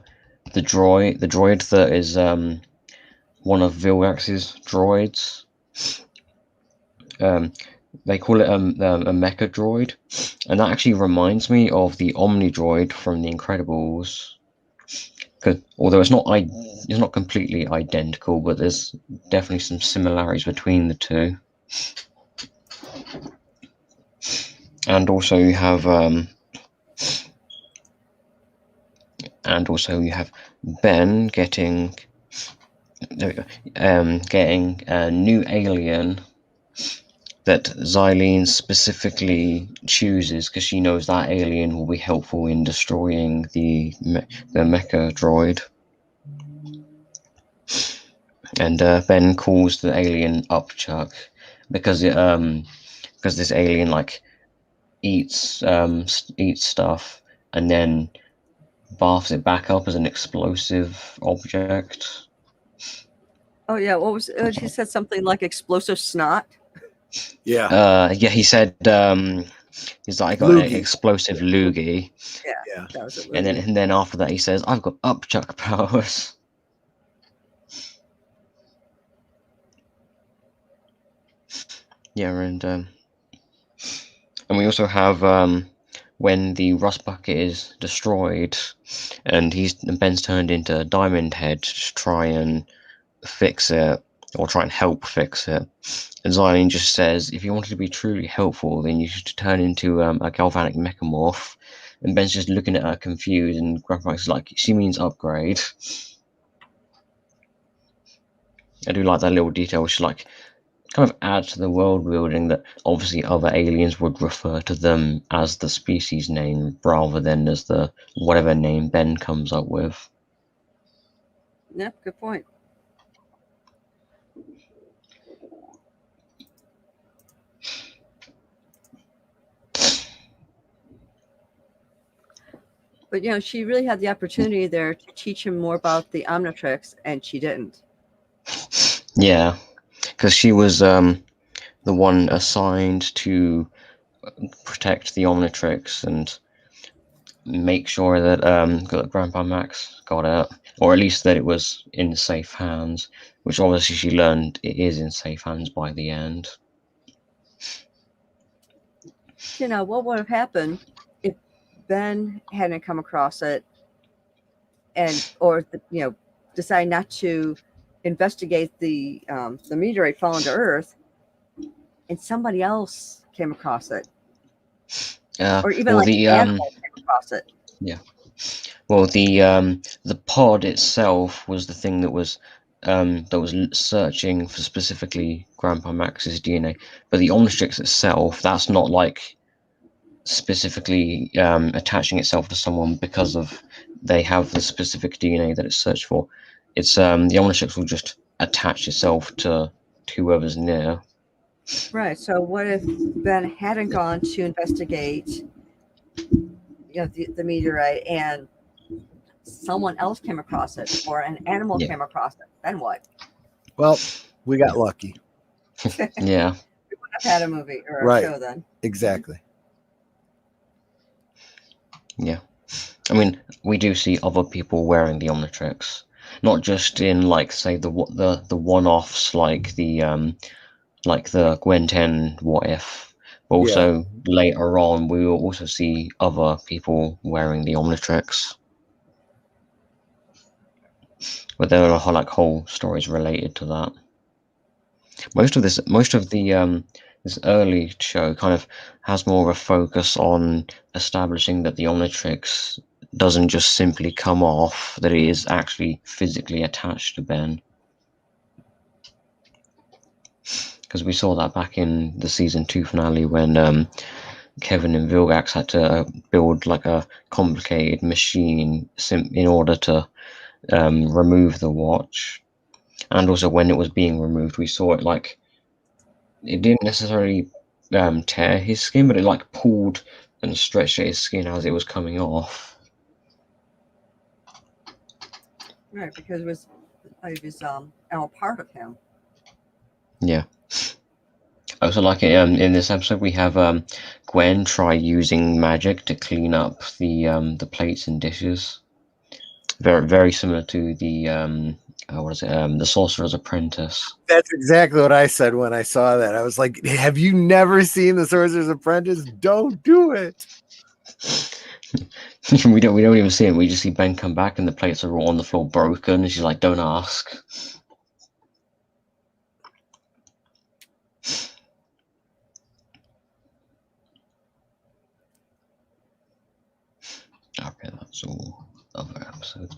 droid that is one of Vilgax's droids. They call it a mecha droid, and that actually reminds me of the Omni droid from The Incredibles. Although it's not completely identical, but there's definitely some similarities between the two. And also you have Ben getting getting a new alien that Xylene specifically chooses because she knows that alien will be helpful in destroying the mecha droid. And Ben calls the alien Upchuck because this alien like eats stuff and then baths it back up as an explosive object. Oh yeah, what was he said something like explosive snot? Yeah. He said he's like, I got an explosive loogie. Yeah, that was a and then after that he says, I've got Upchuck powers. Yeah, and we also have when the rust bucket is destroyed, and Ben's turned into Diamond Head to try and fix it, or try and help fix it. And Xylene just says, if you wanted to be truly helpful, then you should turn into a galvanic mechamorph. And Ben's just looking at her confused, and Grandpa's like, she means upgrade. I do like that little detail, which like kind of adds to the world building that obviously other aliens would refer to them as the species name rather than as the whatever name Ben comes up with. Yeah, good point. But she really had the opportunity there to teach him more about the Omnitrix, and she didn't. Yeah, because she was the one assigned to protect the Omnitrix and make sure that Grandpa Max got it, or at least that it was in safe hands, which obviously she learned it is in safe hands by the end. What would have happened if Ben hadn't come across it or decide not to investigate the meteorite falling to Earth, and somebody else came across it, or even an animal came across it. Yeah. Well, the pod itself was the thing that was searching for specifically Grandpa Max's DNA, but the Omnitrix itself, that's not like specifically attaching itself to someone because of they have the specific DNA that it's searched for. It's the Omnitrix will just attach itself to whoever's near. Right. So what if Ben hadn't gone to investigate the meteorite and someone else came across it, or an animal came across it? Then what? Well, we got lucky. Yeah. We would have had a movie or a show then. Exactly. Yeah. I mean, we do see other people wearing the Omnitrix, not just in like say the one-offs like the Gwen 10 What If, but also later on we will also see other people wearing the Omnitrix. But there are like whole stories related to that. Most of the this early show kind of has more of a focus on establishing that the Omnitrix doesn't just simply come off, that it is actually physically attached to Ben. Because we saw that back in the season 2 finale when Kevin and Vilgax had to build like a complicated machine in order to remove the watch. And also when it was being removed, we saw it like it didn't necessarily tear his skin, but it like pulled and stretched at his skin as it was coming off. Right, because it was a part of him. Yeah. So like in this episode, we have Gwen try using magic to clean up the plates and dishes. Very similar to the what is it? The Sorcerer's Apprentice. That's exactly what I said when I saw that. I was like, "Have you never seen The Sorcerer's Apprentice? Don't do it." we don't even see it. We just see Ben come back and the plates are all on the floor broken, and she's like, "Don't ask." Okay, that's all other episodes.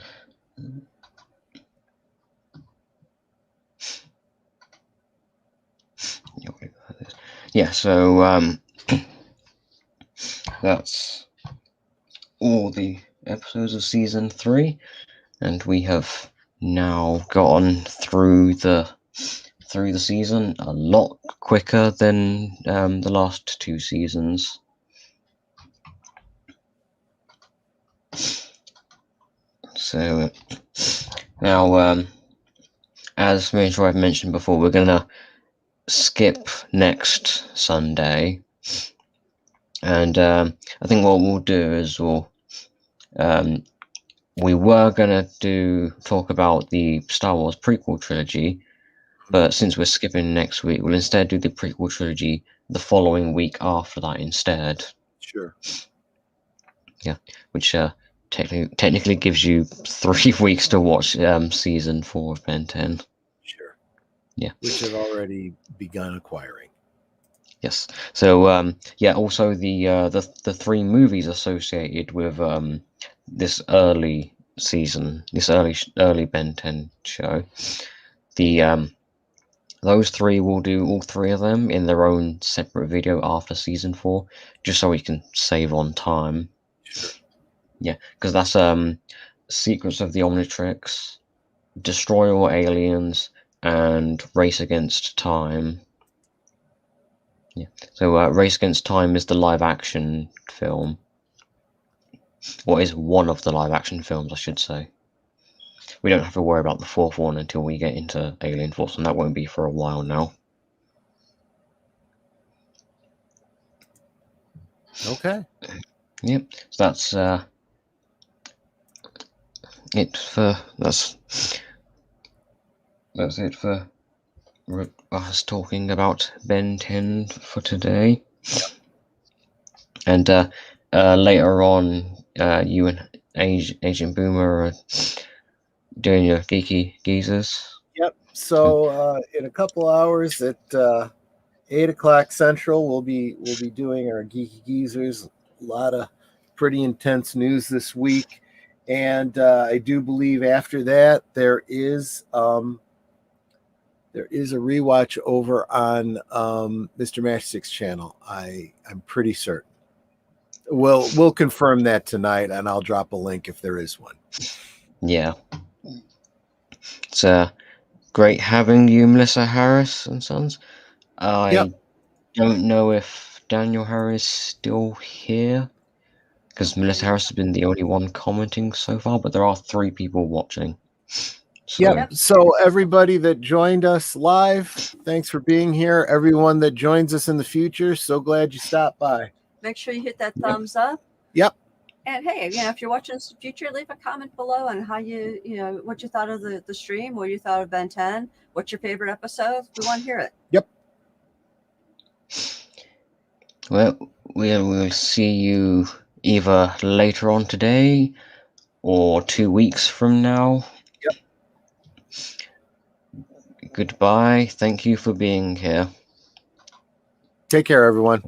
Yeah, so that's all the episodes of season 3, and we have now gotten through the season a lot quicker than the last 2 seasons. So now, as I've mentioned before, we're gonna skip next Sunday, and I think what we'll do is we were gonna talk about the Star Wars prequel trilogy, but since we're skipping next week, we'll instead do the prequel trilogy the following week after that instead. Sure. Yeah, which technically gives you 3 weeks to watch season 4 of Ben 10. Sure. Yeah. Which I've already begun acquiring. Yes. So also the 3 movies associated with this early season, this early Ben 10 show, those 3 will do all 3 of them in their own separate video after season 4, just so we can save on time. Sure. Yeah, because that's Secrets of the Omnitrix, Destroy All Aliens, and Race Against Time. Yeah, so Race Against Time is the live-action film. Or is one of the live-action films, I should say. We don't have to worry about the 4th one until we get into Alien Force, and that won't be for a while now. Okay. Yep, so that's it for that's it for us talking about Ben 10 for today. Yep. And later on, you and Agent Boomer are doing your geeky geezers. Yep. So in a couple hours at 8:00 Central, we'll be doing our geeky geezers. A lot of pretty intense news this week, and I do believe after that there is a rewatch over on Mr. Matchstick's channel. I'm pretty certain. We'll confirm that tonight, and I'll drop a link if there is one. Yeah, it's great having you, Melissa Harris and Sons. I don't know if Daniel Harris is still here, because Melissa Harris has been the only one commenting so far, but there are 3 people watching. So, yep. So everybody that joined us live, thanks for being here. Everyone that joins us in the future, so glad you stopped by. Make sure you hit that thumbs up. Yep. And hey, if you're watching this in the future, leave a comment below on how what you thought of the stream, what you thought of Ben 10, what's your favorite episode. We want to hear it. Yep. Well, we'll see you either later on today or 2 weeks from now. Yep. Goodbye. Thank you for being here. Take care, everyone.